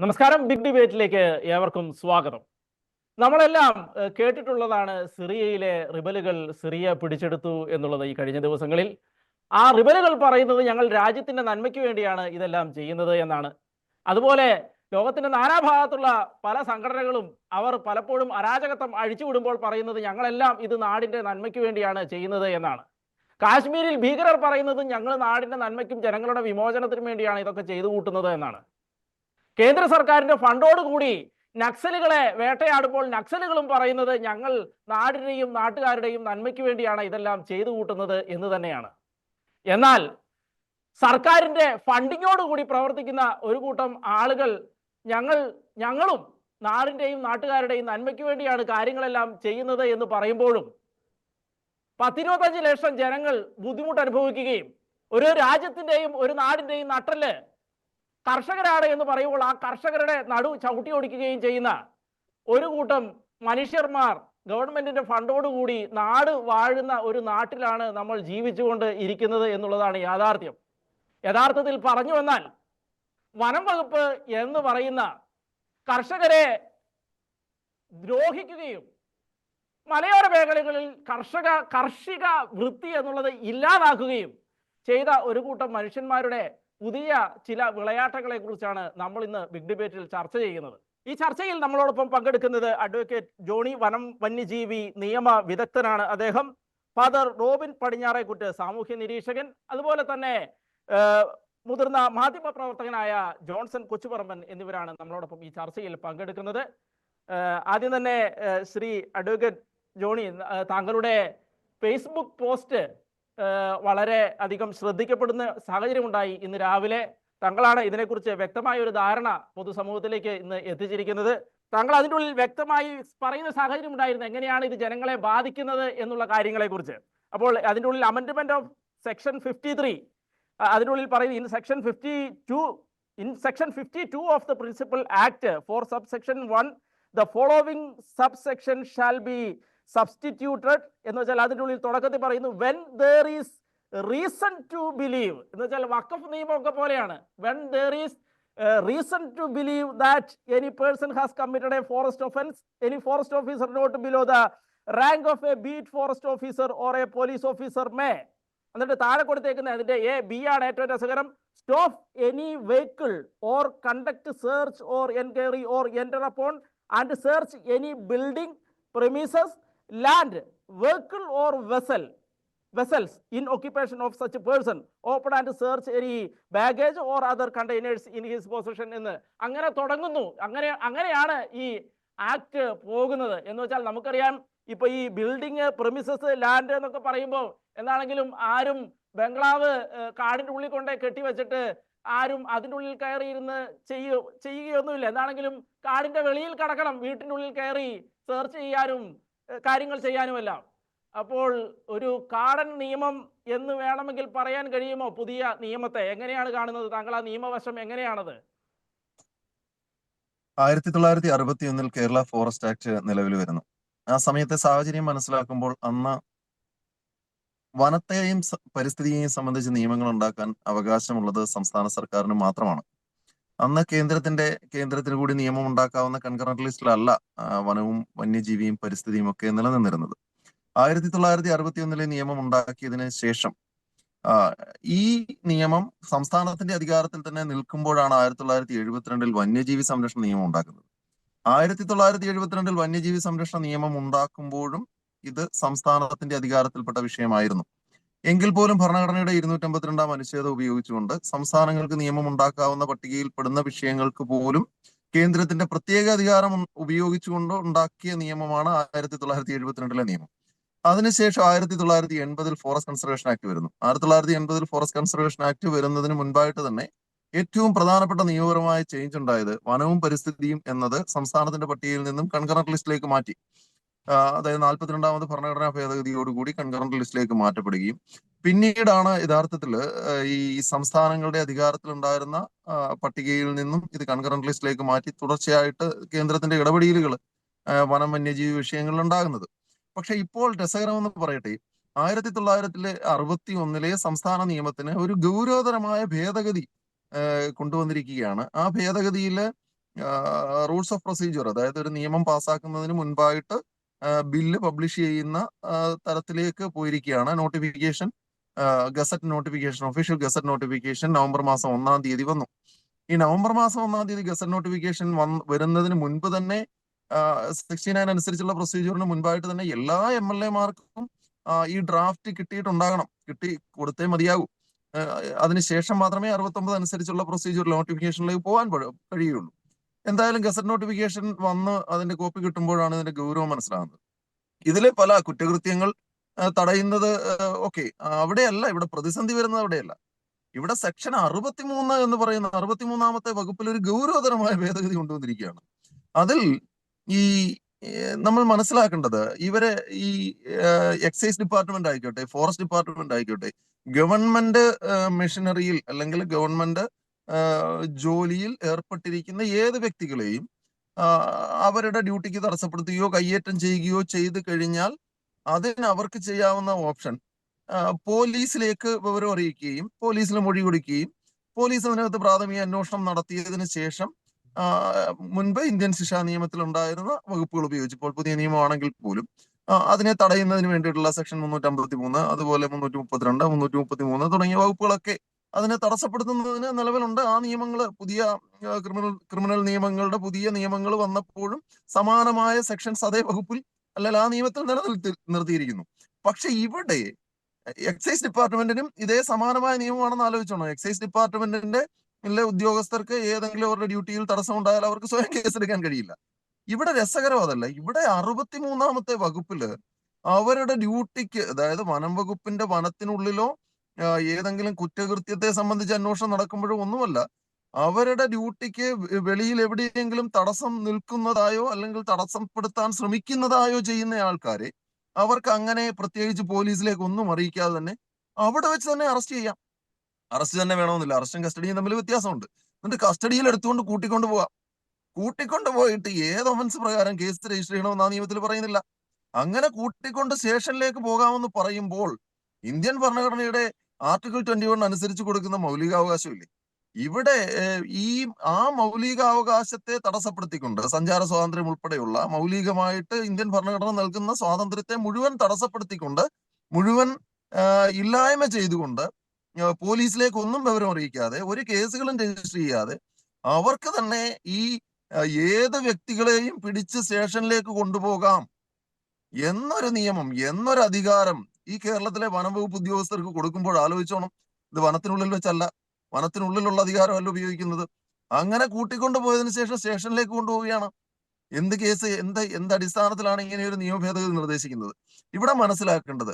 നമസ്കാരം. ബിഗ് ഡിബേറ്റിലേക്ക് ഏവർക്കും സ്വാഗതം. നമ്മളെല്ലാം കേട്ടിട്ടുള്ളതാണ് സിറിയയിലെ റിബലുകൾ സിറിയ പിടിച്ചെടുത്തു എന്നുള്ളത്. ഈ കഴിഞ്ഞ ദിവസങ്ങളിൽ ആ റിബലുകൾ പറയുന്നത് ഞങ്ങൾ രാജ്യത്തിന്റെ നന്മയ്ക്ക് വേണ്ടിയാണ് ഇതെല്ലാം ചെയ്യുന്നത് എന്നാണ്. അതുപോലെ ലോകത്തിന്റെ നാനാഭാഗത്തുള്ള പല സംഘടനകളും അവർ പലപ്പോഴും അരാജകത്വം അഴിച്ചുവിടുമ്പോൾ പറയുന്നത് ഞങ്ങളെല്ലാം ഇത് നാടിന്റെ നന്മയ്ക്ക് വേണ്ടിയാണ് ചെയ്യുന്നത് എന്നാണ്. കാശ്മീരിൽ ഭീകരർ പറയുന്നത് ഞങ്ങൾ നാടിന്റെ നന്മയ്ക്കും ജനങ്ങളുടെ വിമോചനത്തിനും വേണ്ടിയാണ് ഇതൊക്കെ ചെയ്തു കൂട്ടുന്നത് എന്നാണ്. കേന്ദ്ര സർക്കാരിന്റെ ഫണ്ടോടുകൂടി നക്സലുകളെ വേട്ടയാടുമ്പോൾ നക്സലുകളും പറയുന്നത് ഞങ്ങൾ നാടിനെയും നാട്ടുകാരുടെയും നന്മയ്ക്ക് വേണ്ടിയാണ് ഇതെല്ലാം ചെയ്തു കൂട്ടുന്നത് എന്ന് തന്നെയാണ്. എന്നാൽ സർക്കാരിന്റെ ഫണ്ടിങ്ങോടുകൂടി പ്രവർത്തിക്കുന്ന ഒരു കൂട്ടം ആളുകൾ ഞങ്ങളും നാടിന്റെയും നാട്ടുകാരുടെയും നന്മയ്ക്ക് വേണ്ടിയാണ് കാര്യങ്ങളെല്ലാം ചെയ്യുന്നത് എന്ന് പറയുമ്പോഴും 10-25 ലക്ഷം ജനങ്ങൾ ബുദ്ധിമുട്ട് അനുഭവിക്കുകയും ഒരു രാജ്യത്തിന്റെയും ഒരു നാടിന്റെയും നട്ടല് കർഷകരാണ് എന്ന് പറയുമ്പോൾ ആ കർഷകരുടെ നടു ചവിട്ടി ഓടിക്കുകയും ചെയ്യുന്ന ഒരു കൂട്ടം മനുഷ്യന്മാർ ഗവൺമെന്റിന്റെ ഫണ്ടോടുകൂടി നാട് വാഴുന്ന ഒരു നാട്ടിലാണ് നമ്മൾ ജീവിച്ചുകൊണ്ട് ഇരിക്കുന്നത് എന്നുള്ളതാണ് യാഥാർത്ഥ്യം. യഥാർത്ഥത്തിൽ പറഞ്ഞു വന്നാൽ വനം വകുപ്പ് എന്ന് പറയുന്ന കർഷകരെ ദ്രോഹിക്കുകയും മലയോര മേഖലകളിൽ കാർഷിക വൃത്തി എന്നുള്ളത് ഇല്ലാതാക്കുകയും ചെയ്ത ഒരു കൂട്ടം മനുഷ്യന്മാരുടെ പുതിയ ചില വിളയാട്ടങ്ങളെ കുറിച്ചാണ് നമ്മൾ ഇന്ന് ബിഗ് ഡിബേറ്റിൽ ചർച്ച ചെയ്യുന്നത്. ഈ ചർച്ചയിൽ നമ്മളോടൊപ്പം പങ്കെടുക്കുന്നത് അഡ്വക്കേറ്റ് ജോണി, വനം വന്യജീവി നിയമ വിദഗ്ധനാണ് അദ്ദേഹം. ഫാദർ റോബിൻ പടിഞ്ഞാറേക്കുറ്റ്, സാമൂഹ്യ നിരീക്ഷകൻ. അതുപോലെ തന്നെ മുതിർന്ന മാധ്യമ പ്രവർത്തകനായ ജോൺസൺ കൊച്ചുപറമ്പൻ എന്നിവരാണ് നമ്മളോടൊപ്പം ഈ ചർച്ചയിൽ പങ്കെടുക്കുന്നത്. ആദ്യം തന്നെ ശ്രീ അഡ്വക്കേറ്റ് ജോണി, താങ്കളുടെ ഫേസ്ബുക്ക് പോസ്റ്റ് വളരെ അധികം ശ്രദ്ധിക്കപ്പെടുന്ന സാഹചര്യമുണ്ടായി ഇന്ന് രാവിലെ. താങ്കളാണ് ഇതിനെക്കുറിച്ച് വ്യക്തമായ ഒരു ധാരണ പൊതുസമൂഹത്തിലേക്ക് ഇന്ന് എത്തിച്ചിരിക്കുന്നത്. താങ്കൾ അതിൻ്റെ ഉള്ളിൽ വ്യക്തമായി പറയുന്ന സാഹചര്യം ഉണ്ടായിരുന്നു എങ്ങനെയാണ് ഇത് ജനങ്ങളെ ബാധിക്കുന്നത് എന്നുള്ള കാര്യങ്ങളെക്കുറിച്ച്. അപ്പോൾ അതിൻ്റെ ഉള്ളിൽ അമെൻഡ്മെന്റ് ഓഫ് സെക്ഷൻ 53 അതിൻ്റെ ഉള്ളിൽ പറയുന്നത് in section 52 of the principal act for subsection 1 the following subsection shall be substituted എന്ന് വെച്ചാൽ അതിൻ്റെ ഉള്ളിൽ തുടക്കത്തിൽ പറയുന്നു when there is reason to believe എന്ന് വെച്ചാൽ വഖഫ് നിയമമൊക്കെ പോലെയാണ്. When there is reason to believe that any person has committed a forest offence any forest officer not below the rank of a beat forest officer or a police officer may. എന്നിട്ട് താഴെ കൊടുത്തേക്കുന്ന അതിന്റെ B ആണ് ഏറ്റവും രസകരം. Stop any vehicle or conduct search or enquiry or enter upon and search any building premises land vehicle or vessels in occupation of such a person, open and search any baggage or other containers in his possession എന്ന് അങ്ങനെ തുടങ്ങുന്നു. അങ്ങനെയാണ് ഈ act പോകുന്നത്. എന്ന് വെച്ചാൽ നമുക്കറിയാം ഇപ്പൊ ഈ ബിൽഡിങ്, പ്രിമിസസ്, ലാൻഡ് എന്നൊക്കെ പറയുമ്പോൾ എന്താണെങ്കിലും ആരും ബംഗ്ലാവ് കാടിന്റെ ഉള്ളിൽ കൊണ്ടേ കെട്ടിവെച്ചിട്ട് ആരും അതിൻ്റെ ഉള്ളിൽ കയറി ഇരുന്ന് ചെയ്യുകയൊന്നുമില്ല. എന്താണെങ്കിലും കാടിന്റെ വെളിയിൽ കടക്കണം, വീട്ടിൻ്റെ ഉള്ളിൽ കയറി സെർച്ച് ചെയ്യാനും കാര്യങ്ങൾ ചെയ്യാനുമെല്ലാം. അപ്പോൾ ഒരു കാടൻ നിയമം എന്ന് വേണമെങ്കിൽ പറയാൻ കഴിയുമോ പുതിയ നിയമത്തെ? എങ്ങനെയാണ് കാണുന്നത് താങ്കൾ? ആ നിയമവശം എങ്ങനെയാണത്? 1961 കേരള ഫോറസ്റ്റ് ആക്ട് നിലവിൽ വരുന്നു. ആ സമയത്തെ സാഹചര്യം മനസ്സിലാക്കുമ്പോൾ അന്ന് വനത്തെയും പരിസ്ഥിതിയെയും സംബന്ധിച്ച് നിയമങ്ങൾ ഉണ്ടാക്കാൻ അവകാശമുള്ളത് സംസ്ഥാന സർക്കാരിന് മാത്രമാണ്. അന്ന് കേന്ദ്രത്തിന് കൂടി നിയമം ഉണ്ടാക്കാവുന്ന കൺകറന്റ് ലിസ്റ്റിലല്ല വനവും വന്യജീവിയും പരിസ്ഥിതിയും ഒക്കെ നിലനിന്നിരുന്നത്. 1961 നിയമം ഉണ്ടാക്കിയതിന് ശേഷം ഈ നിയമം സംസ്ഥാനത്തിന്റെ അധികാരത്തിൽ തന്നെ നിൽക്കുമ്പോഴാണ് 1972 വന്യജീവി സംരക്ഷണ നിയമം ഉണ്ടാക്കുന്നത്. 1972 വന്യജീവി സംരക്ഷണ നിയമം ഉണ്ടാക്കുമ്പോഴും ഇത് സംസ്ഥാനത്തിന്റെ അധികാരത്തിൽപ്പെട്ട വിഷയമായിരുന്നു. എങ്കിൽ പോലും ഭരണഘടനയുടെ 252 അനുച്ഛേദം ഉപയോഗിച്ചുകൊണ്ട് സംസ്ഥാനങ്ങൾക്ക് നിയമം ഉണ്ടാക്കാവുന്ന പട്ടികയിൽ പെടുന്ന വിഷയങ്ങൾക്ക് പോലും കേന്ദ്രത്തിന്റെ പ്രത്യേക അധികാരം ഉപയോഗിച്ചുകൊണ്ട് ഉണ്ടാക്കിയ നിയമമാണ് 1972 നിയമം. അതിനുശേഷം 1980 ഫോറസ്റ്റ് കൺസർവേഷൻ ആക്ട് വരുന്നു. 1980 ഫോറസ്റ്റ് കൺസർവേഷൻ ആക്ട് വരുന്നതിന് മുൻപായിട്ട് തന്നെ ഏറ്റവും പ്രധാനപ്പെട്ട നിയമപരമായ ചേഞ്ച് ഉണ്ടായത് വനവും പരിസ്ഥിതിയും എന്നത് സംസ്ഥാനത്തിന്റെ പട്ടികയിൽ നിന്നും കൺകറന്റ് ലിസ്റ്റിലേക്ക് മാറ്റി. അതായത് 42ാമത് ഭരണഘടനാ ഭേദഗതിയോടുകൂടി കൺകറന്റ് ലിസ്റ്റിലേക്ക് മാറ്റപ്പെടുകയും പിന്നീടാണ് യഥാർത്ഥത്തിൽ ഈ സംസ്ഥാനങ്ങളുടെ അധികാരത്തിൽ ഉണ്ടായിരുന്ന പട്ടികയിൽ നിന്നും ഇത് കൺകറന്റ് ലിസ്റ്റിലേക്ക് മാറ്റി തുടർച്ചയായിട്ട് കേന്ദ്രത്തിന്റെ ഇടപെടലുകൾ വനം വന്യജീവി വിഷയങ്ങളിൽ ഉണ്ടാകുന്നത്. പക്ഷെ ഇപ്പോൾ രസകരമെന്ന് പറയട്ടെ, 1961 സംസ്ഥാന നിയമത്തിന് ഒരു ഗൗരവതരമായ ഭേദഗതി കൊണ്ടുവന്നിരിക്കുകയാണ്. ആ ഭേദഗതിയിൽ റൂൾസ് ഓഫ് പ്രൊസീജിയർ, അതായത് ഒരു നിയമം പാസ്സാക്കുന്നതിന് മുൻപായിട്ട് ബില്ല് പബ്ലിഷ് ചെയ്യുന്ന തരത്തിലേക്ക് പോയിരിക്കുകയാണ്. Notification, gazette notification, official gazette notification November മാസം 1-ാം തീയതി വന്നു. ഈ നവംബർ മാസം 1-ാം തീയതി ഗസറ്റ് നോട്ടിഫിക്കേഷൻ വരുന്നതിന് മുൻപ് തന്നെ 69 അനുസരിച്ചുള്ള പ്രൊസീജിയറിന് മുൻപായിട്ട് തന്നെ എല്ലാ MLA-മാർക്കും ഈ ഡ്രാഫ്റ്റ് കിട്ടിയിട്ടുണ്ടാകണം, കൊടുത്തേ മതിയാകൂ. അതിനുശേഷം മാത്രമേ 69 അനുസരിച്ചുള്ള പ്രൊസീജിയർ നോട്ടിഫിക്കേഷനിലേക്ക് പോകാൻ കഴിയുള്ളൂ. എന്തായാലും ഗസറ്റ് നോട്ടിഫിക്കേഷൻ വന്ന് അതിന്റെ കോപ്പി കിട്ടുമ്പോഴാണ് ഇതിന്റെ ഗൗരവം മനസ്സിലാകുന്നത്. ഇതിലെ പല കുറ്റകൃത്യങ്ങൾ തടയുന്നത് ഓക്കെ, അവിടെയല്ല ഇവിടെ പ്രതിസന്ധി വരുന്നത്, അവിടെയല്ല. ഇവിടെ സെക്ഷൻ 63 എന്ന് പറയുന്ന 63-ാമത്തെ വകുപ്പിൽ ഒരു ഗൗരവതരമായ ഭേദഗതി കൊണ്ടുവന്നിരിക്കുകയാണ്. അതിൽ ഈ നമ്മൾ മനസ്സിലാക്കേണ്ടത്, ഇവരെ ഈ എക്സൈസ് ഡിപ്പാർട്ട്മെന്റ് ആയിക്കോട്ടെ, ഫോറസ്റ്റ് ഡിപ്പാർട്ട്മെന്റ് ആയിക്കോട്ടെ, ഗവൺമെന്റ് മെഷീനറിയിൽ അല്ലെങ്കിൽ ഗവൺമെന്റ് ജോലിയിൽ ഏർപ്പെട്ടിരിക്കുന്ന ഏത് വ്യക്തികളെയും അവരുടെ ഡ്യൂട്ടിക്ക് തടസ്സപ്പെടുത്തുകയോ കയ്യേറ്റം ചെയ്യുകയോ ചെയ്തു കഴിഞ്ഞാൽ അതിന് അവർക്ക് ചെയ്യാവുന്ന ഓപ്ഷൻ പോലീസിലേക്ക് വിവരം അറിയിക്കുകയും പോലീസിൽ മൊഴി കൊടുക്കുകയും പോലീസ് അതിനകത്ത് പ്രാഥമിക അന്വേഷണം നടത്തിയതിനു ശേഷം മുൻപ് ഇന്ത്യൻ ശിക്ഷാ നിയമത്തിൽ ഉണ്ടായിരുന്ന വകുപ്പുകൾ ഉപയോഗിച്ച്, ഇപ്പോൾ പുതിയ നിയമമാണെങ്കിൽ പോലും അതിനെ തടയുന്നതിന് വേണ്ടിയിട്ടുള്ള സെക്ഷൻ 353, അതുപോലെ 332, 333 തുടങ്ങിയ വകുപ്പുകളൊക്കെ അതിനെ തടസ്സപ്പെടുത്തുന്നതിന് നിലവിലുണ്ട്. ആ നിയമങ്ങൾ, പുതിയ ക്രിമിനൽ നിയമങ്ങളുടെ പുതിയ നിയമങ്ങൾ വന്നപ്പോഴും സമാനമായ സെക്ഷൻസ് അതേ വകുപ്പിൽ അല്ലെങ്കിൽ ആ നിയമത്തിൽ നിർത്തിയിരിക്കുന്നു. പക്ഷെ ഇവിടെ എക്സൈസ് ഡിപ്പാർട്ട്മെന്റിനും ഇതേ സമാനമായ നിയമമാണെന്ന് ആലോചിച്ചോണം. എക്സൈസ് ഡിപ്പാർട്ട്മെന്റിന്റെ ഉദ്യോഗസ്ഥർക്ക് ഏതെങ്കിലും അവരുടെ ഡ്യൂട്ടിയിൽ തടസ്സം ഉണ്ടായാൽ അവർക്ക് സ്വയം കേസെടുക്കാൻ കഴിയില്ല. ഇവിടെ രസകരം അതല്ല. ഇവിടെ 63-ാമത്തെ വകുപ്പില് അവരുടെ ഡ്യൂട്ടിക്ക്, അതായത് വനം വകുപ്പിന്റെ വനത്തിനുള്ളിലോ ഏതെങ്കിലും കുറ്റകൃത്യത്തെ സംബന്ധിച്ച് അന്വേഷണം നടക്കുമ്പോഴോ ഒന്നുമല്ല, അവരുടെ ഡ്യൂട്ടിക്ക് വെളിയിൽ എവിടെയെങ്കിലും തടസ്സം നിൽക്കുന്നതായോ അല്ലെങ്കിൽ തടസ്സപ്പെടുത്താൻ ശ്രമിക്കുന്നതായോ ചെയ്യുന്ന ആൾക്കാരെ അവർക്ക് അങ്ങനെ പ്രത്യേകിച്ച് പോലീസിലേക്ക് ഒന്നും അറിയിക്കാതെ തന്നെ അവിടെ വെച്ച് തന്നെ അറസ്റ്റ് ചെയ്യാം. അറസ്റ്റ് തന്നെ വേണമെന്നില്ല, അറസ്റ്റും കസ്റ്റഡിയും തമ്മിൽ വ്യത്യാസമുണ്ട്. എന്നിട്ട് കസ്റ്റഡിയിൽ എടുത്തുകൊണ്ട് കൂട്ടിക്കൊണ്ട് പോവാം. കൂട്ടിക്കൊണ്ടുപോയിട്ട് ഏത് ഒഫൻസ് പ്രകാരം കേസ് രജിസ്റ്റർ ചെയ്യണമെന്ന് ആ നിയമത്തിൽ പറയുന്നില്ല. അങ്ങനെ കൂട്ടിക്കൊണ്ട് സ്റ്റേഷനിലേക്ക് പോകാമെന്ന് പറയുമ്പോൾ ഇന്ത്യൻ ഭരണഘടനയുടെ ആർട്ടിക്കിൾ 21 അനുസരിച്ച് കൊടുക്കുന്ന മൗലികാവകാശമില്ലേ, ഇവിടെ ആ മൗലികാവകാശത്തെ തടസ്സപ്പെടുത്തിക്കൊണ്ട്, സഞ്ചാര സ്വാതന്ത്ര്യം ഉൾപ്പെടെയുള്ള മൗലികമായിട്ട് ഇന്ത്യൻ ഭരണഘടന നൽകുന്ന സ്വാതന്ത്ര്യത്തെ മുഴുവൻ തടസ്സപ്പെടുത്തിക്കൊണ്ട്, മുഴുവൻ ഇല്ലായ്മ ചെയ്തുകൊണ്ട്, പോലീസിലേക്ക് ഒന്നും വിവരം അറിയിക്കാതെ, ഒരു കേസുകളും രജിസ്റ്റർ ചെയ്യാതെ അവർക്ക് തന്നെ ഈ ഏത് വ്യക്തികളെയും പിടിച്ച് സ്റ്റേഷനിലേക്ക് കൊണ്ടുപോകാം എന്നൊരു നിയമം, എന്നൊരു അധികാരം ഈ കേരളത്തിലെ വനംവകുപ്പ് ഉദ്യോഗസ്ഥർക്ക് കൊടുക്കുമ്പോൾ ആലോചിച്ചോണം. ഇത് വനത്തിനുള്ളിൽ വെച്ചല്ല, വനത്തിനുള്ളിലുള്ള അധികാരമല്ല ഉപയോഗിക്കുന്നത്. അങ്ങനെ കൂട്ടിക്കൊണ്ടുപോയതിനു ശേഷം സ്റ്റേഷനിലേക്ക് കൊണ്ടുപോവുകയാണ്. എന്ത് കേസ്, എന്ത് അടിസ്ഥാനത്തിലാണ് ഇങ്ങനെ ഒരു നിയമ ഭേദഗതി നിർദ്ദേശിക്കുന്നത്? ഇവിടെ മനസ്സിലാക്കേണ്ടത്,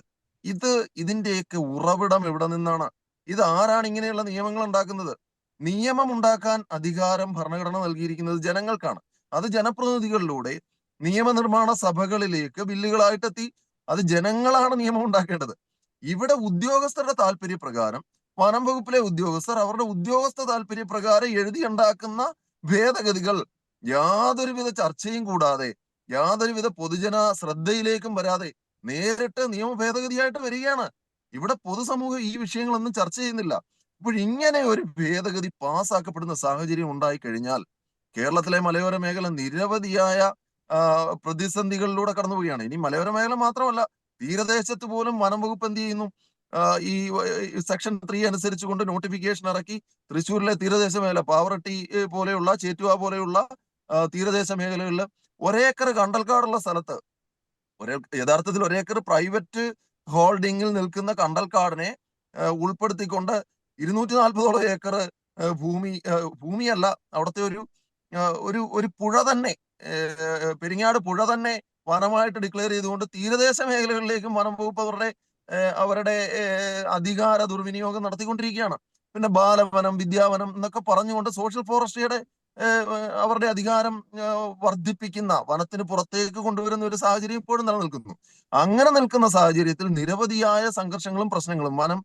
ഇതിന്റെയൊക്കെ ഉറവിടം എവിടെ നിന്നാണ്? ഇത് ആരാണ് ഇങ്ങനെയുള്ള നിയമങ്ങൾ ഉണ്ടാക്കുന്നത്? നിയമം ഉണ്ടാക്കാൻ അധികാരം ഭരണഘടന നൽകിയിരിക്കുന്നത് ജനങ്ങൾക്കാണ്. അത് ജനപ്രതിനിധികളിലൂടെ നിയമനിർമ്മാണ സഭകളിലേക്ക് ബില്ലുകളായിട്ടെത്തി. അത് ജനങ്ങളാണ് നിയമം ഉണ്ടാക്കേണ്ടത്. ഇവിടെ ഉദ്യോഗസ്ഥരുടെ താല്പര്യപ്രകാരം, വനം വകുപ്പിലെ ഉദ്യോഗസ്ഥർ അവരുടെ ഉദ്യോഗസ്ഥ താല്പര്യപ്രകാരം എഴുതിയുണ്ടാക്കുന്ന ഭേദഗതികൾ യാതൊരുവിധ ചർച്ചയും കൂടാതെ, യാതൊരുവിധ പൊതുജന ശ്രദ്ധയിലേക്കും വരാതെ നേരിട്ട് നിയമ ഭേദഗതിയായിട്ട് വരികയാണ്. ഇവിടെ പൊതുസമൂഹം ഈ വിഷയങ്ങളൊന്നും ചർച്ച ചെയ്യുന്നില്ല. അപ്പോൾ ഇങ്ങനെ ഒരു ഭേദഗതി പാസ്സാക്കപ്പെടുന്ന സാഹചര്യം ഉണ്ടായി കഴിഞ്ഞാൽ കേരളത്തിലെ മലയോര മേഖല നിരവധിയായ പ്രതിസന്ധികളിലൂടെ കടന്നുപോവുകയാണ്. ഇനി മലയോര മേഖല മാത്രമല്ല, തീരദേശത്ത് പോലും വനം വകുപ്പ് എന്ത് ചെയ്യുന്നു? ഈ സെക്ഷൻ 3 അനുസരിച്ചുകൊണ്ട് നോട്ടിഫിക്കേഷൻ ഇറക്കി തൃശ്ശൂരിലെ തീരദേശ മേഖല, പാവറട്ടി പോലെയുള്ള, ചേറ്റുവ പോലെയുള്ള തീരദേശ മേഖലകളിൽ ഒരേക്കർ കണ്ടൽക്കാടുള്ള സ്ഥലത്ത്, യഥാർത്ഥത്തിൽ ഒരേക്കർ പ്രൈവറ്റ് ഹോൾഡിംഗിൽ നിൽക്കുന്ന കണ്ടൽക്കാടിനെ ഉൾപ്പെടുത്തിക്കൊണ്ട് 240ഓളം ഏക്കർ ഭൂമിയല്ല, അവിടുത്തെ ഒരു പുഴ തന്നെ, പെരിങ്ങാട് പുഴ തന്നെ വനമായിട്ട് ഡിക്ലെയർ ചെയ്തുകൊണ്ട് തീരദേശ മേഖലകളിലേക്കും വനം വകുപ്പ് അവരുടെ അധികാര ദുർവിനിയോഗം നടത്തിക്കൊണ്ടിരിക്കുകയാണ്. പിന്നെ ബാലവനം, വിദ്യാവനം എന്നൊക്കെ പറഞ്ഞുകൊണ്ട് സോഷ്യൽ ഫോറസ്ട്രിയുടെ അവരുടെ അധികാരം വർദ്ധിപ്പിക്കുന്ന, വനത്തിന് പുറത്തേക്ക് കൊണ്ടുവരുന്ന ഒരു സാഹചര്യം ഇപ്പോഴും നിലനിൽക്കുന്നു. അങ്ങനെ നിൽക്കുന്ന സാഹചര്യത്തിൽ നിരവധിയായ സംഘർഷങ്ങളും പ്രശ്നങ്ങളും,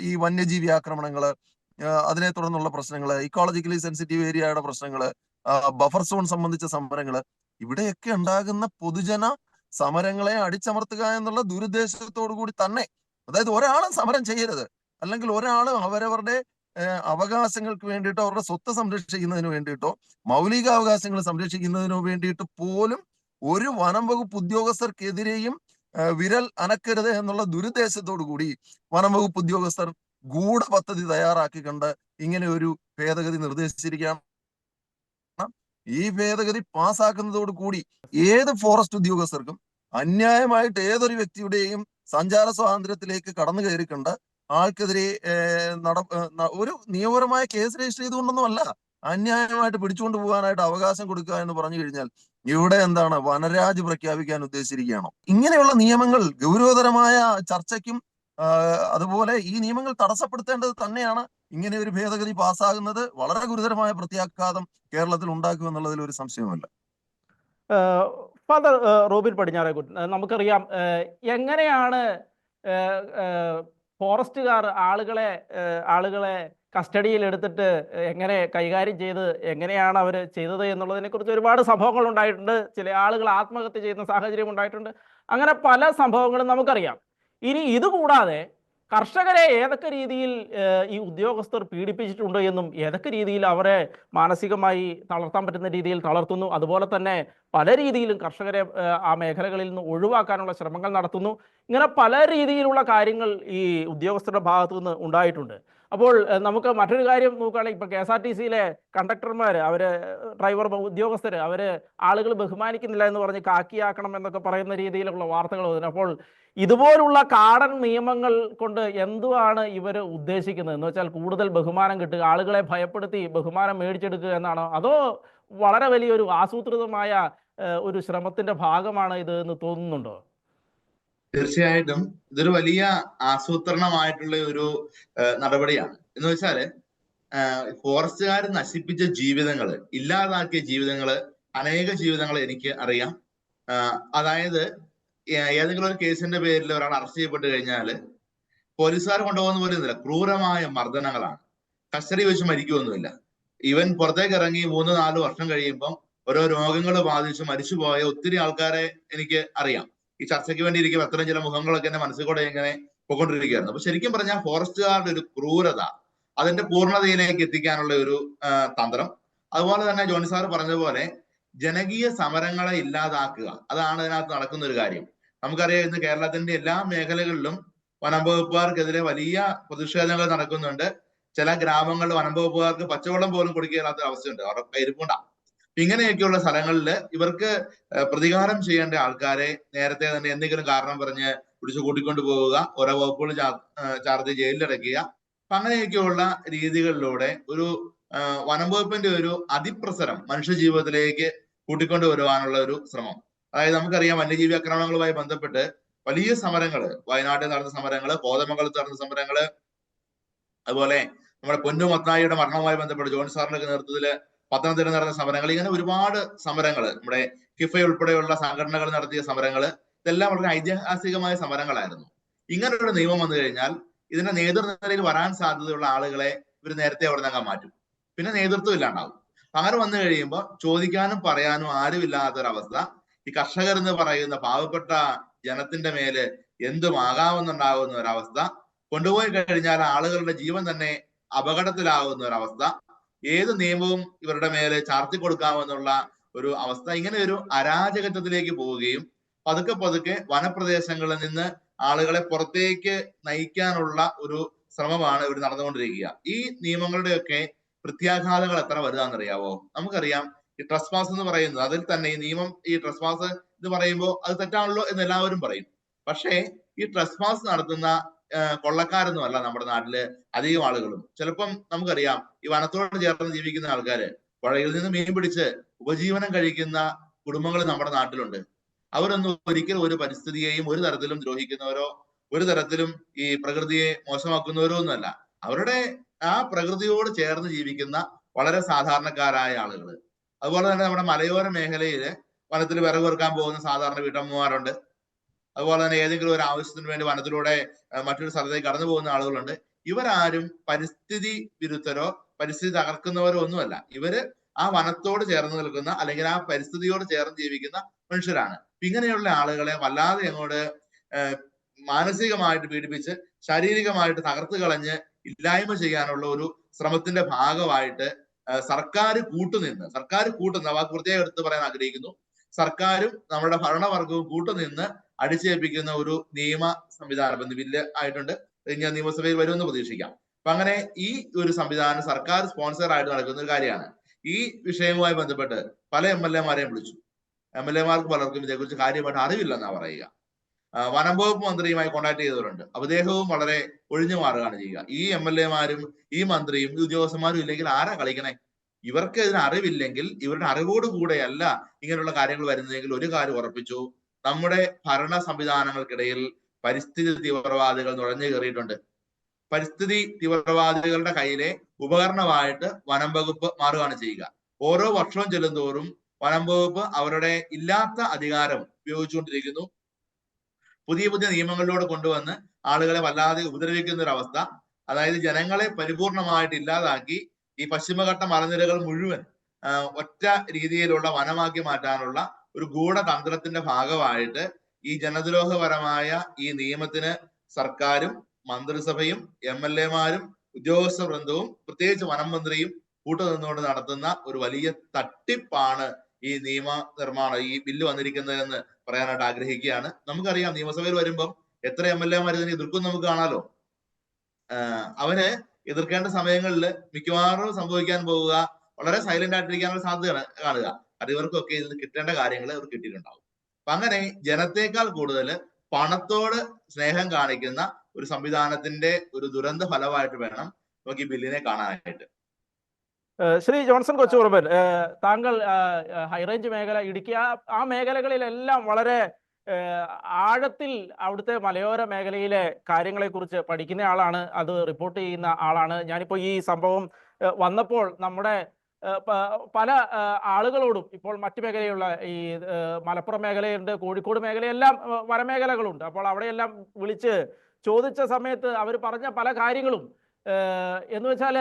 ഈ വന്യജീവി ആക്രമണങ്ങള്, അതിനെ തുടർന്നുള്ള പ്രശ്നങ്ങള്, ഇക്കോളജിക്കലി സെൻസിറ്റീവ് ഏരിയയുടെ പ്രശ്നങ്ങള്, ബഫർ സോൺ സംബന്ധിച്ച സമരങ്ങള്, ഇവിടെയൊക്കെ ഉണ്ടാകുന്ന പൊതുജന സമരങ്ങളെ അടിച്ചമർത്തുക എന്നുള്ള ദുരുദ്ദേശത്തോടു കൂടി തന്നെ, അതായത് ഒരാളും സമരം ചെയ്യരുത്, അല്ലെങ്കിൽ ഒരാളും അവരവരുടെ അവകാശങ്ങൾക്ക് വേണ്ടിയിട്ടോ അവരുടെ സ്വത്ത് സംരക്ഷിക്കുന്നതിന് വേണ്ടിയിട്ടോ മൗലികാവകാശങ്ങൾ സംരക്ഷിക്കുന്നതിനോ വേണ്ടിയിട്ട് പോലും ഒരു വനം വകുപ്പ് ഉദ്യോഗസ്ഥർക്കെതിരെയും വിരൽ അനക്കരുത് എന്നുള്ള ദുരുദ്ദേശത്തോടു കൂടി വനം വകുപ്പ് ഉദ്യോഗസ്ഥർ ഗൂഢപദ്ധതി തയ്യാറാക്കിക്കൊണ്ട് ഇങ്ങനെ ഒരു ഭേദഗതി നിർദ്ദേശിച്ചിരിക്കുകയാണ്. ഈ ഭേദഗതി പാസ്സാക്കുന്നതോട് കൂടി ഏത് ഫോറസ്റ്റ് ഉദ്യോഗസ്ഥർക്കും അന്യായമായിട്ട് ഏതൊരു വ്യക്തിയുടെയും സഞ്ചാര സ്വാതന്ത്ര്യത്തിലേക്ക് കടന്നു കയറിക്കൊണ്ട് ആൾക്കെതിരെ ഒരു നിയമപരമായ കേസ് രജിസ്റ്റർ ചെയ്തുകൊണ്ടൊന്നുമല്ല, അന്യായമായിട്ട് പിടിച്ചുകൊണ്ട് പോകാനായിട്ട് അവകാശം കൊടുക്കുക എന്ന് പറഞ്ഞു കഴിഞ്ഞാൽ ഇവിടെ എന്താണ് വനരാജ് പ്രഖ്യാപിക്കാൻ ഉദ്ദേശിച്ചിരിക്കുകയാണോ? ഇങ്ങനെയുള്ള നിയമങ്ങൾ ഗൗരവതരമായ ചർച്ചയ്ക്കും അതുപോലെ ഈ നിയമങ്ങൾ തടസ്സപ്പെടുത്തേണ്ടത് തന്നെയാണ്. ഇങ്ങനെ ഒരു ഭേദഗതി പാസ്സാകുന്നത് വളരെ ഗുരുതരമായ പ്രത്യാഘാതം കേരളത്തിൽ ഉണ്ടാക്കുമെന്നുള്ളതിൽ ഒരു സംശയവുമില്ല. ഫാദർ റോബിൻ പടിഞ്ഞാറേക്കുട്ടൻ, നമുക്കറിയാം എങ്ങനെയാണ് ഫോറസ്റ്റുകാർ ആളുകളെ കസ്റ്റഡിയിൽ എടുത്തിട്ട് എങ്ങനെ കൈകാര്യം ചെയ്ത് എങ്ങനെയാണ് അവർ ചെയ്തത് എന്നുള്ളതിനെ കുറിച്ച് ഒരുപാട് സംഭവങ്ങൾ ഉണ്ടായിട്ടുണ്ട്. ചില ആളുകൾ ആത്മഹത്യ ചെയ്യുന്ന സാഹചര്യം ഉണ്ടായിട്ടുണ്ട്. അങ്ങനെ പല സംഭവങ്ങളും നമുക്കറിയാം. ഇനി ഇതുകൂടാതെ കർഷകരെ ഏതൊക്കെ രീതിയിൽ ഈ ഉദ്യോഗസ്ഥർ പീഡിപ്പിച്ചിട്ടുണ്ട് എന്നും ഏതൊക്കെ രീതിയിൽ അവരെ മാനസികമായി തളർത്താൻ പറ്റുന്ന രീതിയിൽ തളർത്തുന്നു, അതുപോലെ തന്നെ പല രീതിയിലും കർഷകരെ ആ മേഖലകളിൽ നിന്ന് ഒഴിവാക്കാനുള്ള ശ്രമങ്ങൾ നടത്തുന്നു, ഇങ്ങനെ പല രീതിയിലുള്ള കാര്യങ്ങൾ ഈ ഉദ്യോഗസ്ഥരുടെ ഭാഗത്തു നിന്ന് ഉണ്ടായിട്ടുണ്ട്. അപ്പോൾ നമുക്ക് മറ്റൊരു കാര്യം നോക്കുകയാണെങ്കിൽ ഇപ്പോൾ KSRTCയിലെ കണ്ടക്ടർമാർ, അവർ ഡ്രൈവർ ഉദ്യോഗസ്ഥർ, അവർ ആളുകൾ ബഹുമാനിക്കുന്നില്ല എന്ന് പറഞ്ഞ് കാക്കിയാക്കണം എന്നൊക്കെ പറയുന്ന രീതിയിലുള്ള വാർത്തകൾ വരുന്നു. അപ്പോൾ ഇതുപോലുള്ള കാടൻ നിയമങ്ങൾ കൊണ്ട് എന്തുവാണ് ഇവർ ഉദ്ദേശിക്കുന്നത് എന്ന് വെച്ചാൽ കൂടുതൽ ബഹുമാനം കിട്ടുക, ആളുകളെ ഭയപ്പെടുത്തി ബഹുമാനം മേടിച്ചെടുക്കുക എന്നാണോ, അതോ വളരെ വലിയൊരു ആസൂത്രിതമായ ഒരു ശ്രമത്തിന്റെ ഭാഗമാണ് ഇത് എന്ന് തോന്നുന്നുണ്ടോ? തീർച്ചയായിട്ടും ഇതൊരു വലിയ ആസൂത്രണമായിട്ടുള്ള ഒരു നടപടിയാണ്. എന്ന് വെച്ചാല് ഫോറസ്റ്റുകാർ നശിപ്പിച്ച ജീവിതങ്ങള്, ഇല്ലാതാക്കിയ ജീവിതങ്ങള്, അനേക ജീവിതങ്ങൾ എനിക്ക് അറിയാം. അതായത് ഏതെങ്കിലും ഒരു കേസിന്റെ പേരിൽ ഒരാൾ അറസ്റ്റ് ചെയ്യപ്പെട്ട് കഴിഞ്ഞാല് പോലീസുകാർ കൊണ്ടുപോകുന്ന പോലെ ഒന്നുമില്ല, ക്രൂരമായ മർദ്ദനങ്ങളാണ്. കസ്റ്റഡി വെച്ച് മരിക്കുമൊന്നുമില്ല. ഇവൻ പുറത്തേക്ക് ഇറങ്ങി 3-4 വർഷം കഴിയുമ്പം ഓരോ രോഗങ്ങൾ ബാധിച്ച് മരിച്ചുപോയ ഒത്തിരി ആൾക്കാരെ എനിക്ക് അറിയാം. ഈ ചർച്ചയ്ക്ക് വേണ്ടി ഇരിക്കും അത്തരം ചില മുഖങ്ങളൊക്കെ എന്റെ മനസ്സിൽ കൂടെ ഇങ്ങനെ പോയിക്കൊണ്ടിരിക്കുകയായിരുന്നു. അപ്പൊ ശരിക്കും പറഞ്ഞാൽ ഫോറസ്റ്റുകാരുടെ ഒരു ക്രൂരത അതിന്റെ പൂർണ്ണതയിലേക്ക് എത്തിക്കാനുള്ള ഒരു തന്ത്രം. അതുപോലെ തന്നെ ജോണി സാർ പറഞ്ഞതുപോലെ ജനകീയ സമരങ്ങളെ ഇല്ലാതാക്കുക, അതാണ് അതിനകത്ത് നടക്കുന്ന ഒരു കാര്യം. നമുക്കറിയാം ഇന്ന് കേരളത്തിന്റെ എല്ലാ മേഖലകളിലും വനം വകുപ്പുകാർക്കെതിരെ വലിയ പ്രതിഷേധങ്ങൾ നടക്കുന്നുണ്ട്. ചില ഗ്രാമങ്ങളിൽ വനം വകുപ്പുകാർക്ക് പച്ചവെള്ളം പോലും കൊടുക്കാത്ത അവസ്ഥയുണ്ട്, അവരുടെ ഇരിപ്പുണ്ടാവും. ഇങ്ങനെയൊക്കെയുള്ള സ്ഥലങ്ങളിൽ ഇവർക്ക് പ്രതികാരം ചെയ്യേണ്ട ആൾക്കാരെ നേരത്തെ തന്നെ എന്തെങ്കിലും കാരണം പറഞ്ഞ് പിടിച്ചു കൂട്ടിക്കൊണ്ടു പോവുക, ഓരോ വകുപ്പുകൾ ചാർജ് ജയിലിലടയ്ക്കുക. അപ്പൊ അങ്ങനെയൊക്കെയുള്ള രീതികളിലൂടെ ഒരു വനം വകുപ്പിന്റെ ഒരു അതിപ്രസരം മനുഷ്യ ജീവിതത്തിലേക്ക് കൂട്ടിക്കൊണ്ടുവരുവാനുള്ള ഒരു ശ്രമം. അതായത് നമുക്കറിയാം വന്യജീവി ആക്രമണങ്ങളുമായി ബന്ധപ്പെട്ട് വലിയ സമരങ്ങള്, വയനാട്ടിൽ നടന്ന സമരങ്ങള്, കോതമംഗലത്ത് നടന്ന സമരങ്ങള്, അതുപോലെ നമ്മുടെ പൊന്നു മത്തായിയുടെ മരണവുമായി ബന്ധപ്പെട്ട് ജോൺ സാറിന്റെ നേതൃത്വത്തില് പത്തനംതിട്ട നടന്ന സമരങ്ങൾ, ഇങ്ങനെ ഒരുപാട് സമരങ്ങള്, നമ്മുടെ കിഫ ഉൾപ്പെടെയുള്ള സംഘടനകൾ നടത്തിയ സമരങ്ങള്, ഇതെല്ലാം വളരെ ഐതിഹാസികമായ സമരങ്ങളായിരുന്നു. ഇങ്ങനെ ഒരു നിയമം വന്നു കഴിഞ്ഞാൽ ഇതിന്റെ നേതൃനിരയിൽ വരാൻ സാധ്യതയുള്ള ആളുകളെ ഇവർ നേരത്തെ അവിടെ നിന്നങ്ങ് മാറ്റും. പിന്നെ നേതൃത്വം ഇല്ലാണ്ടാവും. അങ്ങനെ വന്നു കഴിയുമ്പോൾ ചോദിക്കാനും പറയാനും ആരുമില്ലാത്തൊരവസ്ഥ. ഈ കർഷകർ എന്ന് പറയുന്ന പാവപ്പെട്ട ജനത്തിന്റെ മേല് എന്തുമാകാമെന്നുണ്ടാകുന്ന ഒരവസ്ഥ, കൊണ്ടുപോയി കഴിഞ്ഞാൽ ആളുകളുടെ ജീവൻ തന്നെ അപകടത്തിലാവുന്ന ഒരവസ്ഥ, ഏത് നിയമവും ഇവരുടെ മേലെ ചാർത്തി കൊടുക്കാമെന്നുള്ള ഒരു അവസ്ഥ, ഇങ്ങനെ ഒരു അരാജകത്വത്തിലേക്ക് പോവുകയും പതുക്കെ പതുക്കെ വനപ്രദേശങ്ങളിൽ നിന്ന് ആളുകളെ പുറത്തേക്ക് നയിക്കാനുള്ള ഒരു ശ്രമമാണ് ഇവർ നടന്നുകൊണ്ടിരിക്കുക. ഈ നിയമങ്ങളുടെയൊക്കെ പ്രത്യാഘാതങ്ങൾ എത്ര വലുതാണെന്നറിയാവോ? നമുക്കറിയാം ഈ ട്രസ്പാസ് എന്ന് പറയുന്നത്, അതിൽ തന്നെ ഈ നിയമം, ഈ ട്രസ്പാസ് എന്ന് പറയുമ്പോൾ അത് തെറ്റാണല്ലോ എന്ന് എല്ലാവരും പറയും. പക്ഷേ ഈ ട്രസ്പാസ് നടത്തുന്ന കൊള്ളക്കാരൊന്നും അല്ല നമ്മുടെ നാട്ടില് അധികം ആളുകളും. ചിലപ്പം നമുക്കറിയാം ഈ വനത്തോട് ചേർന്ന് ജീവിക്കുന്ന ആൾക്കാര്, പുഴയിൽ നിന്ന് മീൻ പിടിച്ച് ഉപജീവനം കഴിക്കുന്ന കുടുംബങ്ങൾ നമ്മുടെ നാട്ടിലുണ്ട്. അവരൊന്നും ഒരിക്കലും ഒരു പരിസ്ഥിതിയെയും ഒരു തരത്തിലും ദ്രോഹിക്കുന്നവരോ ഒരു തരത്തിലും ഈ പ്രകൃതിയെ മോശമാക്കുന്നവരോ ഒന്നുമല്ല. അവരുടെ ആ പ്രകൃതിയോട് ചേർന്ന് ജീവിക്കുന്ന വളരെ സാധാരണക്കാരായ ആളുകൾ. അതുപോലെ തന്നെ നമ്മുടെ മലയോര മേഖലയില് വനത്തിൽ വിറക് വെറുക്കാൻ പോകുന്ന സാധാരണ വീട്ടമ്മമാരുണ്ട്. അതുപോലെ തന്നെ ഏതെങ്കിലും ഒരു ആവശ്യത്തിന് വേണ്ടി വനത്തിലൂടെ മറ്റൊരു സ്ഥലത്തേക്ക് കടന്നു പോകുന്ന ആളുകളുണ്ട്. ഇവരാരും പരിസ്ഥിതി വിരുദ്ധരോ പരിസ്ഥിതി തകർക്കുന്നവരോ ഒന്നുമല്ല. ഇവര് ആ വനത്തോട് ചേർന്ന് നിൽക്കുന്ന അല്ലെങ്കിൽ ആ പരിസ്ഥിതിയോട് ചേർന്ന് ജീവിക്കുന്ന മനുഷ്യരാണ്. ഇങ്ങനെയുള്ള ആളുകളെ വല്ലാതെ അങ്ങോട്ട് മാനസികമായിട്ട് പീഡിപ്പിച്ച് ശാരീരികമായിട്ട് തകർത്ത് കളഞ്ഞ് ഇല്ലായ്മ ചെയ്യാനുള്ള ഒരു ശ്രമത്തിന്റെ ഭാഗമായിട്ട് സർക്കാർ കൂട്ടുന്ന വാക്ക് പ്രത്യേകം എടുത്ത് പറയാൻ ആഗ്രഹിക്കുന്നു. സർക്കാരും നമ്മുടെ ഭരണവർഗവും കൂട്ടുനിന്ന് അടിച്ചേൽപ്പിക്കുന്ന ഒരു നിയമ സംവിധാനം ബില്ല് ആയിട്ടുണ്ട്. ഞാൻ നിയമസഭയിൽ വരുമെന്ന് പ്രതീക്ഷിക്കാം. അപ്പൊ അങ്ങനെ ഈ ഒരു സംവിധാനം സർക്കാർ സ്പോൺസർ ആയിട്ട് നടക്കുന്ന ഒരു കാര്യമാണ്. ഈ വിഷയവുമായി ബന്ധപ്പെട്ട് പല MLA-മാരെയും വിളിച്ചു. MLA-മാർക്ക് പലർക്കും ഇതേക്കുറിച്ച് കാര്യമായിട്ട് അറിവില്ലെന്നാ പറയുക. വനം വകുപ്പ് മന്ത്രിയുമായി കോൺടാക്ട് ചെയ്തവരുണ്ട്. അദ്ദേഹവും വളരെ ഒഴിഞ്ഞു മാറുകയാണ് ചെയ്യുക. ഈ MLA-മാരും ഈ മന്ത്രിയും ഈ ഉദ്യോഗസ്ഥന്മാരും ഇല്ലെങ്കിൽ ആരാ കളിക്കണേ? ഇവർക്ക് ഇതിന് അറിവില്ലെങ്കിൽ, ഇവരുടെ അറിവോട് കൂടെയല്ല ഇങ്ങനെയുള്ള കാര്യങ്ങൾ വരുന്നതെങ്കിൽ ഒരു കാര്യം ഉറപ്പിച്ചു, നമ്മുടെ ഭരണ സംവിധാനങ്ങൾക്കിടയിൽ പരിസ്ഥിതി തീവ്രവാദികൾ നുഴഞ്ഞു കയറിയിട്ടുണ്ട്. പരിസ്ഥിതി തീവ്രവാദികളുടെ കയ്യിലെ ഉപകരണമായിട്ട് വനം വകുപ്പ് മാറുകയാണ് ചെയ്യുക. ഓരോ വർഷവും ചെല്ലുന്തോറും വനം വകുപ്പ് അവരുടെ ഇല്ലാത്ത അധികാരം ഉപയോഗിച്ചുകൊണ്ടിരിക്കുന്നു. പുതിയ നിയമങ്ങളിലൂടെ കൊണ്ടുവന്ന് ആളുകളെ വല്ലാതെ ഉപദ്രവിക്കുന്ന ഒരു അവസ്ഥ. അതായത് ജനങ്ങളെ പരിപൂർണമായിട്ട് ഇല്ലാതാക്കി ഈ പശ്ചിമഘട്ട മലനിരകൾ മുഴുവൻ ഒറ്റ രീതിയിലുള്ള വനമാക്കി മാറ്റാനുള്ള ഒരു ഗൂഢതന്ത്രത്തിന്റെ ഭാഗമായിട്ട് ഈ ജനദ്രോഹപരമായ ഈ നിയമത്തിന് സർക്കാരും മന്ത്രിസഭയും MLA-മാരും ഉദ്യോഗസ്ഥ വൃന്ദവും പ്രത്യേകിച്ച് വനം മന്ത്രിയും കൂട്ടുനിന്നുകൊണ്ട് നടത്തുന്ന ഒരു വലിയ തട്ടിപ്പാണ് ഈ നിയമ നിർമ്മാണം, ഈ ബില്ല് വന്നിരിക്കുന്നതെന്ന് പറയാനായിട്ട് ആഗ്രഹിക്കുകയാണ്. നമുക്കറിയാം, നിയമസഭയിൽ വരുമ്പം എത്ര MLA-മാർ ഇതിനെ എതിർക്കും നമുക്ക് കാണാലോ. അവന് എതിർക്കേണ്ട സമയങ്ങളിൽ മിക്കവാറും സംഭവിക്കാൻ പോവുക വളരെ സൈലന്റ് ആയിട്ടിരിക്കാനുള്ള സാധ്യതയാണ് കാണുക. അത് ഇവർക്കൊക്കെ ഇതിന് കിട്ടേണ്ട കാര്യങ്ങൾ ഇവർ കിട്ടിയിട്ടുണ്ടാവും. അപ്പൊ അങ്ങനെ ജനത്തേക്കാൾ കൂടുതൽ പണത്തോട് സ്നേഹം കാണിക്കുന്ന ഒരു സംവിധാനത്തിന്റെ ഒരു ദുരന്ത ഫലമായിട്ട് വേണം നമുക്ക് ഈ ബില്ലിനെ കാണാനായിട്ട്. ശ്രീ ജോൺസൺ കൊച്ചുകുറുമ്പൻ, താങ്കൾ ഹൈറേഞ്ച് മേഖല, ഇടുക്കി ആ മേഖലകളിലെല്ലാം വളരെ ആഴത്തിൽ അവിടുത്തെ മലയോര മേഖലയിലെ കാര്യങ്ങളെക്കുറിച്ച് പഠിക്കുന്ന ആളാണ്, അത് റിപ്പോർട്ട് ചെയ്യുന്ന ആളാണ്. ഞാനിപ്പോൾ ഈ സംഭവം വന്നപ്പോൾ നമ്മുടെ പല ആളുകളോടും, ഇപ്പോൾ മറ്റു മേഖലയുള്ള ഈ മലപ്പുറം മേഖലയുണ്ട്, കോഴിക്കോട് മേഖലയെല്ലാം വനമേഖലകളുണ്ട്. അപ്പോൾ അവിടെയെല്ലാം വിളിച്ച് ചോദിച്ച സമയത്ത് അവർ പറഞ്ഞ പല കാര്യങ്ങളും എന്ന് വെച്ചാൽ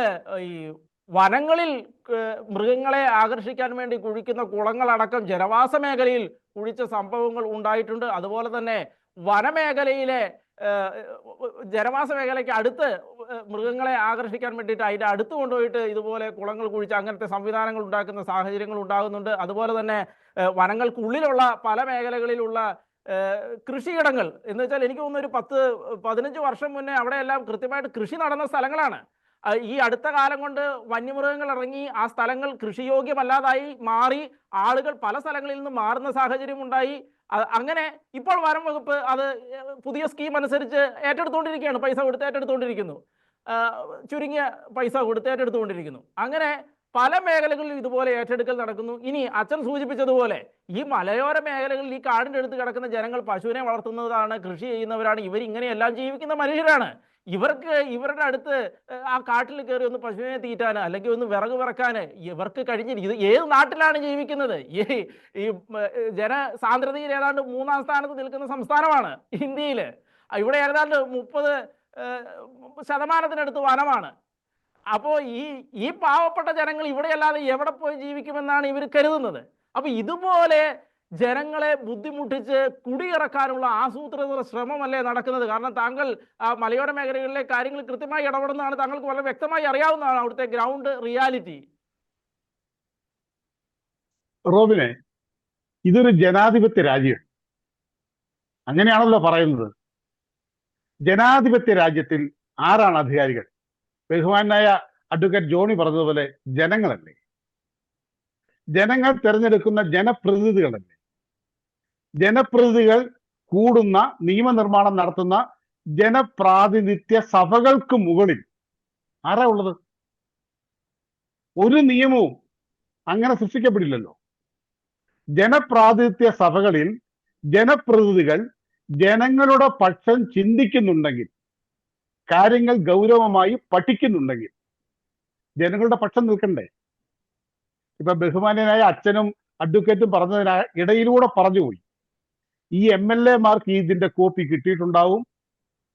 ഈ വനങ്ങളിൽ മൃഗങ്ങളെ ആകർഷിക്കാൻ വേണ്ടി കുഴിക്കുന്ന കുളങ്ങളടക്കം ജനവാസ മേഖലയിൽ കുഴിച്ച സംഭവങ്ങൾ ഉണ്ടായിട്ടുണ്ട്. അതുപോലെ തന്നെ വനമേഖലയിലെ ജനവാസ മേഖലയ്ക്ക് അടുത്ത് മൃഗങ്ങളെ ആകർഷിക്കാൻ വേണ്ടിയിട്ട് അതിൻ്റെ അടുത്ത് കൊണ്ടുപോയിട്ട് ഇതുപോലെ കുളങ്ങൾ കുഴിച്ച് അങ്ങനത്തെ സംവിധാനങ്ങൾ ഉണ്ടാക്കുന്ന സാഹചര്യങ്ങൾ ഉണ്ടാകുന്നുണ്ട്. അതുപോലെ തന്നെ വനങ്ങൾക്കുള്ളിലുള്ള പല മേഖലകളിലുള്ള കൃഷിയിടങ്ങൾ എന്ന് വെച്ചാൽ എനിക്ക് തോന്നുന്നു ഒരു 10-15 വർഷം മുന്നേ അവിടെയെല്ലാം കൃത്യമായിട്ട് കൃഷി നടന്ന സ്ഥലങ്ങളാണ്. ഈ അടുത്ത കാലം കൊണ്ട് വന്യമൃഗങ്ങൾ ഇറങ്ങി ആ സ്ഥലങ്ങൾ കൃഷിയോഗ്യമല്ലാതായി മാറി, ആളുകൾ പല സ്ഥലങ്ങളിൽ നിന്ന് മാറുന്ന സാഹചര്യം ഉണ്ടായി. അങ്ങനെ ഇപ്പോൾ വനം വകുപ്പ് അത് പുതിയ സ്കീം അനുസരിച്ച് ഏറ്റെടുത്തുകൊണ്ടിരിക്കുകയാണ്, പൈസ കൊടുത്ത് ഏറ്റെടുത്തുകൊണ്ടിരിക്കുന്നു, ചുരുങ്ങിയ പൈസ കൊടുത്ത് ഏറ്റെടുത്തുകൊണ്ടിരിക്കുന്നു. അങ്ങനെ പല മേഖലകളിൽ ഇതുപോലെ ഏറ്റെടുക്കൽ നടക്കുന്നു. ഇനി അച്ഛൻ സൂചിപ്പിച്ചതുപോലെ ഈ മലയോര മേഖലകളിൽ ഈ കാടിൻ്റെ അടുത്ത് കിടക്കുന്ന ജനങ്ങൾ പശുവിനെ വളർത്തുന്നതാണ്, കൃഷി ചെയ്യുന്നവരാണ്, ഇവരിങ്ങനെയെല്ലാം ജീവിക്കുന്ന മനുഷ്യരാണ്. ഇവർക്ക് ഇവരുടെ അടുത്ത് ആ കാട്ടിൽ കയറി ഒന്ന് പശുവിനെ തീറ്റാൻ അല്ലെങ്കിൽ ഒന്ന് വിറക് വിറക്കാൻ ഇവർക്ക് കഴിഞ്ഞിരിക്കും. ഇത് ഏത് നാട്ടിലാണ് ജീവിക്കുന്നത്? ഈ ജനസാന്ദ്രതയിൽ ഏതാണ്ട് 3-ാം സ്ഥാനത്ത് നിൽക്കുന്ന സംസ്ഥാനമാണ് ഇന്ത്യയിൽ. ഇവിടെ ഏതാണ്ട് 30% വനമാണ്. അപ്പോൾ ഈ പാവപ്പെട്ട ജനങ്ങൾ ഇവിടെയല്ലാതെ എവിടെ പോയി ജീവിക്കുമെന്നാണ് ഇവർ കരുതുന്നത്. അപ്പോൾ ഇതുപോലെ ജനങ്ങളെ ബുദ്ധിമുട്ടിച്ച് കുടിയിറക്കാനുള്ള ആസൂത്രിത ശ്രമമല്ലേ നടക്കുന്നത്? കാരണം താങ്കൾ മലയോര മേഖലകളിലെ കാര്യങ്ങൾ കൃത്യമായി ഇടപെടുന്നതാണ്, താങ്കൾക്ക് വളരെ വ്യക്തമായി അറിയാവുന്നതാണ് അവിടുത്തെ ഗ്രൗണ്ട് റിയാലിറ്റി. റോബിനെ, ഇതൊരു ജനാധിപത്യ രാജ്യം, അങ്ങനെയാണല്ലോ പറയുന്നത്. ജനാധിപത്യ രാജ്യത്തിൽ ആരാണ് അധികാരികൾ? ബഹുമാനായ അഡ്വക്കേറ്റ് ജോണി പറഞ്ഞതുപോലെ ജനങ്ങളല്ലേ, ജനങ്ങൾ തിരഞ്ഞെടുക്കുന്ന ജനപ്രതിനിധികളല്ലേ. ജനപ്രതിനിധികൾ കൂടുന്ന നിയമനിർമ്മാണം നടത്തുന്ന ജനപ്രാതിനിധ്യ സഭകൾക്ക് മുകളിൽ ആരാ ഉള്ളത്? ഒരു നിയമവും അങ്ങനെ സൃഷ്ടിക്കപ്പെടില്ലല്ലോ. ജനപ്രാതിനിധ്യ സഭകളിൽ ജനപ്രതിനിധികൾ ജനങ്ങളുടെ പക്ഷം ചിന്തിക്കുന്നുണ്ടെങ്കിൽ, കാര്യങ്ങൾ ഗൗരവമായി പഠിക്കുന്നുണ്ടെങ്കിൽ ജനങ്ങളുടെ പക്ഷം നിൽക്കണ്ടേ? ഇപ്പൊ ബഹുമാന്യനായ അച്ഛനും അഡ്വക്കേറ്റും പറഞ്ഞതിന് ഇടയിലൂടെ പറഞ്ഞുപോയി. ഈ MLA-മാർക്ക് ഇതിന്റെ കോപ്പി കിട്ടിയിട്ടുണ്ടാവും,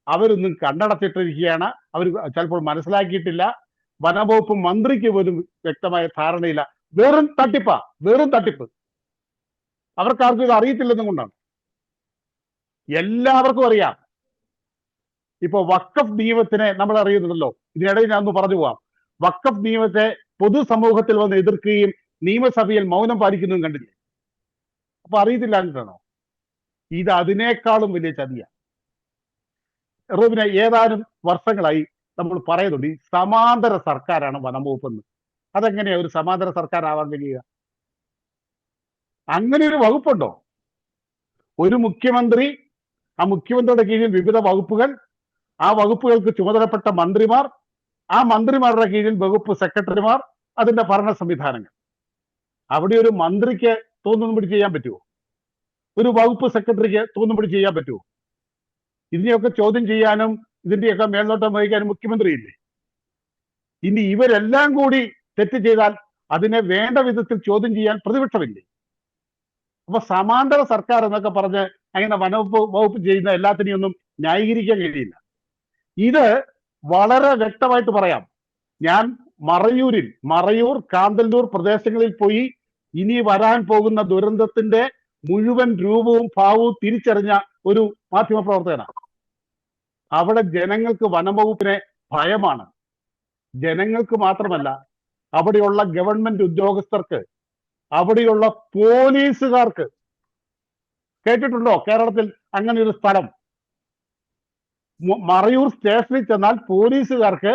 അവരൊന്നും കണ്ണടച്ചിട്ടിരിക്കുകയാണ്, അവർ ചിലപ്പോൾ മനസ്സിലാക്കിയിട്ടില്ല. വനംവകുപ്പ് മന്ത്രിക്ക് പോലും വ്യക്തമായ ധാരണയില്ല. വെറും തട്ടിപ്പാ, വെറും തട്ടിപ്പ്. അവർക്കാർക്കും ഇത് അറിയത്തില്ലെന്നും കൊണ്ടാണ്. എല്ലാവർക്കും അറിയാം ഇപ്പൊ വഖഫ് നിയമത്തിനെ നമ്മൾ അറിയുന്നുണ്ടല്ലോ. ഇതിനിടയിൽ ഞാൻ ഒന്ന് പറഞ്ഞു പോവാം. വഖഫ് നിയമത്തെ പൊതുസമൂഹത്തിൽ വന്ന് എതിർക്കുകയും നിയമസഭയിൽ മൗനം പാലിക്കുന്നതും കണ്ടില്ലേ? അപ്പൊ അറിയത്തില്ല എന്നിട്ടാണോ? ഇത് അതിനേക്കാളും വലിയ ചതിയാണ്. റൂബിനെ, ഏതാനും വർഷങ്ങളായി നമ്മൾ പറയുന്നുണ്ട് ഈ സമാന്തര സർക്കാരാണ് വനം വകുപ്പെന്ന്. അതെങ്ങനെയാ ഒരു സമാന്തര സർക്കാർ ആവാൻ കഴിയുക? അങ്ങനെ ഒരു വകുപ്പുണ്ടോ? ഒരു മുഖ്യമന്ത്രി, ആ മുഖ്യമന്ത്രിയുടെ കീഴിൽ വിവിധ വകുപ്പുകൾ, ആ വകുപ്പുകൾക്ക് ചുമതലപ്പെട്ട മന്ത്രിമാർ, ആ മന്ത്രിമാരുടെ കീഴിൽ വകുപ്പ് സെക്രട്ടറിമാർ, അതിന്റെ ഭരണ സംവിധാനങ്ങൾ. അവിടെ ഒരു മന്ത്രിക്ക് തോന്നുന്നു പിടിച്ച് ചെയ്യാൻ പറ്റുമോ? ഒരു വകുപ്പ് സെക്രട്ടറിക്ക് തോന്നുന്നു പിടിച്ച് ചെയ്യാൻ പറ്റുമോ? ഇതിനെയൊക്കെ ചോദ്യം ചെയ്യാനും ഇതിന്റെയൊക്കെ മേൽനോട്ടം വഹിക്കാനും മുഖ്യമന്ത്രിയില്ലേ? ഇനി ഇവരെല്ലാം കൂടി തെറ്റ് ചെയ്താൽ അതിനെ വേണ്ട വിധത്തിൽ ചോദ്യം ചെയ്യാൻ പ്രതിപക്ഷമില്ലേ? അപ്പൊ സമാന്തര സർക്കാർ എന്നൊക്കെ പറഞ്ഞ് അങ്ങനെ വകുപ്പ് ചെയ്യുന്ന എല്ലാത്തിനെയും ഒന്നും ന്യായീകരിക്കാൻ കഴിയില്ല. ഇത് വളരെ വ്യക്തമായിട്ട് പറയാം. ഞാൻ മറയൂർ, കാന്തല്ലൂർ പ്രദേശങ്ങളിൽ പോയി ഇനി വരാൻ പോകുന്ന ദുരന്തത്തിന്റെ മുഴുവൻ രൂപവും ഭാവവും തിരിച്ചറിഞ്ഞ ഒരു മാധ്യമ പ്രവർത്തകനാണ്. അവിടെ ജനങ്ങൾക്ക് വനംവകുപ്പിനെ ഭയമാണ്. ജനങ്ങൾക്ക് മാത്രമല്ല, അവിടെയുള്ള ഗവൺമെന്റ് ഉദ്യോഗസ്ഥർക്ക്, അവിടെയുള്ള പോലീസുകാർക്ക്. കേട്ടിട്ടുണ്ടോ കേരളത്തിൽ അങ്ങനെ ഒരു സ്ഥലം? മറയൂർ സ്റ്റേഷനിൽ ചെന്നാൽ പോലീസുകാർക്ക്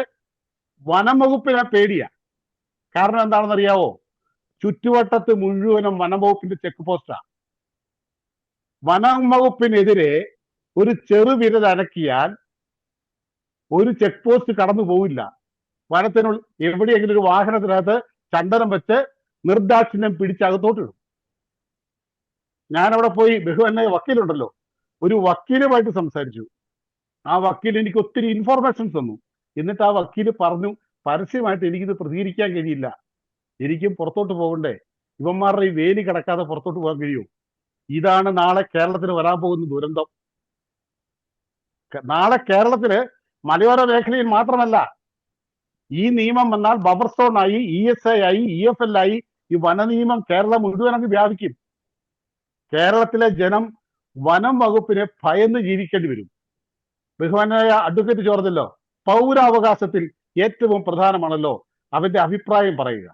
വനംവകുപ്പിനെ പേടിയാ. കാരണം എന്താണെന്നറിയാവോ? ചുറ്റുവട്ടത്ത് മുഴുവനും വനംവകുപ്പിന്റെ ചെക്ക് പോസ്റ്റാ. വനംവകുപ്പിനെതിരെ ഒരു ചെറുവിരൽ അനക്കിയാൽ ഒരു ചെക്ക് പോസ്റ്റ് കടന്നു പോവില്ല. വനത്തിനുള്ളിൽ എവിടെയെങ്കിലും ഒരു വാഹനത്തിനകത്ത് ചന്ദനം വെച്ച് നിർദാക്ഷിണ്യം പിടിച്ചകത്തോട്ടിടും. ഞാനവിടെ പോയി, ബഹുവന്നായ വക്കീലുണ്ടല്ലോ, ഒരു വക്കീലുമായിട്ട് സംസാരിച്ചു. ആ വക്കീൽ എനിക്ക് ഒത്തിരി ഇൻഫോർമേഷൻസ് തന്നു. എന്നിട്ട് ആ വക്കീല് പറഞ്ഞു, പരസ്യമായിട്ട് എനിക്കിത് പ്രതികരിക്കാൻ കഴിയില്ല, എനിക്കും പുറത്തോട്ട് പോകണ്ടേ, ഇവന്മാരുടെ ഈ വേലി കിടക്കാതെ പുറത്തോട്ട് പോകാൻ കഴിയുമോ? ഇതാണ് നാളെ കേരളത്തിന് വരാൻ പോകുന്ന ദുരന്തം. നാളെ കേരളത്തിന് മലയോര മേഖലയിൽ മാത്രമല്ല, ഈ നിയമം വന്നാൽ ബഫർ സോൺ ആയി, ESA ആയി, EFL ആയി, ഈ വനനിയമം കേരളം മുഴുവൻ അങ്ങ് വ്യാപിക്കും. കേരളത്തിലെ ജനം വനം വകുപ്പിനെ ഭയന്ന് ജീവിക്കേണ്ടി വരും. ബഹുമാനായ അഡ്വക്കേറ്റ് ചോർന്നല്ലോ, പൗരാവകാശത്തിൽ ഏറ്റവും പ്രധാനമാണല്ലോ അവന്റെ അഭിപ്രായം പറയുക.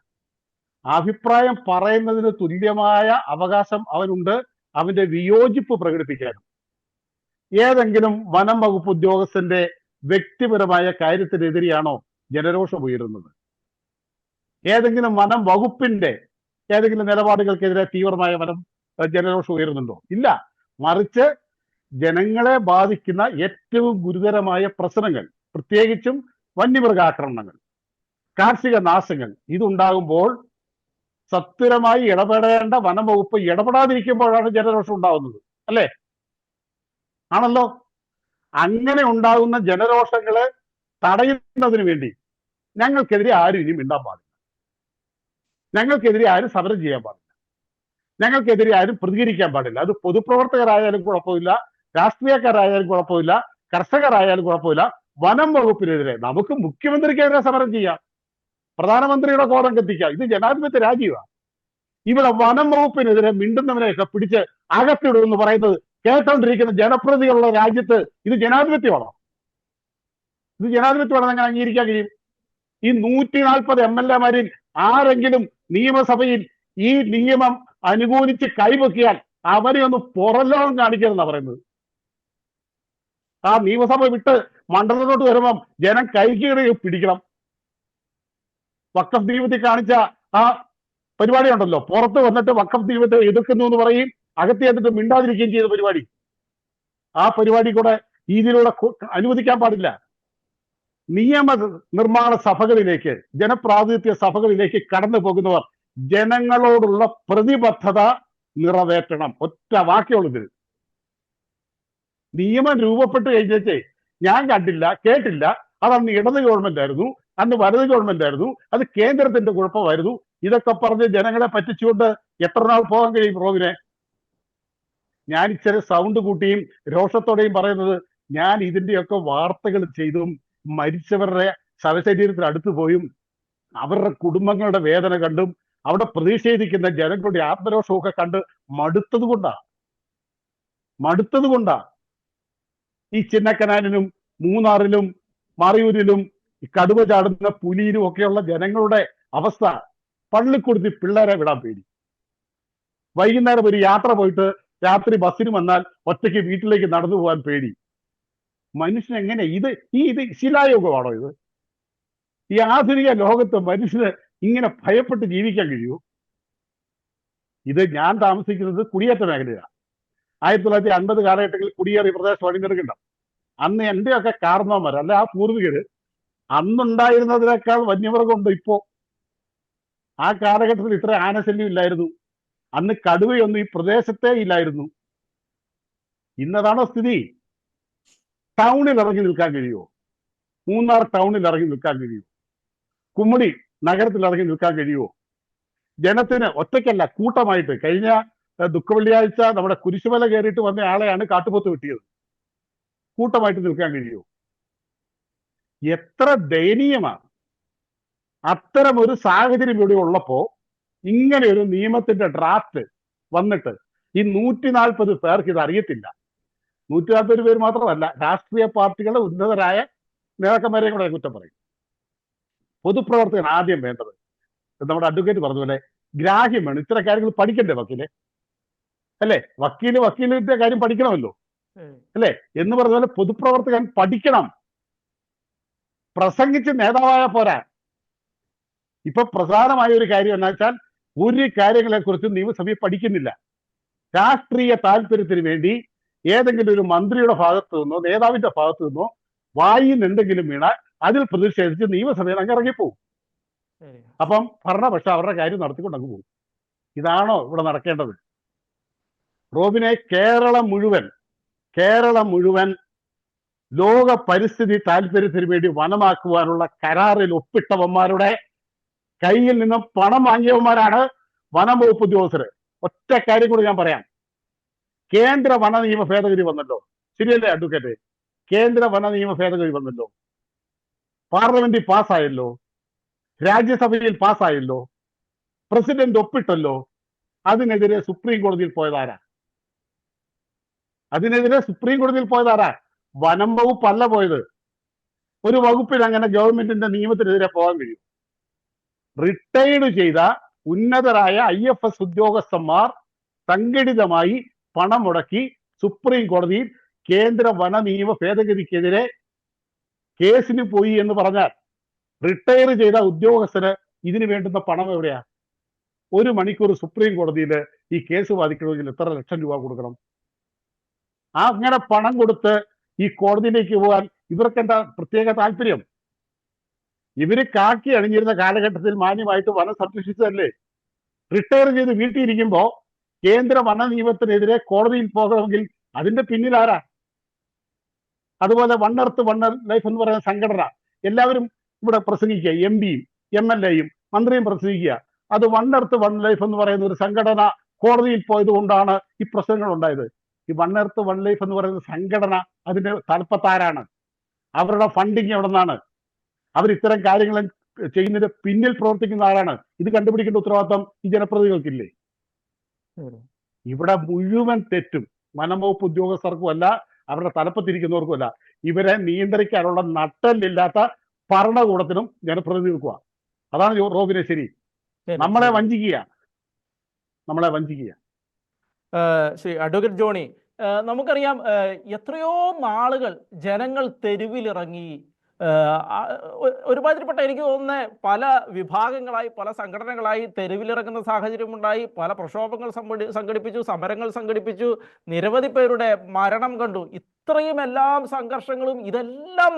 അഭിപ്രായം പറയുന്നതിന് തുല്യമായ അവകാശം അവനുണ്ട്, അവന്റെ വിയോജിപ്പ് പ്രകടിപ്പിക്കാനും. ഏതെങ്കിലും വനം വകുപ്പ് ഉദ്യോഗസ്ഥന്റെ വ്യക്തിപരമായ കാര്യത്തിനെതിരെയാണോ ജനരോഷം ഉയരുന്നത്? ഏതെങ്കിലും വനം വകുപ്പിന്റെ ഏതെങ്കിലും നിലപാടുകൾക്കെതിരെ തീവ്രമായ ജനരോഷം ഉയരുന്നുണ്ടോ? ഇല്ല. മറിച്ച് ജനങ്ങളെ ബാധിക്കുന്ന ഏറ്റവും ഗുരുതരമായ പ്രശ്നങ്ങൾ, പ്രത്യേകിച്ചും വന്യമൃഗാക്രമണങ്ങൾ, കാർഷിക നാശങ്ങൾ, ഇതുണ്ടാകുമ്പോൾ സത്വരമായി ഇടപെടേണ്ട വനം വകുപ്പ് ഇടപെടാതിരിക്കുമ്പോഴാണ് ജനരോഷം ഉണ്ടാകുന്നത്. അല്ലേ? ആണല്ലോ. അങ്ങനെ ഉണ്ടാകുന്ന ജനരോഷങ്ങളെ തടയുന്നതിന് വേണ്ടി ഞങ്ങൾക്കെതിരെ ആരും ഇനി മിണ്ടാൻ പാടില്ല, ഞങ്ങൾക്കെതിരെ ആരും സമരം ചെയ്യാൻ പാടില്ല, ഞങ്ങൾക്കെതിരെ ആരും പ്രതികരിക്കാൻ പാടില്ല. അത് പൊതുപ്രവർത്തകരായാലും കുഴപ്പമില്ല, രാഷ്ട്രീയക്കാരായാലും കുഴപ്പമില്ല, കർഷകരായാലും കുഴപ്പമില്ല. വനം വകുപ്പിനെതിരെ നമുക്ക് മുഖ്യമന്ത്രിക്കെതിരെ സമരം ചെയ്യാം, പ്രധാനമന്ത്രിയുടെ കോപം കത്തിക്കാം. ഇത് ജനാധിപത്യ രാജ്യമാണ്. ഇവിടെ വനം വകുപ്പിനെതിരെ മിണ്ടുന്നവനെയൊക്കെ പിടിച്ച് അകത്തിടുമെന്ന് പറയുന്നത് കേട്ടോണ്ടിരിക്കുന്ന ജനപ്രതികളുള്ള രാജ്യത്ത് ഇത് ജനാധിപത്യമാണോ? ഇത് ജനാധിപത്യമാണെന്ന് അങ്ങനെ അംഗീകരിക്കാൻ കഴിയും? ഈ 140 MLA-മാരിൽ ആരെങ്കിലും നിയമസഭയിൽ ഈ നിയമം അനുകൂലിച്ച് കൈവെക്കിയാൽ അവരെ ഒന്ന് പുറലോകം കാണിക്കണമെന്നാണ് പറയുന്നത്. ആ നിയമസഭ വിട്ട് മണ്ഡലത്തോട്ട് വരുമ്പം ജനം കൈകീറി പിടിക്കണം. വഖഫ് നിയമത്തിൽ കാണിച്ച ആ പരിപാടി ഉണ്ടല്ലോ, പുറത്ത് വന്നിട്ട് വഖഫ് നിയമത്തെ എതിർക്കുന്നു എന്ന് പറയും, അകത്ത് എന്നിട്ട് മിണ്ടാതിരിക്കുകയും ചെയ്ത പരിപാടി. ആ പരിപാടി കൂടെ ഇതിലൂടെ അനുവദിക്കാൻ പാടില്ല. നിയമ നിർമ്മാണ സഭകളിലേക്ക്, ജനപ്രാതിനിധ്യ സഭകളിലേക്ക് കടന്നു പോകുന്നവർ ജനങ്ങളോടുള്ള പ്രതിബദ്ധത നിറവേറ്റണം. ഒറ്റ വാക്യമുള്ളത്. നിയമം രൂപപ്പെട്ട് കഴിഞ്ഞേ ഞാൻ കണ്ടില്ല, കേട്ടില്ല, അതന്ന് ഇടത് ഗവൺമെന്റ് ആയിരുന്നു, അന്ന് വലത് ഗവൺമെന്റ് ആയിരുന്നു, അത് കേന്ദ്രത്തിന്റെ കുഴപ്പമായിരുന്നു, ഇതൊക്കെ പറഞ്ഞ് ജനങ്ങളെ പറ്റിച്ചുകൊണ്ട് എത്ര നാൾ പോകാൻ കഴിയും റോബിനെ? ഞാൻ ഇച്ചിരി സൗണ്ട് കൂട്ടിയും രോഷത്തോടെയും പറയുന്നത്, ഞാൻ ഇതിന്റെയൊക്കെ വാർത്തകൾ ചെയ്തും മരിച്ചവരുടെ ശവശരീരത്തിന് അടുത്ത് പോയും അവരുടെ കുടുംബങ്ങളുടെ വേദന കണ്ടും അവിടെ പ്രതിഷേധിക്കുന്ന ജനങ്ങളുടെ ആത്മരോഷമൊക്കെ കണ്ട് മടുത്തത് കൊണ്ടാ. ഈ ചിന്നക്കനാലിനും മൂന്നാറിലും മറയൂരിലും കടുവ ചാടുന്ന പുലിയിലും ഒക്കെയുള്ള ജനങ്ങളുടെ അവസ്ഥ. പള്ളിക്കൂടത്തിൽ പിള്ളേരെ വിടാൻ പേടി. വൈകുന്നേരം ഒരു യാത്ര പോയിട്ട് രാത്രി ബസ്സിന് വന്നാൽ ഒറ്റയ്ക്ക് വീട്ടിലേക്ക് നടന്നു പോകാൻ പേടി. മനുഷ്യൻ എങ്ങനെ ഇത് ശിലായുഗമാണോ ഇത്? ഈ ആധുനിക ലോകത്ത് മനുഷ്യന് ഇങ്ങനെ ഭയപ്പെട്ട് ജീവിക്കാൻ കഴിയൂ? ഇത് ഞാൻ താമസിക്കുന്നത് കുടിയേറ്റ മേഖലയാണ്. 1950 കാലഘട്ടങ്ങളിൽ കുടിയേറിയ പ്രദേശം അണിനിരക്കുന്നുണ്ട്. അന്ന് എന്റെയൊക്കെ കാരണവന്മാർ അല്ല ആ പൂർവികര് അന്നുണ്ടായിരുന്നതിനേക്കാൾ വന്യമൃഗമുണ്ട് ഇപ്പോ. ആ കാലഘട്ടത്തിൽ ഇത്ര ആനശല്യം ഇല്ലായിരുന്നു. അന്ന് കടുവയൊന്നും ഈ പ്രദേശത്തേ ഇല്ലായിരുന്നു. ഇന്നതാണോ സ്ഥിതി? ടൗണിൽ ഇറങ്ങി നിൽക്കാൻ കഴിയുമോ? മൂന്നാർ ടൗണിൽ ഇറങ്ങി നിൽക്കാൻ കഴിയുമോ? കുമ്മടി നഗരത്തിൽ ഇറങ്ങി നിൽക്കാൻ കഴിയുമോ? ജനത്തിന് ഒറ്റയ്ക്കല്ല, കൂട്ടമായിട്ട്. കഴിഞ്ഞ ദുഃഖവെള്ളിയാഴ്ച നമ്മുടെ കുരിശുമല കയറിയിട്ട് വന്ന ആളെയാണ് കാട്ടുപോത്ത് വെട്ടിയത്. കൂട്ടമായിട്ട് നിൽക്കാൻ കഴിയുമോ? എത്ര ദയനീയമാണ്. അത്തരം ഒരു സാഹചര്യം ഇവിടെ ഉള്ളപ്പോ ഇങ്ങനെ ഒരു നിയമത്തിന്റെ ഡ്രാഫ്റ്റ് വന്നിട്ട് ഈ 140 പേർക്ക് ഇത് അറിയത്തില്ല. 140 പേര് മാത്രമല്ല, രാഷ്ട്രീയ പാർട്ടികളുടെ ഉന്നതരായ നേതാക്കന്മാരെയും കൂടെ കുറ്റം പറയും. പൊതുപ്രവർത്തകൻ ആദ്യം വേണ്ടത്, നമ്മുടെ അഡ്വക്കേറ്റ് പറഞ്ഞ പോലെ ഗ്രാഹ്യം വേണം. ഇത്തരം കാര്യങ്ങൾ പഠിക്കണ്ടേ വക്കീലെ? അല്ലേ? വക്കീലിന്റെ കാര്യം പഠിക്കണമല്ലോ, അല്ലേ? എന്ന് പറഞ്ഞ പോലെ പൊതുപ്രവർത്തകൻ പഠിക്കണം. പ്രസംഗിച്ച് നേതാവായ പോരാ. ഇപ്പൊ പ്രധാനമായ ഒരു കാര്യം എന്താ വെച്ചാൽ, ഒരു കാര്യങ്ങളെ കുറിച്ച് നിയമസഭയിൽ പഠിക്കുന്നില്ല. രാഷ്ട്രീയ താല്പര്യത്തിന് വേണ്ടി ഏതെങ്കിലും ഒരു മന്ത്രിയുടെ ഭാഗത്തു നിന്നോ നേതാവിന്റെ ഭാഗത്തു നിന്നോ വായിൽ എന്തെങ്കിലും വീണാൽ അതിൽ പ്രതിഷേധിച്ച് നിയമസഭയിൽ അങ്ങ് ഇറങ്ങിപ്പോവും. അപ്പം ഭരണപക്ഷം അവരുടെ കാര്യം നടത്തിക്കൊണ്ട് അങ്ങ് പോകും. ഇതാണോ ഇവിടെ നടക്കേണ്ടത്? റോബിനെ, കേരളം മുഴുവൻ ലോക പരിസ്ഥിതി താല്പര്യത്തിന് വേണ്ടി വനമാക്കുവാനുള്ള കരാറിൽ ഒപ്പിട്ടവന്മാരുടെ കയ്യിൽ നിന്നും പണം വാങ്ങിയവന്മാരാണ് വനം വകുപ്പ് ഉദ്യോഗസ്ഥര്. ഒറ്റ കാര്യം കൂടി ഞാൻ പറയാം. കേന്ദ്ര വന നിയമ ഭേദഗതി വന്നല്ലോ, ശരിയല്ലേ അഡ്വക്കേറ്റ്? കേന്ദ്ര വന നിയമ ഭേദഗതി വന്നല്ലോ, പാർലമെന്റിൽ പാസ്സായല്ലോ, രാജ്യസഭയിൽ പാസ്സായല്ലോ, പ്രസിഡന്റ് ഒപ്പിട്ടല്ലോ. അതിനെതിരെ സുപ്രീം കോടതിയിൽ പോയതാരാ? വനം വകുപ്പല്ല പോയത്. ഒരു വകുപ്പിന് അങ്ങനെ ഗവൺമെന്റിന്റെ നിയമത്തിനെതിരെ പോകാൻ കഴിയും? റിട്ടയർഡ് ചെയ്ത ഉന്നതരായ IFS ഉദ്യോഗസ്ഥന്മാർ സംഘടിതമായി പണം മുടക്കി സുപ്രീം കോടതിയിൽ കേന്ദ്ര വന നിയമ ഭേദഗതിക്കെതിരെ കേസിന് പോയി എന്ന് പറഞ്ഞാൽ റിട്ടയർ ചെയ്ത ഉദ്യോഗസ്ഥന് ഇതിന് വേണ്ടുന്ന പണം എവിടെയാ? 1 മണിക്കൂർ സുപ്രീം കോടതിയിൽ ഈ കേസ് വാദിക്കണമെങ്കിൽ എത്ര ലക്ഷം രൂപ കൊടുക്കണം? അങ്ങനെ പണം കൊടുത്ത് ഈ കോടതിയിലേക്ക് പോകാൻ ഇവർക്ക് എന്താ പ്രത്യേക താല്പര്യം? ഇവര് കാക്കി അണിഞ്ഞിരുന്ന കാലഘട്ടത്തിൽ മാന്യമായിട്ട് വനം സംരക്ഷിച്ചതല്ലേ? റിട്ടയർ ചെയ്ത് വീട്ടിലിരിക്കുമ്പോ കേന്ദ്ര വന നിയമത്തിനെതിരെ കോടതിയിൽ പോകണമെങ്കിൽ അതിന്റെ പിന്നിൽ ആരാ? അതുപോലെ വൺ എർത്ത് വൺ ലൈഫ് എന്ന് പറയുന്ന സംഘടന എല്ലാവരും ഇവിടെ പ്രസംഗിക്കുക, MPയും MLAയും മന്ത്രിയും പ്രസംഗിക്കുക. അത് വൺ എർത്ത് വൺ ലൈഫ് എന്ന് പറയുന്ന ഒരു സംഘടന കോടതിയിൽ പോയത് കൊണ്ടാണ് ഈ പ്രശ്നങ്ങൾ ഉണ്ടായത്. ഈ വൺ എർത്ത് വൺ ലൈഫ് എന്ന് പറയുന്ന സംഘടന അതിന്റെ തലപ്പത്താരാണ്? അവരുടെ ഫണ്ടിങ് എവിടെ നിന്നാണ്? അവർ ഇത്തരം കാര്യങ്ങൾ ചെയ്യുന്നതിന് പിന്നിൽ പ്രവർത്തിക്കുന്ന ആരാണ്? ഇത് കണ്ടുപിടിക്കേണ്ട ഉത്തരവാദിത്വം ഈ ജനപ്രതിനിധികൾക്കില്ലേ? ഇവിടെ മുഴുവൻ തെറ്റും വനം വകുപ്പ് ഉദ്യോഗസ്ഥർക്കും അല്ല, അവരുടെ തലപ്പത്തിരിക്കുന്നവർക്കും അല്ല. ഇവരെ നിയന്ത്രിക്കാനുള്ള നട്ടല്ലില്ലാത്ത ഭരണകൂടത്തിനും ജനപ്രതിനിധികൾക്കുമാണ്. അതാണ് റോബിനെ ശരി. നമ്മളെ വഞ്ചിക്കുക. ശ്രീ അഡ്വക്കേറ്റ് ജോണി, നമുക്കറിയാം എത്രയോ നാളുകൾ ജനങ്ങൾ തെരുവിലിറങ്ങി ഒരുമാതിരിപ്പെട്ട, എനിക്ക് തോന്നുന്നത് പല വിഭാഗങ്ങളായി പല സംഘടനകളായി തെരുവിലിറങ്ങുന്ന സാഹചര്യമുണ്ടായി. പല പ്രക്ഷോഭങ്ങൾ സംഘടിപ്പിച്ചു, സമരങ്ങൾ സംഘടിപ്പിച്ചു, നിരവധി പേരുടെ മരണം കണ്ടു. ഇത്രയും എല്ലാം സംഘർഷങ്ങളും ഇതെല്ലാം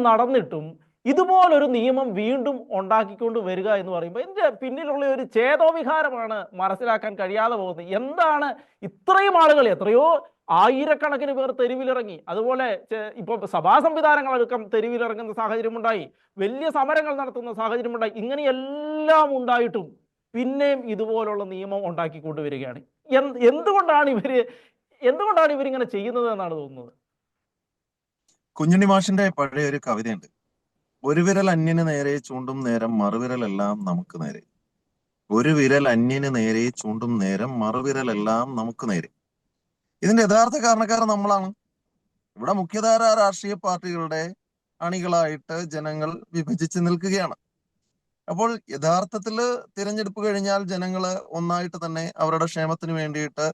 നടന്നിട്ടും ഇതുപോലൊരു നിയമം വീണ്ടും ഉണ്ടാക്കിക്കൊണ്ട് വരിക എന്ന് പറയുമ്പോൾ ഇതിൻ്റെ പിന്നിലുള്ള ഒരു ചേതോവികാരമാണ് മനസ്സിലാക്കാൻ കഴിയാതെ പോകുന്നത്. എന്താണ് ഇത്രയും ആളുകൾ, എത്രയോ ആയിരക്കണക്കിന് പേർ തെരുവിലിറങ്ങി, അതുപോലെ ഇപ്പോൾ സഭാ സംവിധാനങ്ങളടക്കം തെരുവിലിറങ്ങുന്ന സാഹചര്യമുണ്ടായി, വലിയ സമരങ്ങൾ നടത്തുന്ന സാഹചര്യമുണ്ടായി. ഇങ്ങനെയെല്ലാം ഉണ്ടായിട്ടും പിന്നെയും ഇതുപോലുള്ള നിയമം ഉണ്ടാക്കിക്കൊണ്ടുവരികയാണ്. എന്തുകൊണ്ടാണ് ഇവരിങ്ങനെ ചെയ്യുന്നത് എന്നാണ് തോന്നുന്നത്? കുഞ്ഞുണ്ണി മാഷിന്റെ പഴയ ഒരു കവിതയുണ്ട്, ഒരു വിരൽ അന്യന് നേരെ ചൂണ്ടും നേരം മറുവിരലെല്ലാം നമുക്ക് നേരെ. ഒരു വിരൽ അന്യന് നേരെ ചൂണ്ടും നേരം മറുവിരലെല്ലാം നമുക്ക് നേരെ. ഇതിന്റെ യഥാർത്ഥ കാരണക്കാരൻ നമ്മളാണ്. ഇവിടെ മുഖ്യധാര രാഷ്ട്രീയ പാർട്ടികളുടെ അണികളായിട്ട് ജനങ്ങൾ വിഭജിച്ച് നിൽക്കുകയാണ്. അപ്പോൾ യഥാർത്ഥത്തിൽ തിരഞ്ഞെടുപ്പ് കഴിഞ്ഞാൽ ജനങ്ങള് ഒന്നായിട്ട് തന്നെ അവരുടെ ക്ഷേമത്തിന് വേണ്ടിയിട്ട്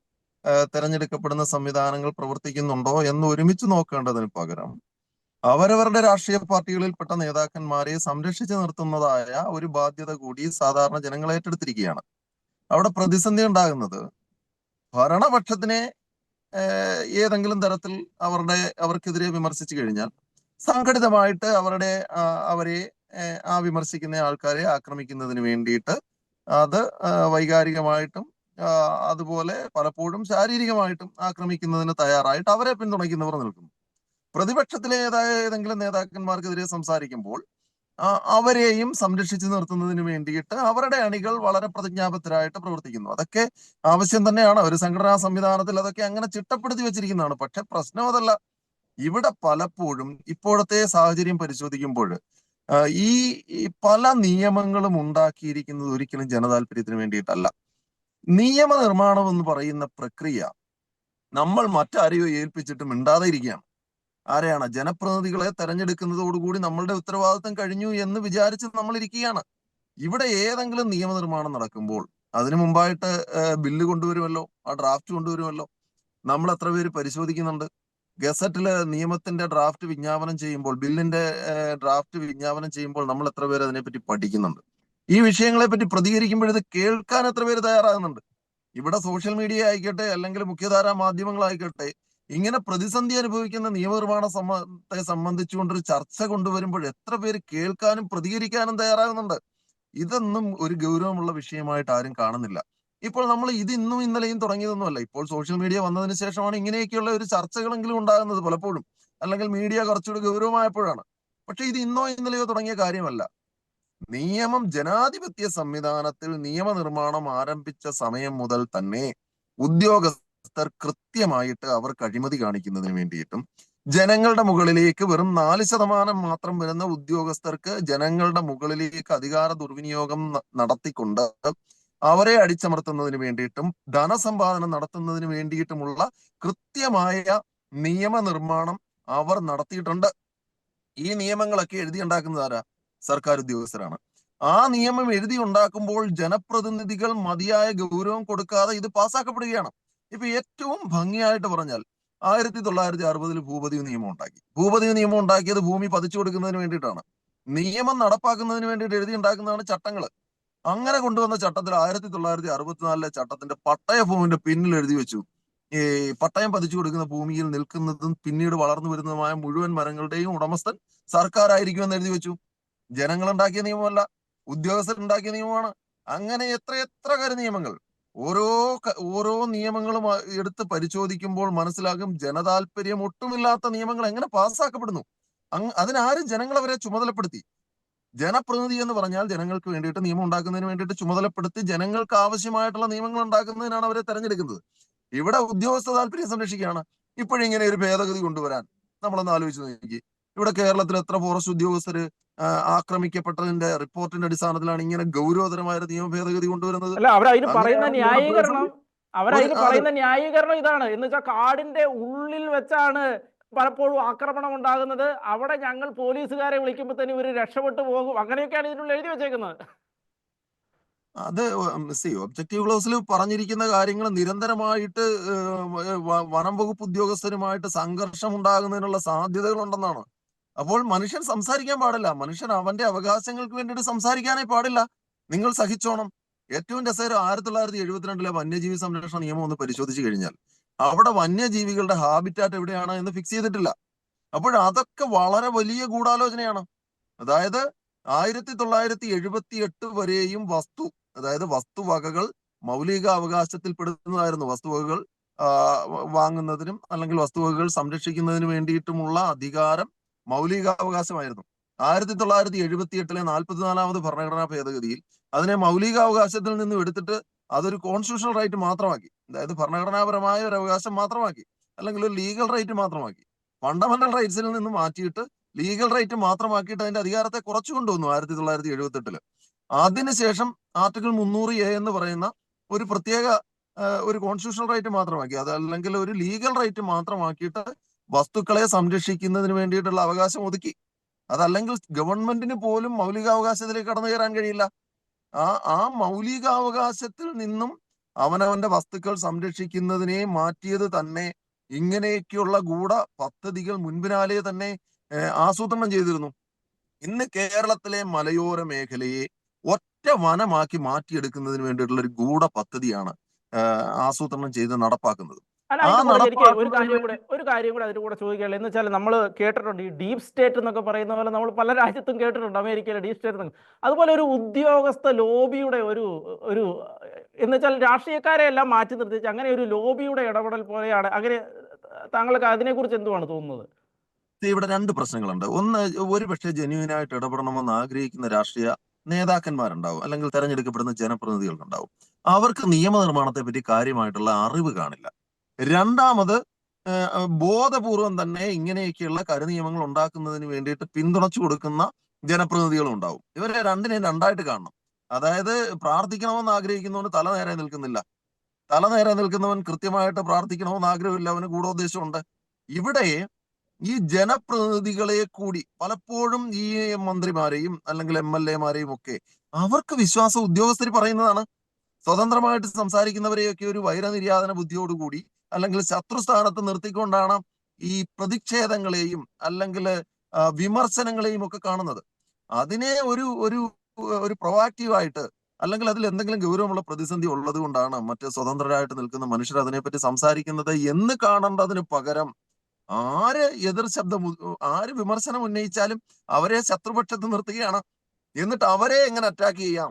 തിരഞ്ഞെടുക്കപ്പെടുന്ന സംവിധാനങ്ങൾ പ്രവർത്തിക്കുന്നുണ്ടോ എന്ന് ഒരുമിച്ച് നോക്കേണ്ടതിന് പകരം അവരവരുടെ രാഷ്ട്രീയ പാർട്ടികളിൽപ്പെട്ട നേതാക്കന്മാരെ സംരക്ഷിച്ചു നിർത്തുന്നതായ ഒരു ബാധ്യത കൂടി സാധാരണ ജനങ്ങൾ ഏറ്റെടുത്തിരിക്കുകയാണ്. അവിടെ പ്രതിസന്ധി ഉണ്ടാകുന്നത് ഭരണപക്ഷത്തിനെ ഏതെങ്കിലും തരത്തിൽ അവർക്കെതിരെ വിമർശിച്ചു കഴിഞ്ഞാൽ സംഘടിതമായിട്ട് അവരെ ആ വിമർശിക്കുന്ന ആൾക്കാരെ ആക്രമിക്കുന്നതിന് വേണ്ടിയിട്ട് അത് വൈകാരികമായിട്ടും അതുപോലെ പലപ്പോഴും ശാരീരികമായിട്ടും ആക്രമിക്കുന്നതിന് തയ്യാറായിട്ട് അവരെ പിന്തുണയ്ക്കുന്നവർ നിൽക്കുന്നു. പ്രതിപക്ഷത്തിലെ ഏതെങ്കിലും നേതാക്കന്മാർക്കെതിരെ സംസാരിക്കുമ്പോൾ അവരെയും സംരക്ഷിച്ചു നിർത്തുന്നതിന് വേണ്ടിയിട്ട് അവരുടെ അണികൾ വളരെ പ്രതിജ്ഞാബദ്ധരായിട്ട് പ്രവർത്തിക്കുന്നു. അതൊക്കെ ആവശ്യം തന്നെയാണ്. ഒരു സംഘടനാ സംവിധാനത്തിൽ അതൊക്കെ അങ്ങനെ ചിട്ടപ്പെടുത്തി വെച്ചിരിക്കുന്നതാണ്. പക്ഷെ പ്രശ്നം അതല്ല. ഇവിടെ പലപ്പോഴും ഇപ്പോഴത്തെ സാഹചര്യം പരിശോധിക്കുമ്പോൾ ഈ പല നിയമങ്ങളും ഉണ്ടാക്കിയിരിക്കുന്നത് ഒരിക്കലും ജനതാല്പര്യത്തിന് വേണ്ടിയിട്ടല്ല. നിയമനിർമ്മാണം എന്ന് പറയുന്ന പ്രക്രിയ നമ്മൾ മറ്റാരെയോ ഏൽപ്പിച്ചിട്ട് മിണ്ടാതെ ഇരിക്കുകയാണ്. ആരെയാണ്? ജനപ്രതിനിധികളെ തെരഞ്ഞെടുക്കുന്നതോടുകൂടി നമ്മളുടെ ഉത്തരവാദിത്വം കഴിഞ്ഞു എന്ന് വിചാരിച്ച് നമ്മൾ ഇരിക്കുകയാണ്. ഇവിടെ ഏതെങ്കിലും നിയമനിർമ്മാണം നടക്കുമ്പോൾ അതിനു മുമ്പായിട്ട് ബില്ല് കൊണ്ടുവരുമല്ലോ, ആ ഡ്രാഫ്റ്റ് കൊണ്ടുവരുമല്ലോ. നമ്മൾ എത്ര പേര് പരിശോധിക്കുന്നുണ്ട്? ഗസറ്റില് നിയമത്തിന്റെ ഡ്രാഫ്റ്റ് വിജ്ഞാപനം ചെയ്യുമ്പോൾ, ബില്ലിന്റെ ഡ്രാഫ്റ്റ് വിജ്ഞാപനം ചെയ്യുമ്പോൾ നമ്മൾ എത്ര പേര് അതിനെപ്പറ്റി പഠിക്കുന്നുണ്ട്? ഈ വിഷയങ്ങളെ പറ്റി പ്രതികരിക്കുമ്പോൾ ഇത് കേൾക്കാൻ എത്ര പേര് തയ്യാറാകുന്നുണ്ട്? ഇവിടെ സോഷ്യൽ മീഡിയ ആയിക്കോട്ടെ, അല്ലെങ്കിൽ മുഖ്യധാരാ മാധ്യമങ്ങളായിക്കോട്ടെ, ഇങ്ങനെ പ്രതിസന്ധി അനുഭവിക്കുന്ന നിയമനിർമ്മാണ സംബന്ധിച്ചുകൊണ്ടൊരു ചർച്ച കൊണ്ടുവരുമ്പോൾ എത്ര പേര് കേൾക്കാനും പ്രതികരിക്കാനും തയ്യാറാകുന്നുണ്ട്? ഇതൊന്നും ഒരു ഗൗരവമുള്ള വിഷയമായിട്ട് ആരും കാണുന്നില്ല. ഇപ്പോൾ നമ്മൾ ഇത് ഇന്നും ഇന്നലെയും തുടങ്ങിയതൊന്നുമല്ല. ഇപ്പോൾ സോഷ്യൽ മീഡിയ വന്നതിന് ശേഷമാണ് ഇങ്ങനെയൊക്കെയുള്ള ഒരു ചർച്ചകളെങ്കിലും ഉണ്ടാകുന്നത് പലപ്പോഴും, അല്ലെങ്കിൽ മീഡിയ കുറച്ചുകൂടി ഗൗരവമായപ്പോഴാണ്. പക്ഷെ ഇത് ഇന്നോ ഇന്നലെയോ തുടങ്ങിയ കാര്യമല്ല. നിയമം, ജനാധിപത്യ സംവിധാനത്തിൽ നിയമനിർമ്മാണം ആരംഭിച്ച സമയം മുതൽ തന്നെ ഉദ്യോഗസ്ഥർ കൃത്യമായിട്ട് അവർക്ക് അഴിമതി കാണിക്കുന്നതിന് വേണ്ടിയിട്ടും ജനങ്ങളുടെ മുകളിലേക്ക് വെറും 4% മാത്രം വരുന്ന ഉദ്യോഗസ്ഥർക്ക് ജനങ്ങളുടെ മുകളിലേക്ക് അധികാര ദുർവിനിയോഗം നടത്തിക്കൊണ്ട് അവരെ അടിച്ചമർത്തുന്നതിന് വേണ്ടിയിട്ടും ധനസമ്പാദനം നടത്തുന്നതിന് വേണ്ടിയിട്ടുമുള്ള കൃത്യമായ നിയമനിർമ്മാണം അവർ നടത്തിയിട്ടുണ്ട്. ഈ നിയമങ്ങളൊക്കെ എഴുതിയുണ്ടാക്കുന്നത് ആരാ? സർക്കാർ ഉദ്യോഗസ്ഥരാണ്. ആ നിയമം എഴുതി ഉണ്ടാക്കുമ്പോൾ ജനപ്രതിനിധികൾ മതിയായ ഗൗരവം കൊടുക്കാതെ ഇത് പാസ്സാക്കപ്പെടുകയാണ്. ഇപ്പൊ ഏറ്റവും ഭംഗിയായിട്ട് പറഞ്ഞാൽ 1960 ഭൂപതിവ് നിയമം ഉണ്ടാക്കി. ഭൂപതിവ് നിയമം ഉണ്ടാക്കിയത് ഭൂമി പതിച്ചു കൊടുക്കുന്നതിന് വേണ്ടിയിട്ടാണ്. നിയമം നടപ്പാക്കുന്നതിന് വേണ്ടിയിട്ട് എഴുതി ഉണ്ടാക്കുന്നതാണ് ചട്ടങ്ങൾ. അങ്ങനെ കൊണ്ടുവന്ന ചട്ടത്തിൽ 1964 ചട്ടത്തിന്റെ പട്ടയ ഭൂമിന്റെ പിന്നിൽ എഴുതി വെച്ചു, ഈ പട്ടയം പതിച്ചു കൊടുക്കുന്ന ഭൂമിയിൽ നിൽക്കുന്നതും പിന്നീട് വളർന്നു വരുന്നതുമായ മുഴുവൻ മരങ്ങളുടെയും ഉടമസ്ഥൻ സർക്കാരായിരിക്കുമെന്ന് എഴുതി വെച്ചു. ജനങ്ങൾ ഉണ്ടാക്കിയ നിയമമല്ല, ഉദ്യോഗസ്ഥരുണ്ടാക്കിയ നിയമമാണ്. അങ്ങനെ എത്ര നിയമങ്ങൾ, ഓരോ നിയമങ്ങളും എടുത്ത് പരിശോധിക്കുമ്പോൾ മനസ്സിലാകും ജനതാല്പര്യം ഒട്ടുമില്ലാത്ത നിയമങ്ങൾ എങ്ങനെ പാസ്സാക്കപ്പെടുന്നു. അതിനാരും ജനങ്ങളവരെ ചുമതലപ്പെടുത്തി? ജനപ്രതിനിധി എന്ന് പറഞ്ഞാൽ ജനങ്ങൾക്ക് വേണ്ടിയിട്ട് നിയമം ഉണ്ടാക്കുന്നതിന് വേണ്ടിയിട്ട് ചുമതലപ്പെടുത്തി ജനങ്ങൾക്ക് ആവശ്യമായിട്ടുള്ള നിയമങ്ങൾ ഉണ്ടാക്കുന്നതിനാണ് അവരെ തെരഞ്ഞെടുക്കുന്നത്. ഇവിടെ ഉദ്യോഗസ്ഥ താല്പര്യം സംരക്ഷിക്കുകയാണ്. ഇപ്പോഴിങ്ങനെ ഒരു ഭേദഗതി കൊണ്ടുവരാൻ നമ്മളൊന്ന് ആലോചിച്ച് നോക്കി. ഇവിടെ കേരളത്തിൽ എത്ര ഫോറസ്റ്റ് ഉദ്യോഗസ്ഥര് ആക്രമിക്കപ്പെട്ടതിന്റെ റിപ്പോർട്ടിന്റെ അടിസ്ഥാനത്തിലാണ് ഇങ്ങനെ ഗൗരവതരമായ ഒരു നിയമ ഭേദഗതി കൊണ്ടുവരുന്നത്? അല്ല, അവരതിന് പറയുന്ന ന്യായീകരണം ഇതാണ്. എന്ന് വെച്ചാൽ കാടിന്റെ ഉള്ളിൽ വെച്ചാണ് പലപ്പോഴും ആക്രമണം ഉണ്ടാകുന്നത്. അവിടെ ഞങ്ങൾ പോലീസുകാരെ വിളിക്കുമ്പോൾ തന്നെ ഇവർ രക്ഷപ്പെട്ടു പോകും. അങ്ങനെയൊക്കെയാണ് ഇതിനുള്ളിൽ എഴുതി വെച്ചേക്കുന്നത്. അത് ഒബ്ജക്റ്റീവ് ക്ലോസിൽ പറഞ്ഞിരിക്കുന്ന കാര്യങ്ങൾ നിരന്തരമായിട്ട് വനം വകുപ്പ് ഉദ്യോഗസ്ഥരുമായിട്ട് സംഘർഷം ഉണ്ടാകുന്നതിനുള്ള സാധ്യതകളുണ്ടെന്നാണ്. അപ്പോൾ മനുഷ്യൻ സംസാരിക്കാൻ പാടില്ല. മനുഷ്യൻ അവന്റെ അവകാശങ്ങൾക്ക് വേണ്ടിയിട്ട് സംസാരിക്കാനേ പാടില്ല. നിങ്ങൾ സഹിച്ചോണം. ഏറ്റവും രസകരം 1972 വന്യജീവി സംരക്ഷണ നിയമം ഒന്ന് പരിശോധിച്ചു കഴിഞ്ഞാൽ അവിടെ വന്യജീവികളുടെ ഹാബിറ്റാറ്റ് എവിടെയാണ് എന്ന് ഫിക്സ് ചെയ്തിട്ടില്ല. അപ്പോൾ അതൊക്കെ വളരെ വലിയ ഗൂഢാലോചനയാണ്. അതായത് 1978 വരെയും വസ്തുവകകൾ മൗലിക അവകാശത്തിൽ പെടുന്നതായിരുന്നു. വസ്തുവകകൾ വാങ്ങുന്നതിനും അല്ലെങ്കിൽ വസ്തുവകകൾ സംരക്ഷിക്കുന്നതിന് വേണ്ടിയിട്ടുമുള്ള അധികാരം മൗലികാവകാശമായിരുന്നു. 1978 44ാമത് ഭരണഘടനാ ഭേദഗതിയിൽ അതിനെ മൗലികാവകാശത്തിൽ നിന്നും എടുത്തിട്ട് അതൊരു കോൺസ്റ്റിറ്റ്യൂഷണൽ റൈറ്റ് മാത്രമാക്കി. അതായത് ഭരണഘടനാപരമായ ഒരു അവകാശം മാത്രമാക്കി, അല്ലെങ്കിൽ ഒരു ലീഗൽ റൈറ്റ് മാത്രമാക്കി. ഫണ്ടമെന്റൽ റൈറ്റ്സിൽ നിന്ന് മാറ്റിയിട്ട് ലീഗൽ റൈറ്റ് മാത്രമാക്കിയിട്ട് അതിന്റെ അധികാരത്തെ കുറച്ചു കൊണ്ടുവന്നു 1978. അതിനുശേഷം ആർട്ടിക്കിൾ 300A എന്ന് പറയുന്ന ഒരു പ്രത്യേക ഒരു കോൺസ്റ്റിറ്റ്യൂഷണൽ റൈറ്റ് മാത്രമാക്കി, അതല്ലെങ്കിൽ ഒരു ലീഗൽ റൈറ്റ് മാത്രമാക്കിയിട്ട് വസ്തുക്കളെ സംരക്ഷിക്കുന്നതിന് വേണ്ടിയിട്ടുള്ള അവകാശം ഒതുക്കി. അതല്ലെങ്കിൽ ഗവൺമെന്റിന് പോലും മൗലികാവകാശത്തിലേക്ക് കടന്നു കയറാൻ കഴിയില്ല. ആ ആ മൗലികാവകാശത്തിൽ നിന്നും അവനവന്റെ വസ്തുക്കൾ സംരക്ഷിക്കുന്നതിനെ മാറ്റിയത് തന്നെ ഇങ്ങനെയൊക്കെയുള്ള പദ്ധതികൾ മുൻപിനാലെ തന്നെ ആസൂത്രണം ചെയ്തിരുന്നു. ഇന്ന് കേരളത്തിലെ മലയോര മേഖലയെ ഒറ്റ വനമാക്കി മാറ്റിയെടുക്കുന്നതിന് വേണ്ടിയിട്ടുള്ള ഒരു പദ്ധതിയാണ് ആസൂത്രണം ചെയ്ത് നടപ്പാക്കുന്നത്. അല്ല, ആ അതിന്റെ കൂടെ എനിക്ക് ഒരു നടപ്പാക്കുന്നതിന് കാര്യം കൂടെ അതിന്റെ കൂടെ ചോദിക്കുകയുള്ളൂ. എന്ന് വെച്ചാൽ നമ്മൾ കേട്ടിട്ടുണ്ട് ഈ ഡീപ് സ്റ്റേറ്റ് എന്നൊക്കെ പറയുന്ന പോലെ, നമ്മൾ പല രാജ്യത്തും കേട്ടിട്ടുണ്ട് അമേരിക്കയിലെ ഡീപ് സ്റ്റേറ്റ് എന്നൊക്കെ. അതുപോലെ ഒരു ഉദ്യോഗസ്ഥ ലോബിയുടെ ഒരു എന്ന് വെച്ചാൽ രാഷ്ട്രീയക്കാരെ എല്ലാം മാറ്റി നിർത്തിച്ച് അങ്ങനെ ഒരു ലോബിയുടെ ഇടപെടൽ പോലെയാണ്. അങ്ങനെ താങ്കൾക്ക് അതിനെക്കുറിച്ച് എന്തുവാണ് തോന്നുന്നത്? ഇവിടെ രണ്ട് പ്രശ്നങ്ങളുണ്ട്. ഒന്ന്, ഒരുപക്ഷെ ജെന്യുവിനായിട്ട് ഇടപെടണമെന്ന് ആഗ്രഹിക്കുന്ന രാഷ്ട്രീയ നേതാക്കന്മാരുണ്ടാവും, അല്ലെങ്കിൽ തെരഞ്ഞെടുക്കപ്പെടുന്ന ജനപ്രതിനിധികളുണ്ടാവും. അവർക്ക് നിയമനിർമ്മാണത്തെ പറ്റി കാര്യമായിട്ടുള്ള അറിവ് കാണില്ല. രണ്ടാമത്, ബോധപൂർവം തന്നെ ഇങ്ങനെയൊക്കെയുള്ള കരുനിയമങ്ങൾ ഉണ്ടാക്കുന്നതിന് വേണ്ടിയിട്ട് പിന്തുണച്ചു കൊടുക്കുന്ന ജനപ്രതിനിധികളും ഉണ്ടാവും. ഇവരെ രണ്ടിനെയും രണ്ടായിട്ട് കാണണം. അതായത് പ്രാർത്ഥിക്കണമെന്ന് ആഗ്രഹിക്കുന്നവന് തല നേരെ നിൽക്കുന്നില്ല, തല നേരെ നിൽക്കുന്നവൻ കൃത്യമായിട്ട് പ്രാർത്ഥിക്കണമെന്ന് ആഗ്രഹമില്ല, അവന് ഗൂഢോദ്ദേശമുണ്ട്. ഇവിടെ ഈ ജനപ്രതിനിധികളെ കൂടി പലപ്പോഴും ഈ മന്ത്രിമാരെയും അല്ലെങ്കിൽ MLA-മാരെയും ഒക്കെ അവർക്ക് വിശ്വാസം ഉദ്യോഗസ്ഥർ പറയുന്നതാണ്. സ്വതന്ത്രമായിട്ട് സംസാരിക്കുന്നവരെയൊക്കെ ഒരു വൈരനിര്യാതന ബുദ്ധിയോടുകൂടി അല്ലെങ്കിൽ ശത്രുസ്ഥാനത്ത് നിർത്തിക്കൊണ്ടാണ് ഈ പ്രതിഷേധങ്ങളെയും അല്ലെങ്കിൽ വിമർശനങ്ങളെയും ഒക്കെ കാണുന്നത്. അതിനെ ഒരു ഒരു ഒരു പ്രൊവാക്റ്റീവായിട്ട്, അല്ലെങ്കിൽ അതിൽ എന്തെങ്കിലും ഗൗരവമുള്ള പ്രതിസന്ധി ഉള്ളത് കൊണ്ടാണ് മറ്റ് സ്വതന്ത്രരായിട്ട് നിൽക്കുന്ന മനുഷ്യർ അതിനെപ്പറ്റി സംസാരിക്കുന്നത് എന്ന് കാണേണ്ടതിന് പകരം ആര് ആര് വിമർശനം ഉന്നയിച്ചാലും അവരെ ശത്രുപക്ഷത്ത് നിർത്തുകയാണ്. എന്നിട്ട് അവരെ എങ്ങനെ അറ്റാക്ക് ചെയ്യാം,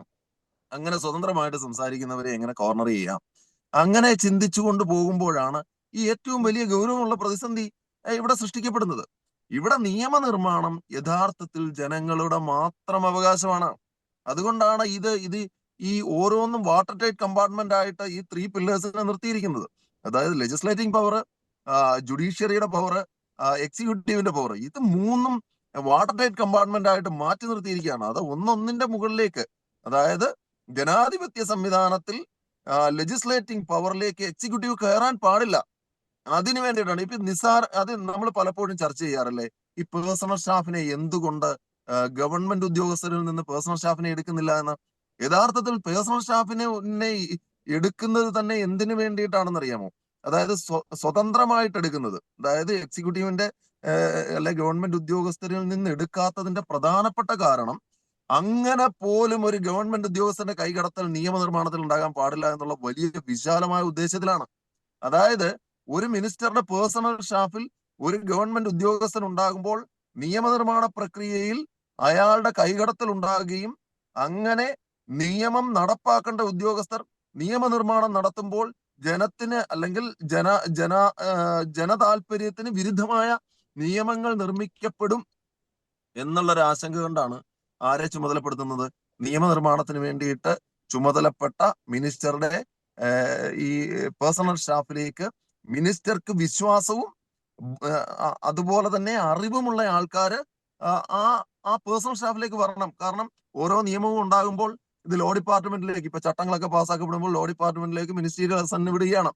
അങ്ങനെ സ്വതന്ത്രമായിട്ട് സംസാരിക്കുന്നവരെ എങ്ങനെ കോർണർ ചെയ്യാം, അങ്ങനെ ചിന്തിച്ചുകൊണ്ട് പോകുമ്പോഴാണ് ഈ ഏറ്റവും വലിയ ഗൗരവമുള്ള പ്രതിസന്ധി ഇവിടെ സൃഷ്ടിക്കപ്പെടുന്നത്. ഇവിടെ നിയമനിർമ്മാണം യഥാർത്ഥത്തിൽ ജനങ്ങളുടെ മാത്രം അവകാശമാണ്. അതുകൊണ്ടാണ് ഇത് ഈ ഓരോന്നും വാട്ടർ ടൈറ്റ് കമ്പാർട്ട്മെന്റ് ആയിട്ട് ഈ 3 പില്ലേഴ്സിനെ നിർത്തിയിരിക്കുന്നത്. അതായത് ലെജിസ്ലേറ്റിംഗ് പവർ, ജുഡീഷ്യറിയുടെ പവർ, എക്സിക്യൂട്ടീവിന്റെ പവർ, ഇത് മൂന്നും വാട്ടർ ടൈറ്റ് കമ്പാർട്ട്മെന്റ് ആയിട്ട് മാറ്റി നിർത്തിയിരിക്കുകയാണ്. അത് ഒന്നൊന്നിന്റെ മുകളിലേക്ക്, അതായത് ജനാധിപത്യ സംവിധാനത്തിൽ ലെജിസ്ലേറ്റിംഗ് പവറിലേക്ക് എക്സിക്യൂട്ടീവ് കയറാൻ പാടില്ല. അതിനു വേണ്ടിയിട്ടാണ് ഇപ്പൊ അത് നമ്മൾ പലപ്പോഴും ചർച്ച ചെയ്യാറില്ലേ, ഈ പേഴ്സണൽ സ്റ്റാഫിനെ എന്തുകൊണ്ട് ഗവൺമെന്റ് ഉദ്യോഗസ്ഥരിൽ നിന്ന് പേഴ്സണൽ സ്റ്റാഫിനെ എടുക്കുന്നില്ല എന്ന്. യഥാർത്ഥത്തിൽ പേഴ്സണൽ സ്റ്റാഫിനെ എടുക്കുന്നത് തന്നെ എന്തിനു വേണ്ടിയിട്ടാണെന്ന് അറിയാമോ? അതായത് സ്വതന്ത്രമായിട്ട് എടുക്കുന്നത്, അതായത് എക്സിക്യൂട്ടീവിന്റെ അല്ലെ ഗവൺമെന്റ് ഉദ്യോഗസ്ഥരിൽ നിന്ന് എടുക്കാത്തതിന്റെ പ്രധാനപ്പെട്ട കാരണം, അങ്ങനെ പോലും ഒരു ഗവൺമെന്റ് ഉദ്യോഗസ്ഥന്റെ കൈകടത്തൽ നിയമനിർമ്മാണത്തിൽ ഉണ്ടാകാൻ പാടില്ല എന്നുള്ള വലിയ വിശാലമായ ഉദ്ദേശത്തിലാണ്. അതായത് ഒരു മിനിസ്റ്ററുടെ പേഴ്സണൽ സ്റ്റാഫിൽ ഒരു ഗവൺമെന്റ് ഉദ്യോഗസ്ഥൻ ഉണ്ടാകുമ്പോൾ നിയമനിർമ്മാണ പ്രക്രിയയിൽ അയാളുടെ കൈകടത്തൽ ഉണ്ടാകുകയും അങ്ങനെ നിയമം നടപ്പാക്കേണ്ട ഉദ്യോഗസ്ഥർ നിയമനിർമ്മാണം നടത്തുമ്പോൾ ജനത്തിന് അല്ലെങ്കിൽ ജനതാൽപര്യത്തിന് വിരുദ്ധമായ നിയമങ്ങൾ നിർമ്മിക്കപ്പെടും എന്നുള്ളൊരു ആശങ്ക കൊണ്ടാണ് ആരെ ചുമതലപ്പെടുത്തുന്നത്? നിയമനിർമ്മാണത്തിന് വേണ്ടിയിട്ട് ചുമതലപ്പെട്ട മിനിസ്റ്ററുടെ ഈ പേഴ്സണൽ സ്റ്റാഫിലേക്ക് മിനിസ്റ്റർക്ക് വിശ്വാസവും അതുപോലെ തന്നെ അറിവുമുള്ള ആൾക്കാര് ആ പേഴ്സണൽ സ്റ്റാഫിലേക്ക് വരണം. കാരണം ഓരോ നിയമവും ഉണ്ടാകുമ്പോൾ ഇത് ലോ ഡിപ്പാർട്ട്മെന്റിലേക്ക്, ഇപ്പൊ ചട്ടങ്ങളൊക്കെ പാസ്സാക്കപ്പെടുമ്പോൾ ലോ ഡിപ്പാർട്ട്മെന്റിലേക്ക് മിനിസ്റ്റീരിയൽ അസന്റ് വിടുകയാണ്.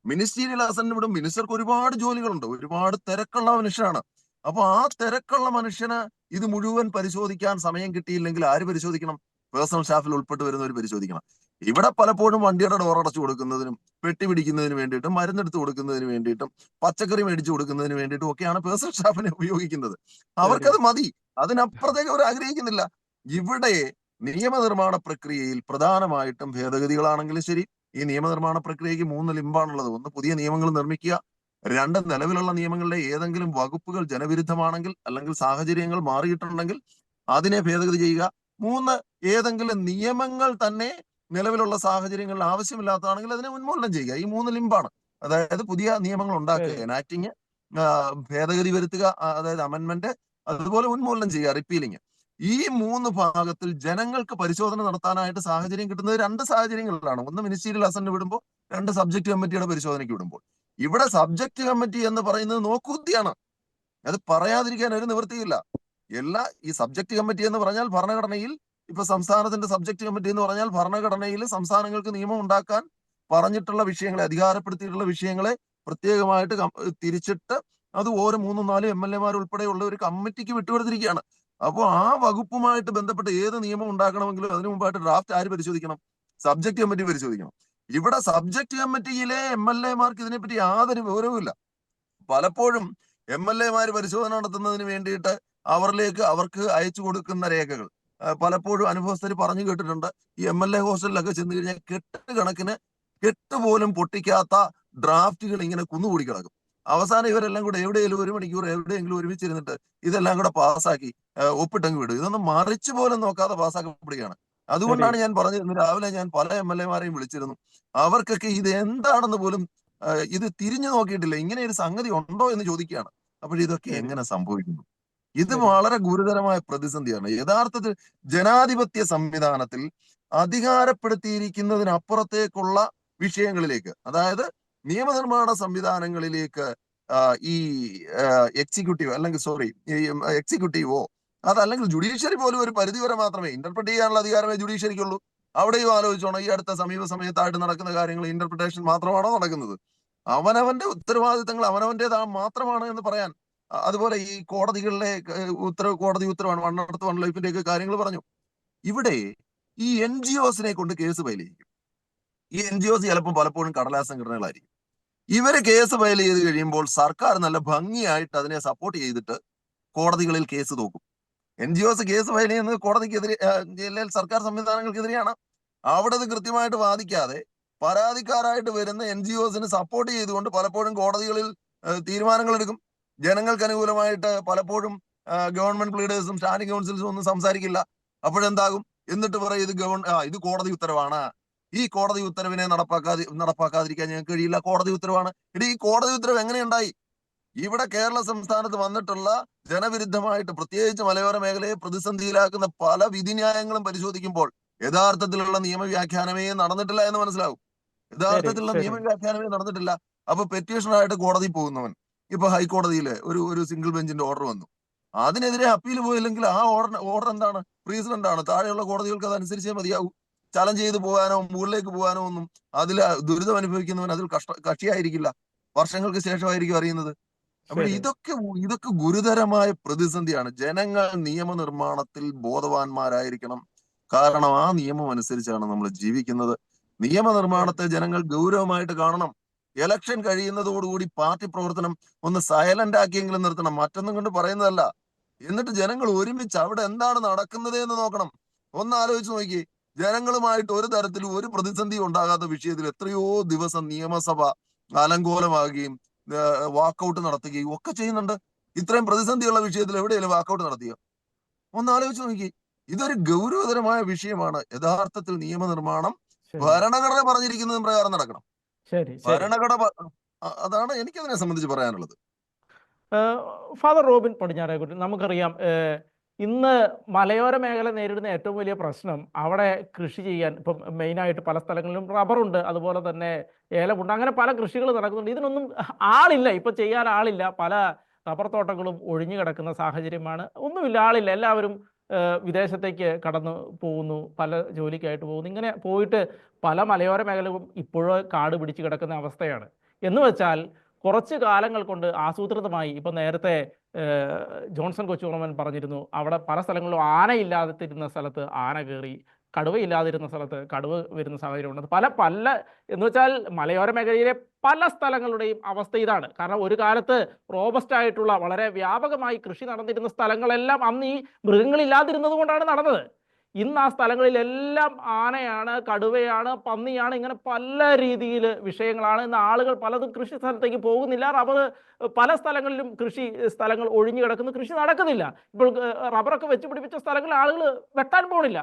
മിനിസ്റ്റീരിയൽ അസന്റ് വിടും. മിനിസ്റ്റർക്ക് ഒരുപാട് ജോലികളുണ്ട്, ഒരുപാട് തിരക്കുള്ള മനുഷ്യനാണ്. അപ്പൊ ആ തിരക്കുള്ള മനുഷ്യന് ഇത് മുഴുവൻ പരിശോധിക്കാൻ സമയം കിട്ടിയില്ലെങ്കിൽ ആര് പരിശോധിക്കണം? പേഴ്സണൽ സ്റ്റാഫിൽ ഉൾപ്പെട്ട് വരുന്നവർ പരിശോധിക്കണം. ഇവിടെ പലപ്പോഴും വണ്ടിയുടെ ഡോർ അടച്ചു കൊടുക്കുന്നതിനും പെട്ടി പിടിക്കുന്നതിന് വേണ്ടിയിട്ടും മരുന്നെടുത്ത് കൊടുക്കുന്നതിന് വേണ്ടിയിട്ടും പച്ചക്കറി മേടിച്ചു കൊടുക്കുന്നതിന് വേണ്ടിയിട്ടും ഒക്കെയാണ് പേഴ്സണൽ സ്റ്റാഫിനെ ഉപയോഗിക്കുന്നത്. അവർക്കത് മതി, അതിനപ്പുറത്തേക്ക് അവർ ആഗ്രഹിക്കുന്നില്ല. ഇവിടെ നിയമനിർമ്മാണ പ്രക്രിയയിൽ പ്രധാനമായിട്ടും ഭേദഗതികളാണെങ്കിലും ശരി, ഈ നിയമനിർമ്മാണ പ്രക്രിയയ്ക്ക് 3 ലിമ്പാണുള്ളത്. ഒന്ന്, പുതിയ നിയമങ്ങൾ നിർമ്മിക്കുക. 2, നിലവിലുള്ള നിയമങ്ങളിലെ ഏതെങ്കിലും വകുപ്പുകൾ ജനവിരുദ്ധമാണെങ്കിൽ അല്ലെങ്കിൽ സാഹചര്യങ്ങൾ മാറിയിട്ടുണ്ടെങ്കിൽ അതിനെ ഭേദഗതി ചെയ്യുക. 3, ഏതെങ്കിലും നിയമങ്ങൾ തന്നെ നിലവിലുള്ള സാഹചര്യങ്ങളിൽ ആവശ്യമില്ലാത്തതാണെങ്കിൽ അതിനെ ഉന്മൂലനം ചെയ്യുക. ഈ 3 ലിമ്പാണ്. അതായത് പുതിയ നിയമങ്ങൾ ഉണ്ടാക്കുക, എനാക്ടിങ്, ഭേദഗതി വരുത്തുക, അതായത് അമെന്റ്മെന്റ്, അതുപോലെ ഉന്മൂലനം ചെയ്യുക, റിപ്പീലിങ്. ഈ 3 ഭാഗത്തിൽ ജനങ്ങൾക്ക് പരിശോധന നടത്താനായിട്ട് സാഹചര്യം കിട്ടുന്നത് 2 സാഹചര്യങ്ങളിലാണ്. ഒന്ന്, മിനിസ്റ്റീരിയൽ അസന്റ് വിടുമ്പോൾ, 2, സബ്ജക്ട് കമ്മിറ്റിയുടെ പരിശോധനയ്ക്ക് വിടുമ്പോൾ. ഇവിടെ സബ്ജക്ട് കമ്മിറ്റി എന്ന് പറയുന്നത് നോക്കുകുത്തിയാണ്. അത് പറയാതിരിക്കാൻ ഒരു നിവൃത്തിയില്ല. ഈ സബ്ജക്ട് കമ്മിറ്റി എന്ന് പറഞ്ഞാൽ ഭരണഘടനയിൽ, ഇപ്പൊ സംസ്ഥാനത്തിന്റെ സബ്ജക്ട് കമ്മിറ്റി എന്ന് പറഞ്ഞാൽ ഭരണഘടനയിൽ സംസ്ഥാനങ്ങൾക്ക് നിയമം ഉണ്ടാക്കാൻ പറഞ്ഞിട്ടുള്ള വിഷയങ്ങളെ, അധികാരപ്പെടുത്തിയിട്ടുള്ള വിഷയങ്ങളെ പ്രത്യേകമായിട്ട് തിരിച്ചിട്ട് അത് ഓരോ 3-4 MLA ഉൾപ്പെടെയുള്ള ഒരു കമ്മിറ്റിക്ക് വിട്ടുകൊടുത്തിരിക്കുകയാണ്. അപ്പോൾ ആ വകുപ്പുമായിട്ട് ബന്ധപ്പെട്ട് ഏത് നിയമം ഉണ്ടാക്കണമെങ്കിലും അതിനു മുമ്പായിട്ട് ഡ്രാഫ്റ്റ് ആര് പരിശോധിക്കണം? സബ്ജക്ട് കമ്മിറ്റി പരിശോധിക്കണം. ഇവിടെ സബ്ജക്ട് കമ്മിറ്റിയിലെ MLA ഇതിനെപ്പറ്റി യാതൊരു വിവരവുമില്ല. പലപ്പോഴും MLA പരിശോധന നടത്തുന്നതിന് വേണ്ടിയിട്ട് അവർക്ക് അയച്ചു കൊടുക്കുന്ന രേഖകൾ പലപ്പോഴും അനുഭവസ്ഥർ പറഞ്ഞു കേട്ടിട്ടുണ്ട്. ഈ MLA ഹോസ്റ്റലിലൊക്കെ ചെന്ന് കഴിഞ്ഞാൽ കെട്ടുകണക്കിന് കെട്ടുപോലും പൊട്ടിക്കാത്ത ഡ്രാഫ്റ്റുകൾ ഇങ്ങനെ കുന്നുകൂടി കിടക്കും. അവസാനം ഇവരെല്ലാം കൂടെ എവിടെയെങ്കിലും 1 മണിക്കൂർ എവിടെയെങ്കിലും ഒരുമിച്ചിരുന്നിട്ട് ഇതെല്ലാം കൂടെ പാസ്സാക്കി ഒപ്പിട്ടങ്ങ് വിടും. ഇതൊന്നും മറിച്ചു പോലും നോക്കാതെ പാസ്സാക്കപ്പെടുകയാണ്. അതുകൊണ്ടാണ് ഞാൻ പറഞ്ഞത്, ഇന്ന് രാവിലെ ഞാൻ പല MLA വിളിച്ചിരുന്നു. അവർക്കൊക്കെ ഇത് എന്താണെന്ന് പോലും ഇത് തിരിഞ്ഞു നോക്കിയിട്ടില്ല. ഇങ്ങനെ ഒരു സംഗതി ഉണ്ടോ എന്ന് ചോദിക്കുകയാണ്. അപ്പോൾ ഇതൊക്കെ എങ്ങനെ സംഭവിക്കുന്നു? ഇത് വളരെ ഗുരുതരമായ പ്രതിസന്ധിയാണ്. യഥാർത്ഥത്തിൽ ജനാധിപത്യ സംവിധാനത്തിൽ അധികാരപ്പെടുത്തിയിരിക്കുന്നതിനപ്പുറത്തേക്കുള്ള വിഷയങ്ങളിലേക്ക്, അതായത് നിയമനിർമ്മാണ സംവിധാനങ്ങളിലേക്ക് ഈ എക്സിക്യൂട്ടീവോ അതല്ലെങ്കിൽ ജുഡീഷ്യറി പോലും ഒരു പരിധിവരെ മാത്രമേ ഇന്റർപ്രറ്റ് ചെയ്യാനുള്ള അധികാരമേ ജുഡീഷ്യറിക്കുള്ളൂ. അവിടെയും ആലോചിച്ചോണം, ഈ അടുത്ത സമയത്തായിട്ട് നടക്കുന്ന കാര്യങ്ങൾ ഇന്റർപ്രിട്ടേഷൻ മാത്രമാണോ നടക്കുന്നത്? അവനവന്റെ ഉത്തരവാദിത്തങ്ങൾ അവനവന്റേതാ മാത്രമാണ് എന്ന് പറയാൻ. അതുപോലെ ഈ കോടതികളിലെ കോടതി ഉത്തരവാണ് 1 ലൈഫിന്റെ ഒക്കെ കാര്യങ്ങൾ പറഞ്ഞു. ഇവിടെ ഈ NGOസിനെ കൊണ്ട് കേസ് ഫയൽ ചെയ്യിക്കും. ഈ NGOs ചിലപ്പോൾ പലപ്പോഴും കടലാസ് സംഘടനകളായിരിക്കും. ഇവര് കേസ് ഫയൽ ചെയ്ത് കഴിയുമ്പോൾ സർക്കാർ നല്ല ഭംഗിയായിട്ട് അതിനെ സപ്പോർട്ട് ചെയ്തിട്ട് കോടതികളിൽ കേസ് തോക്കും. NGOs കേസ് ഫയൽ ചെയ്യുന്നത് കോടതിക്കെതിരെ, സർക്കാർ സംവിധാനങ്ങൾക്കെതിരെയാണ്. അവിടെ അത് കൃത്യമായിട്ട് വാദിക്കാതെ പരാതിക്കാരായിട്ട് വരുന്ന NGOസിന് സപ്പോർട്ട് ചെയ്തുകൊണ്ട് പലപ്പോഴും കോടതികളിൽ തീരുമാനങ്ങൾ എടുക്കും. ജനങ്ങൾക്ക് അനുകൂലമായിട്ട് പലപ്പോഴും ഗവൺമെന്റ് പ്ലീഡേഴ്സും സ്റ്റാൻഡിംഗ് കൗൺസിൽസും ഒന്നും സംസാരിക്കില്ല. അപ്പോഴെന്താകും? എന്നിട്ട് പറയും ഇത് കോടതി ഉത്തരവാണ്, ഈ കോടതി ഉത്തരവിനെ നടപ്പാക്കാതിരിക്കാൻ ഞങ്ങൾക്ക് കഴിയില്ല, കോടതി ഉത്തരവാണ്. ഈ കോടതി ഉത്തരവ് എങ്ങനെയുണ്ടായി? ഇവിടെ കേരള സംസ്ഥാനത്ത് വന്നിട്ടുള്ള ജനവിരുദ്ധമായിട്ട് പ്രത്യേകിച്ച് മലയോര മേഖലയെ പ്രതിസന്ധിയിലാക്കുന്ന പല വിധിന്യായങ്ങളും പരിശോധിക്കുമ്പോൾ യഥാർത്ഥത്തിലുള്ള നിയമവ്യാഖ്യാനമേ നടന്നിട്ടില്ല എന്ന് മനസ്സിലാവും. യഥാർത്ഥത്തിലുള്ള നിയമവ്യാഖ്യാനമേ നടന്നിട്ടില്ല. അപ്പൊ പെറ്റീഷനായിട്ട് കോടതി പോകുന്നവൻ ഇപ്പൊ ഹൈക്കോടതിയിലെ ഒരു സിംഗിൾ ബെഞ്ചിന്റെ ഓർഡർ വന്നു, അതിനെതിരെ അപ്പീൽ പോയില്ലെങ്കിൽ ആ ഓർഡർ എന്താണ്? പ്രീസിഡന്റ് ആണ്. താഴെയുള്ള കോടതികൾക്ക് അതനുസരിച്ചേ മതിയാവൂ. ചലഞ്ച് ചെയ്ത് പോകാനോ മുകളിലേക്ക് പോകാനോ ഒന്നും അതിൽ ദുരിതം അനുഭവിക്കുന്നവൻ അതിൽ കക്ഷിയായിരിക്കില്ല. വർഷങ്ങൾക്ക് ശേഷമായിരിക്കും അറിയുന്നത്. അപ്പോൾ ഇതൊക്കെ ഗുരുതരമായ പ്രതിസന്ധിയാണ്. ജനങ്ങൾ നിയമനിർമ്മാണത്തിൽ ബോധവാന്മാരായിരിക്കണം. കാരണം ആ നിയമം അനുസരിച്ചാണ് നമ്മൾ ജീവിക്കുന്നത്. നിയമനിർമ്മാണത്തെ ജനങ്ങൾ ഗൗരവമായിട്ട് കാണണം. ഇലക്ഷൻ കഴിയുന്നതോടുകൂടി പാർട്ടി പ്രവർത്തനം ഒന്ന് സൈലന്റ് ആക്കിയെങ്കിലും നിർത്തണം. മറ്റൊന്നും കൊണ്ട് പറയുന്നതല്ല. എന്നിട്ട് ജനങ്ങൾ ഒരുമിച്ച് അവിടെ എന്താണ് നടക്കുന്നത് എന്ന് നോക്കണം. ഒന്ന് ആലോചിച്ച് നോക്കി, ജനങ്ങളുമായിട്ട് ഒരു തരത്തിലും ഒരു പ്രതിസന്ധി ഉണ്ടാകാത്ത വിഷയത്തിൽ എത്രയോ ദിവസം നിയമസഭ അലങ്കോലമാകുകയും വാക്കൗട്ട് നടത്തുകയും ഒക്കെ ചെയ്യുന്നുണ്ട്. ഇത്രയും പ്രതിസന്ധിയുള്ള വിഷയത്തിൽ എവിടെയെങ്കിലും വാക്കൗട്ട് നടത്തിയോ? ഒന്ന് ആലോചിച്ച് നോക്കി. ഇതൊരു ഗൗരവതരമായ വിഷയമാണ്. യഥാർത്ഥത്തിൽ നിയമനിർമ്മാണം ഭരണഘടന പറഞ്ഞിരിക്കുന്നതും പ്രകാരം നടക്കണം. ഭരണഘടന അതാണ് എനിക്കതിനെ സംബന്ധിച്ച് പറയാനുള്ളത്. ഫാദർ റോബിൻ പടിഞ്ഞാറേക്കുട്ടി, നമുക്കറിയാം ഇന്ന് മലയോര മേഖല നേരിടുന്ന ഏറ്റവും വലിയ പ്രശ്നം അവിടെ കൃഷി ചെയ്യാൻ ഇപ്പം മെയിനായിട്ട് പല സ്ഥലങ്ങളിലും റബ്ബറുണ്ട്, അതുപോലെ തന്നെ ഏലമുണ്ട്, അങ്ങനെ പല കൃഷികൾ നടക്കുന്നുണ്ട്. ഇതിനൊന്നും ആളില്ല, ഇപ്പം ചെയ്യാൻ ആളില്ല. പല റബ്ബർ തോട്ടങ്ങളും ഒഴിഞ്ഞു കിടക്കുന്ന സാഹചര്യമാണ്. ഒന്നുമില്ല, ആളില്ല. എല്ലാവരും വിദേശത്തേക്ക് കടന്നു പോകുന്നു, പല ജോലിക്കായിട്ട് പോകുന്നു. ഇങ്ങനെ പോയിട്ട് പല മലയോര മേഖലകളും ഇപ്പോഴും കാട് പിടിച്ച് കിടക്കുന്ന അവസ്ഥയാണ്. എന്ന് വെച്ചാൽ കുറച്ച് കാലങ്ങൾ കൊണ്ട് ആസൂത്രിതമായി, ഇപ്പം നേരത്തെ ജോൺസൺ കൊച്ചുകുളമൻ പറഞ്ഞിരുന്നു, അവിടെ പല സ്ഥലങ്ങളിലും ആനയില്ലാതിരുന്ന സ്ഥലത്ത് ആന കയറി, കടുവയില്ലാതിരുന്ന സ്ഥലത്ത് കടുവ വരുന്ന സാഹചര്യമുണ്ട്. പല എന്ന് വെച്ചാൽ മലയോര മേഖലയിലെ പല സ്ഥലങ്ങളുടെയും അവസ്ഥ ഇതാണ്. കാരണം ഒരു കാലത്ത് റോബസ്റ്റ് ആയിട്ടുള്ള വളരെ വ്യാപകമായി കൃഷി നടന്നിരുന്ന സ്ഥലങ്ങളെല്ലാം അന്ന് ഈ മൃഗങ്ങളില്ലാതിരുന്നത് കൊണ്ടാണ് നടന്നത്. ഇന്ന് ആ സ്ഥലങ്ങളിലെല്ലാം ആനയാണ്, കടുവയാണ്, പന്നിയാണ്, ഇങ്ങനെ പല രീതിയിൽ വിഷയങ്ങളാണ്. ഇന്ന് ആളുകൾ പലതും കൃഷി സ്ഥലത്തേക്ക് പോകുന്നില്ല. റബ്ബർ പല സ്ഥലങ്ങളിലും കൃഷി സ്ഥലങ്ങൾ ഒഴിഞ്ഞു കിടക്കുന്നു, കൃഷി നടക്കുന്നില്ല. ഇപ്പോൾ റബ്ബറൊക്കെ വെച്ച് പിടിപ്പിച്ച സ്ഥലങ്ങളിൽ ആളുകൾ വെട്ടാൻ പോണില്ല.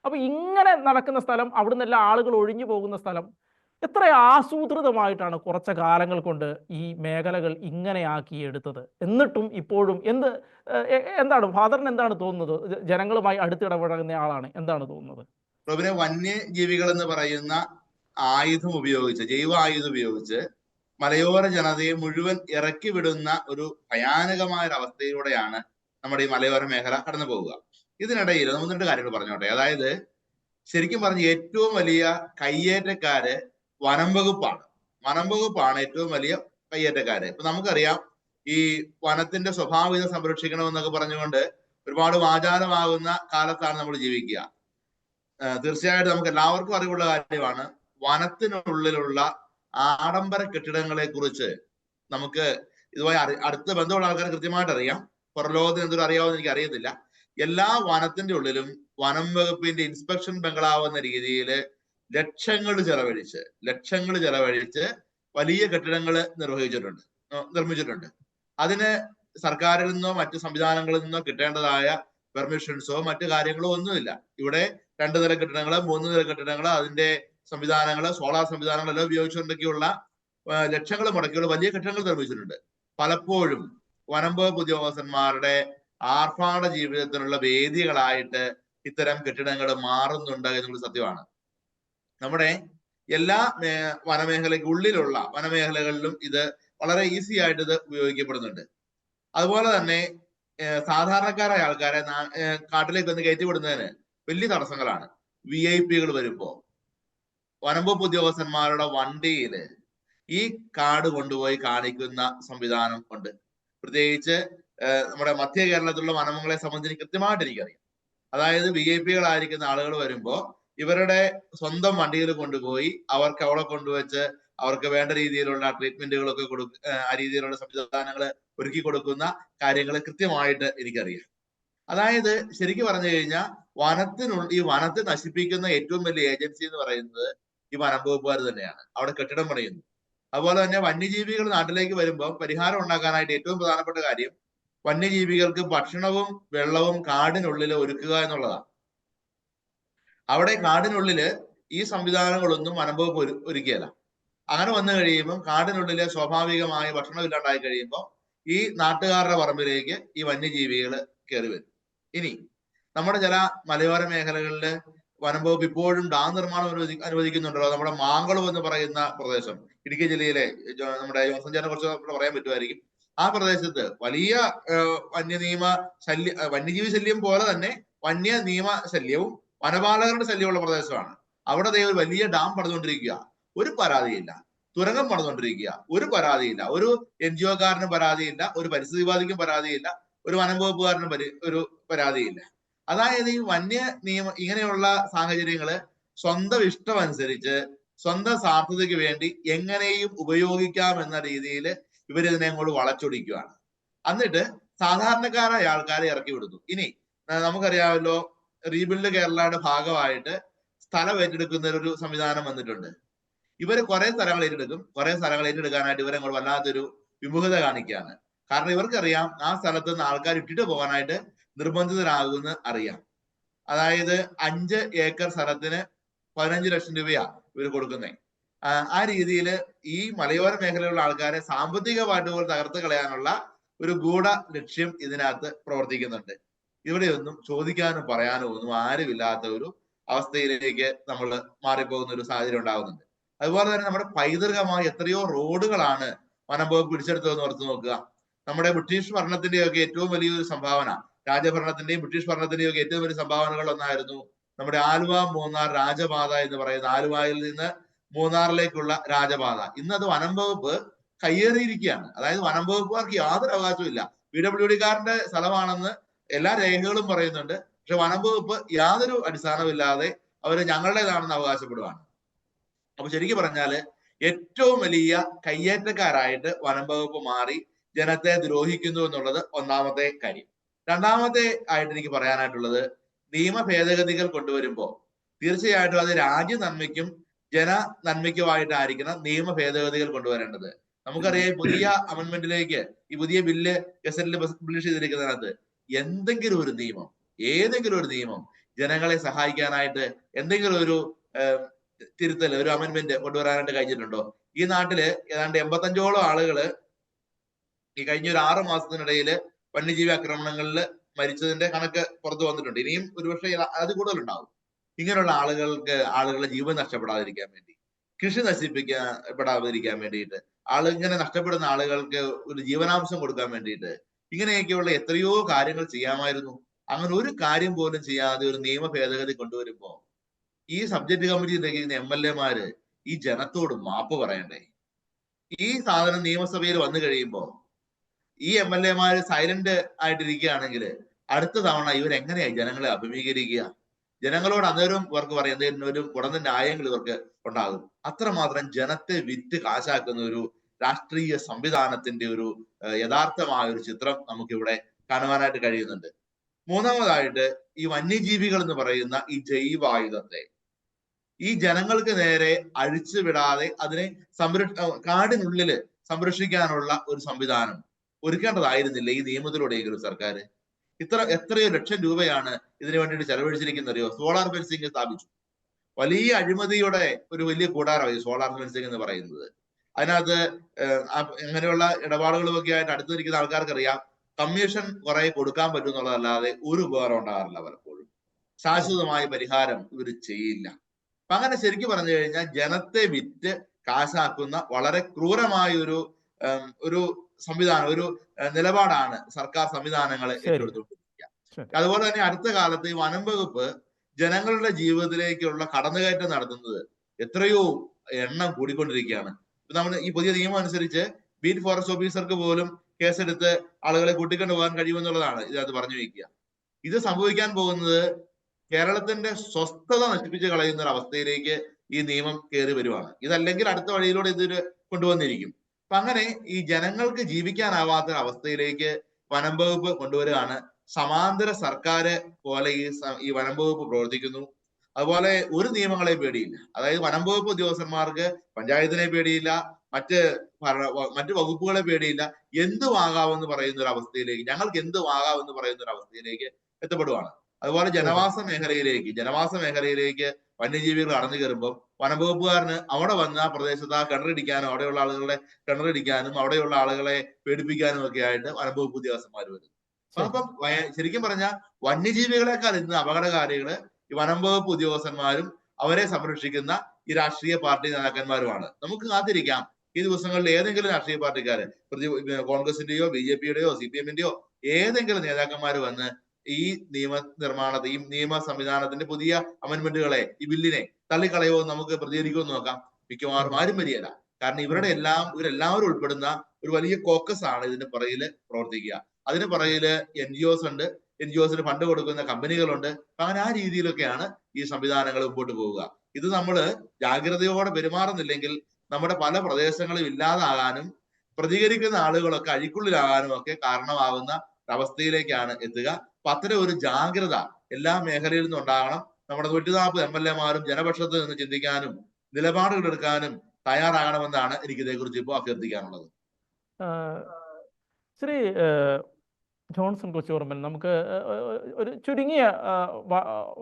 അപ്പോൾ ഇങ്ങനെ നടക്കുന്ന സ്ഥലം, അവിടുന്ന് എല്ലാ ആളുകൾ ഒഴിഞ്ഞു പോകുന്ന സ്ഥലം, എത്ര ആസൂത്രിതമായിട്ടാണ് കുറച്ച് കാലങ്ങൾ കൊണ്ട് ഈ മേഖലകൾ ഇങ്ങനെയാക്കി എടുത്തത്. എന്നിട്ടും ഇപ്പോഴും എന്താണ് ഫാദറിന് എന്താണ് തോന്നുന്നത്? ജനങ്ങളുമായി അടുത്തിടപഴകുന്ന ആളാണ്, എന്താണ് തോന്നുന്നത്? റോബിനെ, വന്യജീവികൾ എന്ന് പറയുന്ന ആയുധം ഉപയോഗിച്ച്, ജൈവ ആയുധം ഉപയോഗിച്ച് മലയോര ജനതയെ മുഴുവൻ ഇറക്കി വിടുന്ന ഒരു ഭയാനകമായ ഒരു അവസ്ഥയിലൂടെയാണ് നമ്മുടെ ഈ മലയോര മേഖല കടന്നു പോവുക. ഇതിനിടയിൽ 1-2 കാര്യങ്ങൾ പറഞ്ഞോട്ടെ. അതായത് ശരിക്കും പറഞ്ഞ് ഏറ്റവും വലിയ കയ്യേറ്റക്കാര് വനം വകുപ്പാണ്. വനം വകുപ്പാണ് ഏറ്റവും വലിയ കയ്യേറ്റക്കാര്. ഇപ്പൊ നമുക്കറിയാം, ഈ വനത്തിന്റെ സ്വഭാവികത സംരക്ഷിക്കണമെന്നൊക്കെ പറഞ്ഞുകൊണ്ട് ഒരുപാട് വാചാലമാകുന്ന കാലത്താണ് നമ്മൾ ജീവിക്കുക. തീർച്ചയായിട്ടും നമുക്ക് എല്ലാവർക്കും അറിവുള്ള കാര്യമാണ്, വനത്തിനുള്ളിലുള്ള ആഡംബര കെട്ടിടങ്ങളെ കുറിച്ച് നമുക്ക് ഇതുമായി അടുത്ത ബന്ധമുള്ള ആൾക്കാർ കൃത്യമായിട്ട് അറിയാം. പുറലോകത്തിന് എന്തൊരു അറിയാമെന്ന് എനിക്ക് അറിയത്തില്ല. എല്ലാ വനത്തിന്റെ ഉള്ളിലും വനം വകുപ്പിന്റെ ഇൻസ്പെക്ഷൻ ബംഗ്ലാവ് എന്ന രീതിയിൽ ലക്ഷങ്ങൾ ചെലവഴിച്ച് വലിയ കെട്ടിടങ്ങൾ നിർമ്മിച്ചിട്ടുണ്ട്. അതിന് സർക്കാരിൽ നിന്നോ മറ്റു സംവിധാനങ്ങളിൽ നിന്നോ കിട്ടേണ്ടതായ പെർമിഷൻസോ മറ്റു കാര്യങ്ങളോ ഒന്നുമില്ല. ഇവിടെ 2 നില കെട്ടിടങ്ങള്, 3 നില കെട്ടിടങ്ങള്, അതിന്റെ സംവിധാനങ്ങള്, സോളാർ സംവിധാനങ്ങളെല്ലാം ഉപയോഗിച്ചുകൊണ്ടൊക്കെയുള്ള ലക്ഷങ്ങൾ മുടക്കിയുള്ള വലിയ കെട്ടിടങ്ങൾ നിർമ്മിച്ചിട്ടുണ്ട്. പലപ്പോഴും വനം വകുപ്പ് ഉദ്യോഗസ്ഥന്മാരുടെ ആർഭാട ജീവിതത്തിനുള്ള വേദികളായിട്ട് ഇത്തരം കെട്ടിടങ്ങൾ മാറുന്നുണ്ട് എന്നുള്ള സത്യമാണ്. നമ്മുടെ എല്ലാ ഉള്ളിലുള്ള വനമേഖലകളിലും ഇത് വളരെ ഈസി ആയിട്ട് ഇത് ഉപയോഗിക്കപ്പെടുന്നുണ്ട്. അതുപോലെ തന്നെ സാധാരണക്കാരായ ആൾക്കാരെ കാട്ടിലേക്ക് വന്ന് കയറ്റിവിടുന്നതിന് വലിയ തടസ്സങ്ങളാണ്. VIP വരുമ്പോ വനം വകുപ്പ് ഉദ്യോഗസ്ഥന്മാരുടെ വണ്ടിയില് ഈ കാട് കൊണ്ടുപോയി കാണിക്കുന്ന സംവിധാനം ഉണ്ട്. പ്രത്യേകിച്ച് നമ്മുടെ മധ്യ കേരളത്തിലുള്ള വനങ്ങളെ സംബന്ധിച്ച് കൃത്യമായിട്ട് എനിക്കറിയാം. അതായത് VIP ആളുകൾ വരുമ്പോ ഇവരുടെ സ്വന്തം വണ്ടിയിൽ കൊണ്ടുപോയി അവർക്ക് അവിടെ കൊണ്ടുവച്ച് അവർക്ക് വേണ്ട രീതിയിലുള്ള ട്രീറ്റ്മെന്റുകളൊക്കെ ആ രീതിയിലുള്ള സംവിധാനങ്ങൾ ഒരുക്കി കൊടുക്കുന്ന കാര്യങ്ങൾ കൃത്യമായിട്ട് എനിക്കറിയാം. അതായത് ശരിക്കും പറഞ്ഞു കഴിഞ്ഞാൽ ഈ വനത്തെ നശിപ്പിക്കുന്ന ഏറ്റവും വലിയ ഏജൻസി എന്ന് പറയുന്നത് ഈ വനം വകുപ്പുകാർ തന്നെയാണ്. അവിടെ കെട്ടിടം പണിയുന്നു. അതുപോലെ തന്നെ വന്യജീവികൾ നാട്ടിലേക്ക് വരുമ്പോൾ പരിഹാരം ഉണ്ടാക്കാനായിട്ട് ഏറ്റവും പ്രധാനപ്പെട്ട കാര്യം വന്യജീവികൾക്ക് ഭക്ഷണവും വെള്ളവും കാടിനുള്ളിൽ ഒരുക്കുക എന്നുള്ളതാണ്. അവിടെ കാടിനുള്ളില് ഈ സംവിധാനങ്ങളൊന്നും വനം വകുപ്പ് ഒരുക്കിയല്ല. അങ്ങനെ വന്നു കഴിയുമ്പോൾ കാടിനുള്ളിലെ സ്വാഭാവികമായ ഭക്ഷണം ഇല്ലാണ്ടായി കഴിയുമ്പോൾ ഈ നാട്ടുകാരുടെ പറമ്പിലേക്ക് ഈ വന്യജീവികൾ കയറി വരും. ഇനി നമ്മുടെ ചില മലയോര മേഖലകളില് വനം വകുപ്പ് ഇപ്പോഴും ഡാം നിർമ്മാണം അനുവദിക്കുന്നുണ്ടല്ലോ. നമ്മുടെ മാങ്കുളം എന്ന് പറയുന്ന പ്രദേശം, ഇടുക്കി ജില്ലയിലെ നമ്മുടെ ജോൺസൺ ചേട്ടനെ കുറിച്ച് പറയാൻ പറ്റുമായിരിക്കും. ആ പ്രദേശത്ത് വലിയ വന്യജീവി ശല്യം പോലെ തന്നെ വന്യ നിയമ ശല്യവും വനപാലകരുടെ ശല്യമുള്ള പ്രദേശമാണ്. അവിടെ ഒരു വലിയ ഡാം പണിതുകൊണ്ടിരിക്കുക, ഒരു പരാതിയില്ല. തുരങ്കം പണിതുകൊണ്ടിരിക്കുക, ഒരു പരാതിയില്ല. ഒരു NGO-കാരനും പരാതിയില്ല, ഒരു പരിസ്ഥിതിവാദിക്കും പരാതിയില്ല, ഒരു വനം വകുപ്പുകാരനും ഒരു പരാതിയില്ല. അതായത് ഈ ഇങ്ങനെയുള്ള സാഹചര്യങ്ങള് സ്വന്തം ഇഷ്ടമനുസരിച്ച് സ്വന്തം സ്വാർത്ഥതയ്ക്ക് വേണ്ടി എങ്ങനെയും ഉപയോഗിക്കാം എന്ന രീതിയിൽ ഇവരിതിനെ അങ്ങോട്ട് വളച്ചൊടിക്കുകയാണ്. എന്നിട്ട് സാധാരണക്കാരായ ആൾക്കാരെ ഇറക്കി വിടുന്നു. ഇനി നമുക്കറിയാമല്ലോ, റീബിൽഡ് കേരളയുടെ ഭാഗമായിട്ട് സ്ഥലം ഏറ്റെടുക്കുന്ന ഒരു സംവിധാനം വന്നിട്ടുണ്ട്. ഇവര് കുറെ സ്ഥലങ്ങൾ ഏറ്റെടുക്കും. കുറെ സ്ഥലങ്ങൾ ഏറ്റെടുക്കാനായിട്ട് ഇവരങ്ങോട്ട് വല്ലാത്തൊരു വിമുഖത കാണിക്കുകയാണ്. കാരണം ഇവർക്കറിയാം ആ സ്ഥലത്ത് നിന്ന് ആൾക്കാർ ഇട്ടിട്ട് പോകാനായിട്ട് നിർബന്ധിതരാകുമെന്ന് അറിയാം. അതായത് 5 ഏക്കർ സ്ഥലത്തിന് 15 ലക്ഷം രൂപയാ ഇവർ കൊടുക്കുന്നേ. ആ രീതിയിൽ ഈ മലയോര മേഖലയിലുള്ള ആൾക്കാരെ സാമ്പത്തികമായിട്ട് പോലും തകർത്ത് കളയാനുള്ള ഒരു ഗൂഢ ലക്ഷ്യം ഇതിനകത്ത് പ്രവർത്തിക്കുന്നുണ്ട്. ഇവിടെയൊന്നും ചോദിക്കാനും പറയാനും ഒന്നും ആരുമില്ലാത്ത ഒരു അവസ്ഥയിലേക്ക് നമ്മൾ മാറിപ്പോകുന്ന ഒരു സാഹചര്യം ഉണ്ടാകുന്നുണ്ട്. അതുപോലെ തന്നെ നമ്മുടെ പൈതൃകമായ എത്രയോ റോഡുകളാണ് വനം വകുപ്പ് പിടിച്ചെടുത്തതെന്ന് ഓർത്ത് നോക്കുക. നമ്മുടെ ബ്രിട്ടീഷ് ഭരണത്തിന്റെയൊക്കെ ഏറ്റവും വലിയൊരു സംഭാവന, രാജഭരണത്തിന്റെയും ബ്രിട്ടീഷ് ഭരണത്തിന്റെയും ഒക്കെ ഏറ്റവും വലിയ സംഭാവനകൾ ഒന്നായിരുന്നു നമ്മുടെ ആലുവ മൂന്നാർ രാജപാത എന്ന് പറയുന്ന, ആലുവയിൽ നിന്ന് മൂന്നാറിലേക്കുള്ള രാജപാത. ഇന്നത് വനം വകുപ്പ് കയ്യേറിയിരിക്കുകയാണ്. അതായത് വനം വകുപ്പുകാർക്ക് യാതൊരു അവകാശവും ഇല്ല. PWD-കാരന്റെ സ്ഥലമാണെന്ന് എല്ലാ രേഖകളും പറയുന്നുണ്ട്. പക്ഷെ വനം വകുപ്പ് യാതൊരു അടിസ്ഥാനമില്ലാതെ അവര് ഞങ്ങളുടേതാണെന്ന് അവകാശപ്പെടുകയാണ്. അപ്പൊ ശരിക്കും പറഞ്ഞാല് ഏറ്റവും വലിയ കയ്യേറ്റക്കാരായിട്ട് വനം വകുപ്പ് മാറി ജനത്തെ ദ്രോഹിക്കുന്നു എന്നുള്ളത് ഒന്നാമത്തെ കാര്യം. രണ്ടാമത്തെ ആയിട്ട് എനിക്ക് പറയാനായിട്ടുള്ളത്, നിയമ ഭേദഗതികൾ കൊണ്ടുവരുമ്പോൾ തീർച്ചയായിട്ടും അത് രാജ്യ നന്മയ്ക്കും ജന നന്മയ്ക്കുമായിട്ടായിരിക്കണം നിയമ ഭേദഗതികൾ കൊണ്ടുവരേണ്ടത്. നമുക്കറിയാം, പുതിയ അമെന്റ്മെന്റിലേക്ക് ഈ പുതിയ ബില്ല് ഗസറ്റിൽ പബ്ലിഷ് ചെയ്തിരിക്കുന്നതിനകത്ത് ഏതെങ്കിലും ഒരു നിയമം ജനങ്ങളെ സഹായിക്കാനായിട്ട് എന്തെങ്കിലും ഒരു തിരുത്തൽ, ഒരു അമെന്റ്മെന്റ് കൊണ്ടുവരാനായിട്ട് കഴിഞ്ഞിട്ടുണ്ടോ? ഈ നാട്ടില് ഏതാണ്ട് 85ഓളം ആളുകള് ഈ കഴിഞ്ഞ ഒരു 6 മാസത്തിനിടയിൽ വന്യജീവി ആക്രമണങ്ങളിൽ മരിച്ചതിന്റെ കണക്ക് പുറത്തു വന്നിട്ടുണ്ട്. ഇനിയും ഒരുപക്ഷെ അത് കൂടുതലുണ്ടാവും. ഇങ്ങനെയുള്ള ആളുകളുടെ ജീവൻ നഷ്ടപ്പെടാതിരിക്കാൻ വേണ്ടി, കൃഷി നശിപ്പിക്കപ്പെടാതിരിക്കാൻ വേണ്ടിയിട്ട്, ഇങ്ങനെ നഷ്ടപ്പെടുന്ന ആളുകൾക്ക് ഒരു ജീവനാംശം കൊടുക്കാൻ വേണ്ടിയിട്ട് ഇങ്ങനെയൊക്കെയുള്ള എത്രയോ കാര്യങ്ങൾ ചെയ്യാമായിരുന്നു. അങ്ങനെ ഒരു കാര്യം പോലും ചെയ്യാതെ ഒരു നിയമ ഭേദഗതി കൊണ്ടുവരുമ്പോ ഈ സബ്ജക്ട് കമ്മിറ്റി നിൽക്കുന്ന MLA-മാര് ഈ ജനത്തോട് മാപ്പ് പറയണ്ടേ? ഈ സാധനം നിയമസഭയിൽ വന്നു കഴിയുമ്പോ ഈ MLA-മാര് സൈലന്റ് ആയിട്ടിരിക്കുകയാണെങ്കിൽ അടുത്ത തവണ ഇവരെങ്ങനെയായി ജനങ്ങളെ അഭിമുഖീകരിക്കുക? ജനങ്ങളോട് അന്നേരം ഇവർക്ക് പറയാം എന്തെങ്കിലും ഒരു ഉടനെ ന്യായങ്ങൾ ഇവർക്ക് ഉണ്ടാകും. അത്രമാത്രം ജനത്തെ വിറ്റ് കാശാക്കുന്ന ഒരു രാഷ്ട്രീയ സംവിധാനത്തിന്റെ ഒരു യഥാർത്ഥമായ ഒരു ചിത്രം നമുക്കിവിടെ കാണുവാനായിട്ട് കഴിയുന്നുണ്ട്. മൂന്നാമതായിട്ട് ഈ വന്യജീവികൾ എന്ന് പറയുന്ന ഈ ജൈവായുധത്തെ ഈ ജനങ്ങൾക്ക് നേരെ അഴിച്ചു വിടാതെ അതിനെ കാടിനുള്ളില് സംരക്ഷിക്കാനുള്ള ഒരു സംവിധാനം ഒരുക്കേണ്ടതായിരുന്നില്ല ഈ നിയമത്തിലൂടെയെങ്കിലും സർക്കാർ? എത്രയോ ലക്ഷം രൂപയാണ് ഇതിനു വേണ്ടിയിട്ട് ചെലവഴിച്ചിരിക്കുന്നറിയോ? സോളാർ ഫെൻസിങ് സ്ഥാപിച്ചു. വലിയ അഴിമതിയുടെ ഒരു വലിയ കൂടാരമായി സോളാർ ഫെൻസിങ് എന്ന് പറയുന്നത്. അതിനകത്ത് ഇങ്ങനെയുള്ള ഇടപാടുകളുമൊക്കെ ആയിട്ട് അടുത്തിരിക്കുന്ന ആൾക്കാർക്കറിയാം കമ്മീഷൻ കുറെ കൊടുക്കാൻ പറ്റും എന്നുള്ളതല്ലാതെ ഒരു ഉപകാരം ഉണ്ടാകാറില്ല പലപ്പോഴും. ശാശ്വതമായ പരിഹാരം ഇവർ ചെയ്യില്ല. അപ്പൊ അങ്ങനെ ശരിക്കും പറഞ്ഞു കഴിഞ്ഞാൽ ജനത്തെ വിറ്റ് കാശാക്കുന്ന വളരെ ക്രൂരമായ ഒരു സംവിധാനം, ഒരു നിലപാടാണ് സർക്കാർ സംവിധാനങ്ങൾ ഏറ്റെടുത്തുകൊണ്ടിരിക്കുക. അതുപോലെ തന്നെ അടുത്ത കാലത്ത് ഈ വനം വകുപ്പ് ജനങ്ങളുടെ ജീവിതത്തിലേക്കുള്ള കടന്നുകയറ്റം നടത്തുന്നത് എത്രയോ എണ്ണം കൂടിക്കൊണ്ടിരിക്കുകയാണ്. നമ്മൾ ഈ പുതിയ നിയമം അനുസരിച്ച് ബീറ്റ് ഫോറസ്റ്റ് ഓഫീസർക്ക് പോലും കേസെടുത്ത് ആളുകളെ കൂട്ടിക്കൊണ്ടു പോകാൻ കഴിയുമെന്നുള്ളതാണ് ഇതിനകത്ത് പറഞ്ഞു വയ്ക്കുക. ഇത് സംഭവിക്കാൻ പോകുന്നത് കേരളത്തിന്റെ സ്വസ്ഥത നശിപ്പിച്ച് കളയുന്ന ഒരു അവസ്ഥയിലേക്ക് ഈ നിയമം കയറി വരുവാണ്. ഇതല്ലെങ്കിൽ അടുത്ത വഴിയിലൂടെ ഇതിന് കൊണ്ടുവന്നിരിക്കും. അപ്പൊ അങ്ങനെ ഈ ജനങ്ങൾക്ക് ജീവിക്കാനാവാത്ത അവസ്ഥയിലേക്ക് വനം വകുപ്പ് കൊണ്ടുവരികയാണ്. സമാന്തര സർക്കാർ പോലെ ഈ വനം വകുപ്പ് പ്രവർത്തിക്കുന്നു. അതുപോലെ ഒരു നിയമങ്ങളെ പേടിയില്ല. അതായത് വനം വകുപ്പ് ഉദ്യോഗസ്ഥന്മാർക്ക് പഞ്ചായത്തിനെ പേടിയില്ല, മറ്റ് വകുപ്പുകളെ പേടിയില്ല. എന്തുമാകാമെന്ന് പറയുന്ന ഒരു അവസ്ഥയിലേക്ക്, ഞങ്ങൾക്ക് എന്തുമാകാമെന്ന് പറയുന്ന ഒരു അവസ്ഥയിലേക്ക് എത്തപ്പെടുവാണ്. അതുപോലെ ജനവാസ മേഖലയിലേക്ക് വന്യജീവികൾ കടന്നു കയറുമ്പോൾ വനംവകുപ്പുകാരന് അവിടെ വന്ന് ആ പ്രദേശത്ത് ആ കിണറടിക്കാനും അവിടെയുള്ള ആളുകളെ കിണറടിക്കാനും അവിടെയുള്ള ആളുകളെ പേടിപ്പിക്കാനും ഒക്കെ ആയിട്ട് വനംവകുപ്പ് ഉദ്യോഗസ്ഥന്മാർ വരുന്നു. അപ്പം ശരിക്കും പറഞ്ഞാൽ വന്യജീവികളെക്കാൾ ഇന്ന് അപകടകാരികള് ഈ വനംവകുപ്പ് ഉദ്യോഗസ്ഥന്മാരും അവരെ സംരക്ഷിക്കുന്ന ഈ രാഷ്ട്രീയ പാർട്ടി നേതാക്കന്മാരുമാണ്. നമുക്ക് കാത്തിരിക്കാം ഈ ദിവസങ്ങളിൽ ഏതെങ്കിലും രാഷ്ട്രീയ പാർട്ടിക്കാര്, കോൺഗ്രസിന്റെയോ BJP-യുടെയോ CPM-ന്റെയോ ഏതെങ്കിലും നേതാക്കന്മാർ വന്ന് ഈ ഈ നിയമ സംവിധാനത്തിന്റെ പുതിയ അമെന്റ്മെന്റുകളെ, ഈ ബില്ലിനെ തള്ളിക്കളയോ നമുക്ക് പ്രതികരിക്കുമെന്ന് നോക്കാം. മിക്കവാറും ആരും വരികയില്ല. കാരണം ഇവരെല്ലാവരും ഉൾപ്പെടുന്ന ഒരു വലിയ കോക്കസ് ആണ് ഇതിന് പുറകില് പ്രവർത്തിക്കുക. അതിന് പുറകില് NGOs ഉണ്ട്, NGOസിന് ഫണ്ട് കൊടുക്കുന്ന കമ്പനികളുണ്ട്. അങ്ങനെ ആ രീതിയിലൊക്കെയാണ് ഈ സംവിധാനങ്ങൾ മുമ്പോട്ട് പോവുക. ഇത് നമ്മൾ ജാഗ്രതയോടെ പെരുമാറുന്നില്ലെങ്കിൽ നമ്മുടെ പല പ്രദേശങ്ങളും ഇല്ലാതാകാനും പ്രതികരിക്കുന്ന ആളുകളൊക്കെ അഴിക്കുള്ളിലാകാനും ഒക്കെ കാരണമാകുന്ന അവസ്ഥയിലേക്കാണ് എത്തുക. അപ്പൊ അത്തരം ഒരു ജാഗ്രത എല്ലാ മേഖലയിൽ നിന്നും ഉണ്ടാകണം. നമ്മുടെ 140 MLA-മാരും ജനപക്ഷത്ത് നിന്ന് ചിന്തിക്കാനും നിലപാടുകൾ എടുക്കാനും തയ്യാറാകണമെന്നാണ് എനിക്ക് ഇതേക്കുറിച്ച് ഇപ്പോൾ അഭ്യർത്ഥിക്കാനുള്ളത്. ശ്രീ ജോൺസൺ കൊച്ചൂർമൻ, നമുക്ക് ഒരു ചുരുങ്ങിയ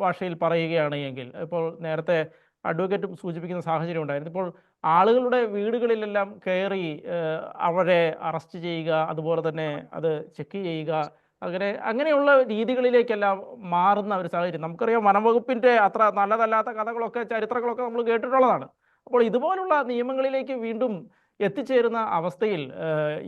ഭാഷയിൽ പറയുകയാണ് എങ്കിൽ, ഇപ്പോൾ നേരത്തെ അഡ്വക്കേറ്റ് സൂചിപ്പിക്കുന്ന സാഹചര്യം ഉണ്ടായിരുന്നു. ഇപ്പോൾ ആളുകളുടെ വീടുകളിലെല്ലാം കയറി അവരെ അറസ്റ്റ് ചെയ്യുക, അതുപോലെ തന്നെ അത് ചെക്ക് ചെയ്യുക, അങ്ങനെയുള്ള രീതികളിലേക്കെല്ലാം മാറുന്ന ഒരു സാഹചര്യം നമുക്കറിയാം. വനംവകുപ്പിൻ്റെ അത്ര നല്ലതല്ലാത്ത കഥകളൊക്കെ, ചരിത്രങ്ങളൊക്കെ നമ്മൾ കേട്ടിട്ടുള്ളതാണ്. അപ്പോൾ ഇതുപോലുള്ള നിയമങ്ങളിലേക്ക് വീണ്ടും എത്തിച്ചേരുന്ന അവസ്ഥയിൽ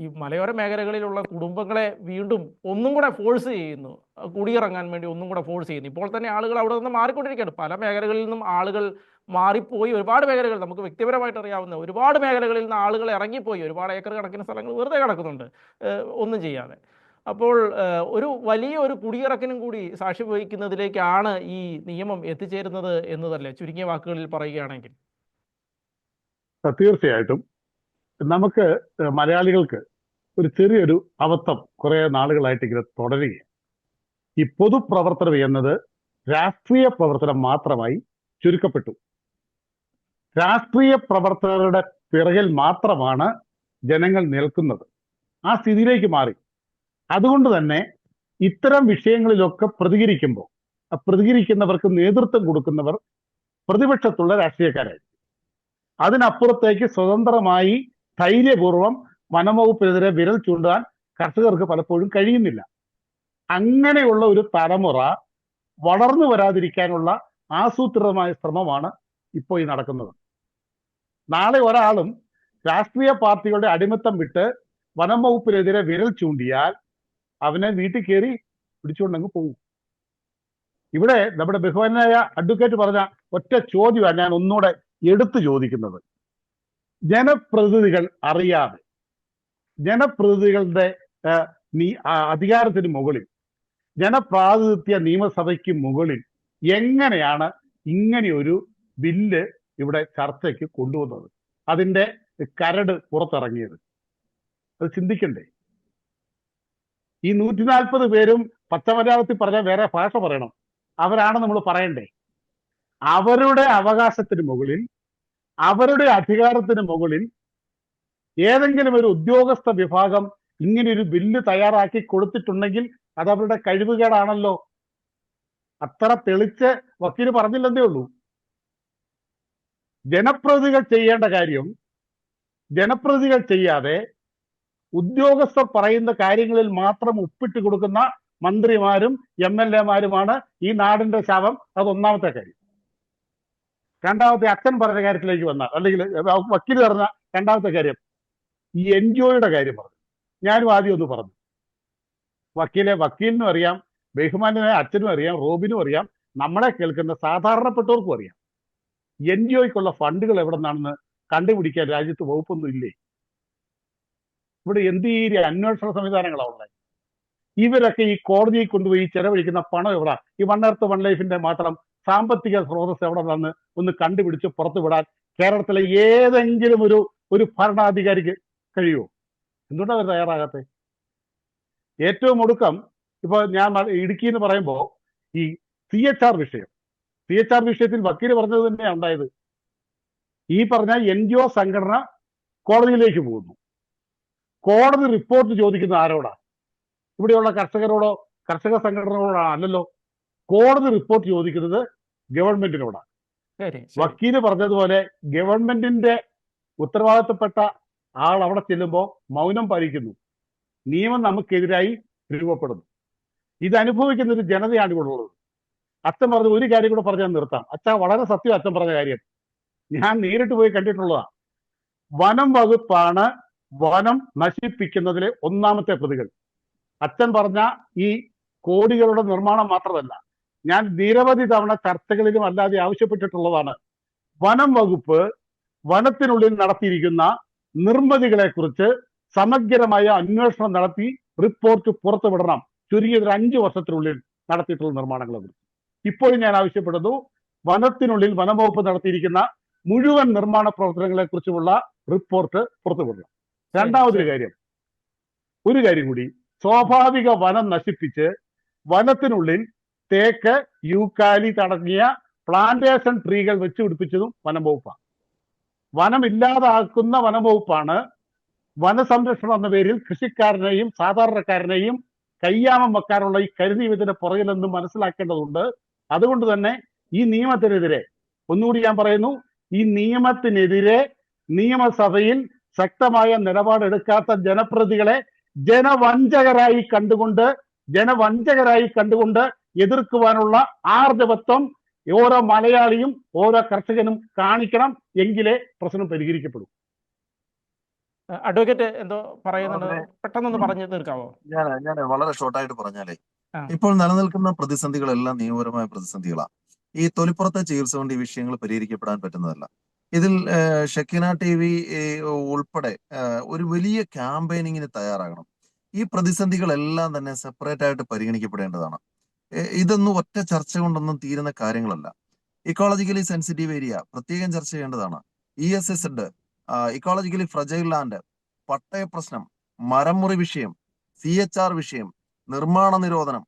ഈ മലയോര മേഖലകളിലുള്ള കുടുംബങ്ങളെ വീണ്ടും ഒന്നും കൂടെ ഫോഴ്സ് ചെയ്യുന്നു, കുടിയിറങ്ങാൻ വേണ്ടി ഒന്നും കൂടെ ഫോഴ്സ് ചെയ്യുന്നു. ഇപ്പോൾ തന്നെ ആളുകൾ അവിടെ നിന്ന് മാറിക്കൊണ്ടിരിക്കുകയാണ്. പല മേഖലകളിൽ നിന്നും ആളുകൾ മാറിപ്പോയി. ഒരുപാട് മേഖലകൾ നമുക്ക് വ്യക്തിപരമായിട്ട് അറിയാവുന്ന ഒരുപാട് മേഖലകളിൽ നിന്ന് ആളുകൾ ഇറങ്ങിപ്പോയി. ഒരുപാട് ഏക്കർ കണക്കിന് സ്ഥലങ്ങൾ വെറുതെ കിടക്കുന്നുണ്ട് ഒന്നും ചെയ്യാതെ. അപ്പോൾ ഒരു വലിയ ഒരു കുടിയിറക്കിനും കൂടി സാക്ഷ്യം വഹിക്കുന്നതിലേക്കാണ് ഈ നിയമം എത്തിച്ചേരുന്നത് എന്നതല്ലേ ചുരുങ്ങിയ വാക്കുകളിൽ പറയുകയാണെങ്കിൽ? തീർച്ചയായിട്ടും നമുക്ക് മലയാളികൾക്ക് ഒരു ചെറിയൊരു അബദ്ധം കുറെ നാളുകളായിട്ട് ഇങ്ങനെ തുടരുകയാണ്. ഈ പൊതുപ്രവർത്തനം എന്നത് രാഷ്ട്രീയ പ്രവർത്തനം മാത്രമായി ചുരുക്കപ്പെട്ടു. രാഷ്ട്രീയ പ്രവർത്തകരുടെ പിറകിൽ മാത്രമാണ് ജനങ്ങൾ നിൽക്കുന്നത്. ആ സ്ഥിതിയിലേക്ക് മാറി. അതുകൊണ്ട് തന്നെ ഇത്തരം വിഷയങ്ങളിലൊക്കെ പ്രതികരിക്കുന്നവർക്ക് നേതൃത്വം കൊടുക്കുന്നവർ പ്രതിപക്ഷത്തുള്ള രാഷ്ട്രീയക്കാരായിരിക്കും. അതിനപ്പുറത്തേക്ക് സ്വതന്ത്രമായി ധൈര്യപൂർവം വനംവകുപ്പിനെതിരെ വിരൽ ചൂണ്ടാൻ കർഷകർക്ക് പലപ്പോഴും കഴിയുന്നില്ല. അങ്ങനെയുള്ള ഒരു തലമുറ വളർന്നു വരാതിരിക്കാനുള്ള ആസൂത്രിതമായ ശ്രമമാണ് ഇപ്പോൾ ഈ നടക്കുന്നത്. നാളെ ഒരാളും രാഷ്ട്രീയ പാർട്ടികളുടെ അടിമത്തം വിട്ട് വനംവകുപ്പിനെതിരെ വിരൽ ചൂണ്ടിയാൽ അവനെ വീട്ടിൽ കയറി പിടിച്ചുകൊണ്ടങ്ങ് പോകും. ഇവിടെ നമ്മുടെ ബഹുമാനായ അഡ്വക്കേറ്റ് പറഞ്ഞ ഒറ്റ ചോദ്യമാണ് ഞാൻ ഒന്നുകൂടെ എടുത്തു ചോദിക്കുന്നത്. ജനപ്രതിനിധികൾ അറിയാതെ, ജനപ്രതിനിധികളുടെ അധികാരത്തിന് മുകളിൽ, ജനപ്രാതിനിധ്യ നിയമസഭയ്ക്ക് മുകളിൽ എങ്ങനെയാണ് ഇങ്ങനെയൊരു ബില്ല് ഇവിടെ ചർച്ചയ്ക്ക് കൊണ്ടുവന്നത്, അതിന്റെ കരട് പുറത്തിറങ്ങിയത്? അത് ചിന്തിക്കണ്ടേ? ഈ 140 പേരും പച്ചമലയാളത്തിൽ പറഞ്ഞാൽ വേറെ ഭാഷ പറയണം, അവരാണ് നമ്മൾ പറയണ്ടേ? അവരുടെ അവകാശത്തിന് മുകളിൽ, അവരുടെ അധികാരത്തിന് മുകളിൽ ഏതെങ്കിലും ഒരു ഉദ്യോഗസ്ഥ വിഭാഗം ഇങ്ങനെ ഒരു ബില്ല് തയ്യാറാക്കി കൊടുത്തിട്ടുണ്ടെങ്കിൽ അത് അവരുടെ കഴിവുകേടാണല്ലോ. അത്ര തെളിച്ച് വക്കീല് പറഞ്ഞില്ലെന്നേ ഉള്ളൂ. ജനപ്രതിനിധികൾ ചെയ്യേണ്ട കാര്യം ജനപ്രതിനിധികൾ ചെയ്യാതെ ഉദ്യോഗസ്ഥർ പറയുന്ന കാര്യങ്ങളിൽ മാത്രം ഒപ്പിട്ട് കൊടുക്കുന്ന മന്ത്രിമാരും MLA-മാരുമാണ് ഈ നാടിന്റെ ശാപം. അത് ഒന്നാമത്തെ കാര്യം. രണ്ടാമത്തെ, അച്ഛൻ പറഞ്ഞ കാര്യത്തിലേക്ക് വന്നാൽ, അല്ലെങ്കിൽ വക്കീൽ പറഞ്ഞ രണ്ടാമത്തെ കാര്യം, ഈ NGO-യുടെ കാര്യം പറഞ്ഞു. ഞാനും ആദ്യം ഒന്ന് പറഞ്ഞു. വക്കീലിനും അറിയാം, ബഹുമാനായ അച്ഛനും അറിയാം, റോബിനും അറിയാം, നമ്മളെ കേൾക്കുന്ന സാധാരണപ്പെട്ടവർക്കും അറിയാം. NGO-ക്കുള്ള ഫണ്ടുകൾ എവിടെ നിന്നാണെന്ന് കണ്ടുപിടിക്കാൻ രാജ്യത്ത് വകുപ്പൊന്നും ഇല്ലേ? ഇവിടെ എന്ത് അന്വേഷണ സംവിധാനങ്ങളാണ് ഉള്ളത്? ഇവരൊക്കെ ഈ കോടതിയിൽ കൊണ്ടുപോയി ചെലവഴിക്കുന്ന പണം എവിടെ? ഈ വൺ എർത്ത് വൺ ലൈഫിന്റെ മാത്രം സാമ്പത്തിക സ്രോതസ് എവിടെ നിന്ന് ഒന്ന് കണ്ടുപിടിച്ച് പുറത്തു വിടാൻ കേരളത്തിലെ ഏതെങ്കിലും ഒരു ഭരണാധികാരിക്ക് കഴിയുമോ? എന്തുകൊണ്ടാണ് അവർ തയ്യാറാകാത്തത്? ഏറ്റവും ഒടുക്കം ഇപ്പൊ ഞാൻ ഇടുക്കി എന്ന് പറയുമ്പോൾ ഈ CHR വിഷയത്തിൽ വക്കീല് പറഞ്ഞത് തന്നെയാണ് ഉണ്ടായത്. ഈ പറഞ്ഞ NGO സംഘടന കോടതിയിലേക്ക് പോകുന്നു. കോടതി റിപ്പോർട്ട് ചോദിക്കുന്ന ആരോടാ? ഇവിടെയുള്ള കർഷക സംഘടനകളോടാ? അല്ലല്ലോ. കോടതി റിപ്പോർട്ട് ചോദിക്കുന്നത് ഗവൺമെന്റിനോടാണ്. വക്കീല് പറഞ്ഞതുപോലെ ഗവൺമെന്റിന്റെ ഉത്തരവാദിത്തപ്പെട്ട ആൾ അവിടെ ചെല്ലുമ്പോൾ മൗനം പാലിക്കുന്നു. നിയമം നമുക്കെതിരായി രൂപപ്പെടുന്നു. ഇത് അനുഭവിക്കുന്ന ഒരു ജനതയാണ് ഇവിടെ ഉള്ളത്. അച്ഛൻ പറഞ്ഞ ഒരു കാര്യം കൂടെ പറഞ്ഞാൽ നിർത്താം. അച്ഛൻ വളരെ സത്യം അച്ഛൻ പറഞ്ഞ കാര്യം ഞാൻ നേരിട്ട് പോയി കണ്ടിട്ടുള്ളതാ. വനം വകുപ്പാണ് വനം നശിപ്പിക്കുന്നതിലെ ഒന്നാമത്തെ പ്രതികൾ. അച്ഛൻ പറഞ്ഞ ഈ കോടികളുടെ നിർമ്മാണം മാത്രമല്ല, ഞാൻ നിരവധി തവണ ചർച്ചകളിലും അല്ലാതെ ആവശ്യപ്പെട്ടിട്ടുള്ളതാണ്. വനം വകുപ്പ് വനത്തിനുള്ളിൽ നടത്തിയിരിക്കുന്ന നിർമ്മിതികളെ കുറിച്ച് സമഗ്രമായ അന്വേഷണം നടത്തി റിപ്പോർട്ട് പുറത്തുവിടണം. ചുരുങ്ങിയത് 5 വർഷത്തിനുള്ളിൽ നടത്തിയിട്ടുള്ള നിർമ്മാണങ്ങളെ കുറിച്ച്. ഇപ്പോഴും ഞാൻ ആവശ്യപ്പെടുന്നു, വനത്തിനുള്ളിൽ വനംവകുപ്പ് നടത്തിയിരിക്കുന്ന മുഴുവൻ നിർമ്മാണ പ്രവർത്തനങ്ങളെ കുറിച്ചുമുള്ള റിപ്പോർട്ട് പുറത്തുവിടണം. രണ്ടാമതൊരു കാര്യം, കൂടി, സ്വാഭാവിക വനം നശിപ്പിച്ച് വനത്തിനുള്ളിൽ തേക്ക്, യൂക്കാലി തുടങ്ങിയ പ്ലാന്റേഷൻ ട്രീകൾ വെച്ച് പിടിപ്പിച്ചതും വനം വകുപ്പാണ്. വനമില്ലാതാക്കുന്ന വനം വകുപ്പാണ് വനസംരക്ഷണം എന്ന പേരിൽ കൃഷിക്കാരനെയും സാധാരണക്കാരനെയും കയ്യാമം വെക്കാനുള്ള ഈ കരുനീയത്തിന്റെ പുറകിലെന്നും മനസ്സിലാക്കേണ്ടതുണ്ട്. അതുകൊണ്ട് തന്നെ ഈ നിയമത്തിനെതിരെ, ഒന്നുകൂടി ഞാൻ പറയുന്നു, ഈ നിയമത്തിനെതിരെ നിയമസഭയിൽ ശക്തമായ നിലപാടെടുക്കാത്ത ജനപ്രതികളെ ജനവഞ്ചകരായി കണ്ടുകൊണ്ട് എതിർക്കുവാനുള്ള ആർജവത്വം ഓരോ മലയാളിയും ഓരോ കർഷകനും കാണിക്കണം. എങ്കിലേ പ്രശ്നം പരിഹരിക്കപ്പെടൂ. അഡ്വക്കേറ്റ് എന്തോ പറയുന്നുണ്ട്, പെട്ടെന്നൊന്ന് പറഞ്ഞു തീർക്കാവോ? ഞാൻ വളരെ ഷോർട്ടായിട്ട് പറഞ്ഞാലേ, ഇപ്പോൾ നിലനിൽക്കുന്ന പ്രതിസന്ധികളെല്ലാം നിയമപരമായ പ്രതിസന്ധികളാണ്. ഈ തൊലിപ്പുറത്തെ ചികിത്സ കൊണ്ട് ഈ വിഷയങ്ങൾ പരിഹരിക്കപ്പെടാൻ പറ്റുന്നതല്ല. ഇതിൽ ഷക്കീന TV ഉൾപ്പെടെ ഒരു വലിയ ക്യാമ്പയിനിങ്ങിന് തയ്യാറാകണം. ഈ പ്രതിസന്ധികളെല്ലാം തന്നെ സെപ്പറേറ്റ് ആയിട്ട് പരിഗണിക്കപ്പെടേണ്ടതാണ്. ഇതൊന്നും ഒറ്റ ചർച്ച കൊണ്ടൊന്നും തീരുന്ന കാര്യങ്ങളല്ല. ഇക്കോളജിക്കലി സെൻസിറ്റീവ് ഏരിയ പ്രത്യേകം ചർച്ച ചെയ്യേണ്ടതാണ്. ESZ, ഇക്കോളജിക്കലി ഫ്രജൈൽ ലാൻഡ്, പട്ടയ പ്രശ്നം, മരംമുറി വിഷയം, CHR വിഷയം, നിർമ്മാണ നിരോധനം,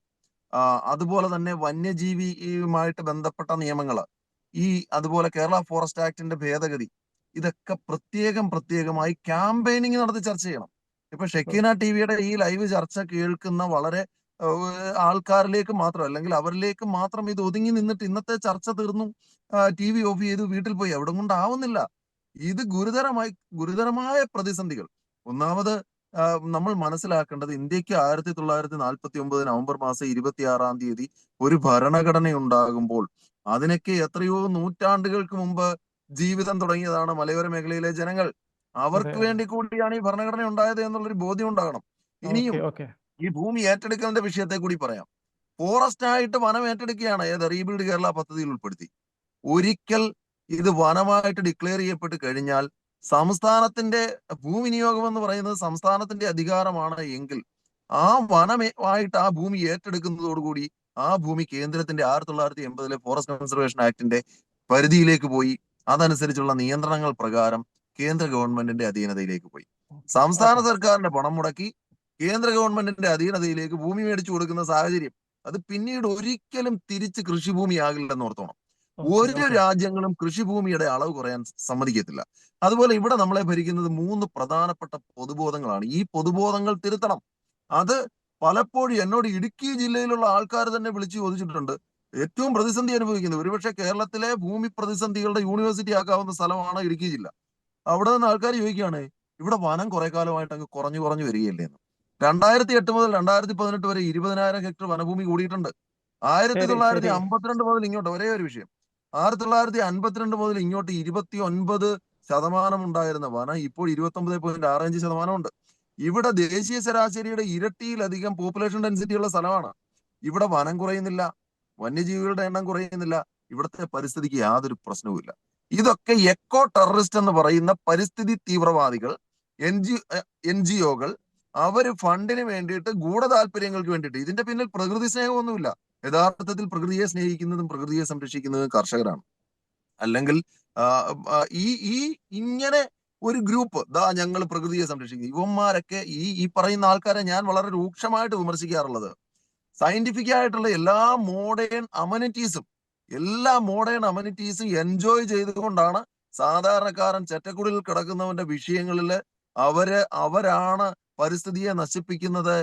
അതുപോലെ തന്നെ വന്യജീവിയുമായിട്ട് ബന്ധപ്പെട്ട നിയമങ്ങൾ, അതുപോലെ കേരള ഫോറസ്റ്റ് ആക്ടിന്റെ ഭേദഗതി, ഇതൊക്കെ പ്രത്യേകമായി ക്യാമ്പയിനിങ് നടത്തി ചർച്ച ചെയ്യണം. ഇപ്പൊ ഷക്കീന TVയുടെ ഈ ലൈവ് ചർച്ച കേൾക്കുന്ന വളരെ ആൾക്കാരിലേക്ക് മാത്രം, അല്ലെങ്കിൽ അവരിലേക്ക് മാത്രം ഇത് ഒതുങ്ങി നിന്നിട്ട് ഇന്നത്തെ ചർച്ച തീർന്നു, TV ഓഫ് ചെയ്തു വീട്ടിൽ പോയി, എവിടെ കൊണ്ടാവുന്നില്ല. ഇത് ഗുരുതരമായ പ്രതിസന്ധികൾ. ഒന്നാമത് നമ്മൾ മനസ്സിലാക്കേണ്ടത്, ഇന്ത്യക്ക് 1949 നവംബർ മാസം 26-ാം തീയതി ഒരു ഭരണഘടന ഉണ്ടാകുമ്പോൾ അതിനൊക്കെ എത്രയോ നൂറ്റാണ്ടുകൾക്ക് മുമ്പ് ജീവിതം തുടങ്ങിയതാണ് മലയോര മേഖലയിലെ ജനങ്ങൾ. അവർക്ക് വേണ്ടി കൂടിയാണ് ഈ ഭരണഘടന ഉണ്ടായത് എന്നുള്ളൊരു ബോധ്യം ഉണ്ടാകണം. ഇനിയും ഈ ഭൂമി ഏറ്റെടുക്കലിന്റെ വിഷയത്തെ കൂടി പറയാം. ഫോറസ്റ്റ് ആയിട്ട് വനം ഏറ്റെടുക്കുകയാണ് റീബിൽഡ് കേരള പദ്ധതിയിൽ ഉൾപ്പെടുത്തി. ഒരിക്കൽ ഇത് വനമായിട്ട് ഡിക്ലെയർ ചെയ്യപ്പെട്ട് കഴിഞ്ഞാൽ സംസ്ഥാനത്തിന്റെ ഭൂവിനിയോഗം എന്ന് പറയുന്നത് സംസ്ഥാനത്തിന്റെ അധികാരമാണ് എങ്കിൽ ആ വനമായിട്ട് ആ ഭൂമി ഏറ്റെടുക്കുന്നതോടുകൂടി ആ ഭൂമി കേന്ദ്രത്തിന്റെ 1980 ഫോറസ്റ്റ് കൺസർവേഷൻ ആക്ടിന്റെ പരിധിയിലേക്ക് പോയി. അതനുസരിച്ചുള്ള നിയന്ത്രണങ്ങൾ പ്രകാരം കേന്ദ്ര ഗവൺമെന്റിന്റെ അധീനതയിലേക്ക് പോയി. സംസ്ഥാന സർക്കാരിന്റെ പണം മുടക്കി കേന്ദ്ര ഗവൺമെന്റിന്റെ അധീനതയിലേക്ക് ഭൂമി മേടിച്ചു കൊടുക്കുന്ന സാഹചര്യം അത് പിന്നീട് ഒരിക്കലും തിരിച്ച് കൃഷിഭൂമിയാകില്ലെന്ന് ഓർത്തോണം. ഒരു രാജ്യങ്ങളും കൃഷിഭൂമിയുടെ അളവ് കുറയാൻ സമ്മതിക്കത്തില്ല. അതുപോലെ ഇവിടെ നമ്മളെ ഭരിക്കുന്നത് 3 പ്രധാനപ്പെട്ട പൊതുബോധങ്ങളാണ്. ഈ പൊതുബോധങ്ങൾ തിരുത്തണം. അത് പലപ്പോഴും എന്നോട് ഇടുക്കി ജില്ലയിലുള്ള ആൾക്കാർ തന്നെ വിളിച്ചു ചോദിച്ചിട്ടുണ്ട്. ഏറ്റവും പ്രതിസന്ധി അനുഭവിക്കുന്നത് ഒരുപക്ഷെ കേരളത്തിലെ ഭൂമി പ്രതിസന്ധികളുടെ യൂണിവേഴ്സിറ്റി ആക്കാവുന്ന സ്ഥലമാണ് ഇടുക്കി ജില്ല. അവിടെ നിന്ന് ആൾക്കാർ ചോദിക്കുകയാണ്, ഇവിടെ വനം കുറെ കാലമായിട്ട് അങ്ങ് കുറഞ്ഞു കുറഞ്ഞു വരികയല്ലേ എന്ന്. 2008 മുതൽ 2018 വരെ 20,000 ഹെക്ടർ വനഭൂമി കൂടിയിട്ടുണ്ട്. 1952 മുതൽ ഇങ്ങോട്ട് ഒരേ ഒരു വിഷയം, 1952 മുതൽ ഇങ്ങോട്ട് 29% ഉണ്ടായിരുന്ന വനം ഇപ്പോൾ 29.65% ഉണ്ട്. ഇവിടെ ദേശീയ ശരാശരിയുടെ ഇരട്ടിയിലധികം പോപ്പുലേഷൻ ഡെൻസിറ്റി ഉള്ള സ്ഥലമാണ്. ഇവിടെ വനം കുറയുന്നില്ല, വന്യജീവികളുടെ എണ്ണം കുറയുന്നില്ല, ഇവിടുത്തെ പരിസ്ഥിതിക്ക് യാതൊരു പ്രശ്നവുമില്ല. ഇതൊക്കെ എക്കോ ടെററിസ്റ്റ് എന്ന് പറയുന്ന പരിസ്ഥിതി തീവ്രവാദികൾ, NGOകൾ, അവര് ഫണ്ടിന് വേണ്ടിയിട്ട് ഗൂഢതാല്പര്യങ്ങൾക്ക് വേണ്ടിയിട്ട്, ഇതിന്റെ പിന്നിൽ പ്രകൃതി സ്നേഹമൊന്നുമില്ല. യഥാർത്ഥത്തിൽ പ്രകൃതിയെ സ്നേഹിക്കുന്നതും പ്രകൃതിയെ സംരക്ഷിക്കുന്നതും കർഷകരാണ്. അല്ലെങ്കിൽ ഇങ്ങനെ ഒരു ഗ്രൂപ്പ് ഞങ്ങൾ പ്രകൃതിയെ സംരക്ഷിക്കുന്നു, ഇവന്മാരൊക്കെ ഈ പറയുന്ന ആൾക്കാരെ ഞാൻ വളരെ രൂക്ഷമായിട്ട് വിമർശിക്കാറുള്ളത്, സയന്റിഫിക് ആയിട്ടുള്ള എല്ലാ മോഡേൺ അമനിറ്റീസും എൻജോയ് ചെയ്തുകൊണ്ടാണ് സാധാരണക്കാരൻ ചെറ്റക്കുടിൽ കിടക്കുന്നവന്റെ വിഷയങ്ങളിൽ അവരാണ് പരിസ്ഥിതിയെ നശിപ്പിക്കുന്നത്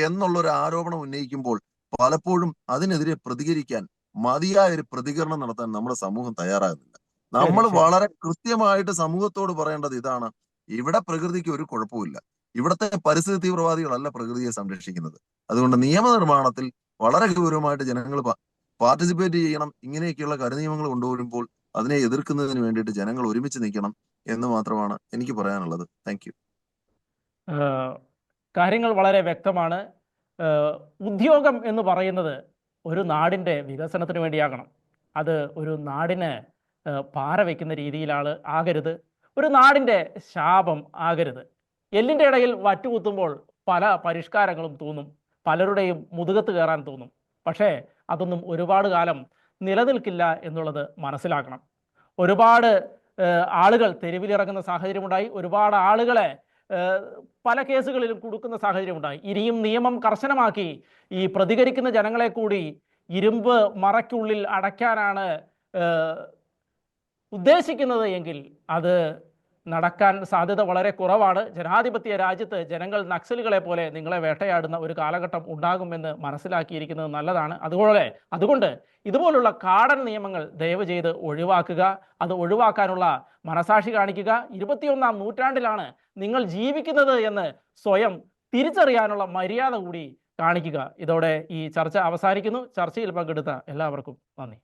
എന്നുള്ളൊരു ആരോപണം ഉന്നയിക്കുമ്പോൾ പലപ്പോഴും അതിനെതിരെ പ്രതികരിക്കാൻ മതിയായ ഒരു പ്രതികരണം നടത്താൻ നമ്മുടെ സമൂഹം തയ്യാറാകുന്നില്ല. നമ്മൾ വളരെ കൃത്യമായിട്ട് സമൂഹത്തോട് പറയേണ്ടത് ഇതാണ്: ഇവിടെ പ്രകൃതിക്ക് ഒരു കുഴപ്പമില്ല, ഇവിടുത്തെ പരിസ്ഥിതി തീവ്രവാദികളല്ല പ്രകൃതിയെ സംരക്ഷിക്കുന്നത്. അതുകൊണ്ട് നിയമനിർമ്മാണത്തിൽ വളരെ ഗൗരവമായിട്ട് ജനങ്ങൾ പാർട്ടിസിപ്പേറ്റ് ചെയ്യണം. ഇങ്ങനെയൊക്കെയുള്ള കരുനിയമങ്ങൾ കൊണ്ടുവരുമ്പോൾ അതിനെ എതിർക്കുന്നതിന് വേണ്ടിയിട്ട് ജനങ്ങൾ ഒരുമിച്ച് നിൽക്കണം എന്ന് മാത്രമാണ് എനിക്ക് പറയാനുള്ളത്. Thank you. കാര്യങ്ങൾ വളരെ വ്യക്തമാണ്. ഉദ്യോഗം എന്ന് പറയുന്നത് ഒരു നാടിൻ്റെ വികസനത്തിന് വേണ്ടിയാകണം. അത് ഒരു നാടിന് പാര വയ്ക്കുന്ന രീതിയിലാണ് ആകരുത്, ഒരു നാടിൻ്റെ ശാപം ആകരുത്. എല്ലിൻ്റെ ഇടയിൽ വറ്റുകുത്തുമ്പോൾ പല പരിഷ്കാരങ്ങളും തോന്നും, പലരുടെയും മുതുകത്ത് കയറാൻ തോന്നും. പക്ഷേ അതൊന്നും ഒരുപാട് കാലം നിലനിൽക്കില്ല എന്നുള്ളത് മനസ്സിലാക്കണം. ഒരുപാട് ആളുകൾ തെരുവിലിറങ്ങുന്ന സാഹചര്യമുണ്ടായി, ഒരുപാട് ആളുകളെ പല കേസുകളിലും കൊടുക്കുന്ന സാഹചര്യമുണ്ടായി. ഇനിയും നിയമം കർശനമാക്കി ഈ പ്രതികരിക്കുന്ന ജനങ്ങളെ കൂടി ഇരുമ്പ് മറയ്ക്കുള്ളിൽ അടയ്ക്കാനാണ് ഉദ്ദേശിക്കുന്നത് എങ്കിൽ അത് നടക്കാൻ സാധ്യത വളരെ കുറവാണ്. ജനാധിപത്യ രാജ്യത്ത് ജനങ്ങൾ നക്സലുകളെ പോലെ നിങ്ങളെ വേട്ടയാടുന്ന ഒരു കാലഘട്ടം ഉണ്ടാകുമെന്ന് മനസ്സിലാക്കിയിരിക്കുന്നത് നല്ലതാണ്. അതുകൊണ്ട് ഇതുപോലുള്ള കാടൻ നിയമങ്ങൾ ദയവ് ചെയ്ത് ഒഴിവാക്കുക. അത് ഒഴിവാക്കാനുള്ള മനസാക്ഷി കാണിക്കുക. 21-ാം നൂറ്റാണ്ടിലാണ് നിങ്ങൾ ജീവിക്കുന്നത് എന്ന് സ്വയം തിരിച്ചറിയാനുള്ള മര്യാദ കൂടി കാണിക്കുക. ഇതോടെ ഈ ചർച്ച അവസാനിക്കുന്നു. ചർച്ചയിൽ പങ്കെടുത്ത എല്ലാവർക്കും നന്ദി.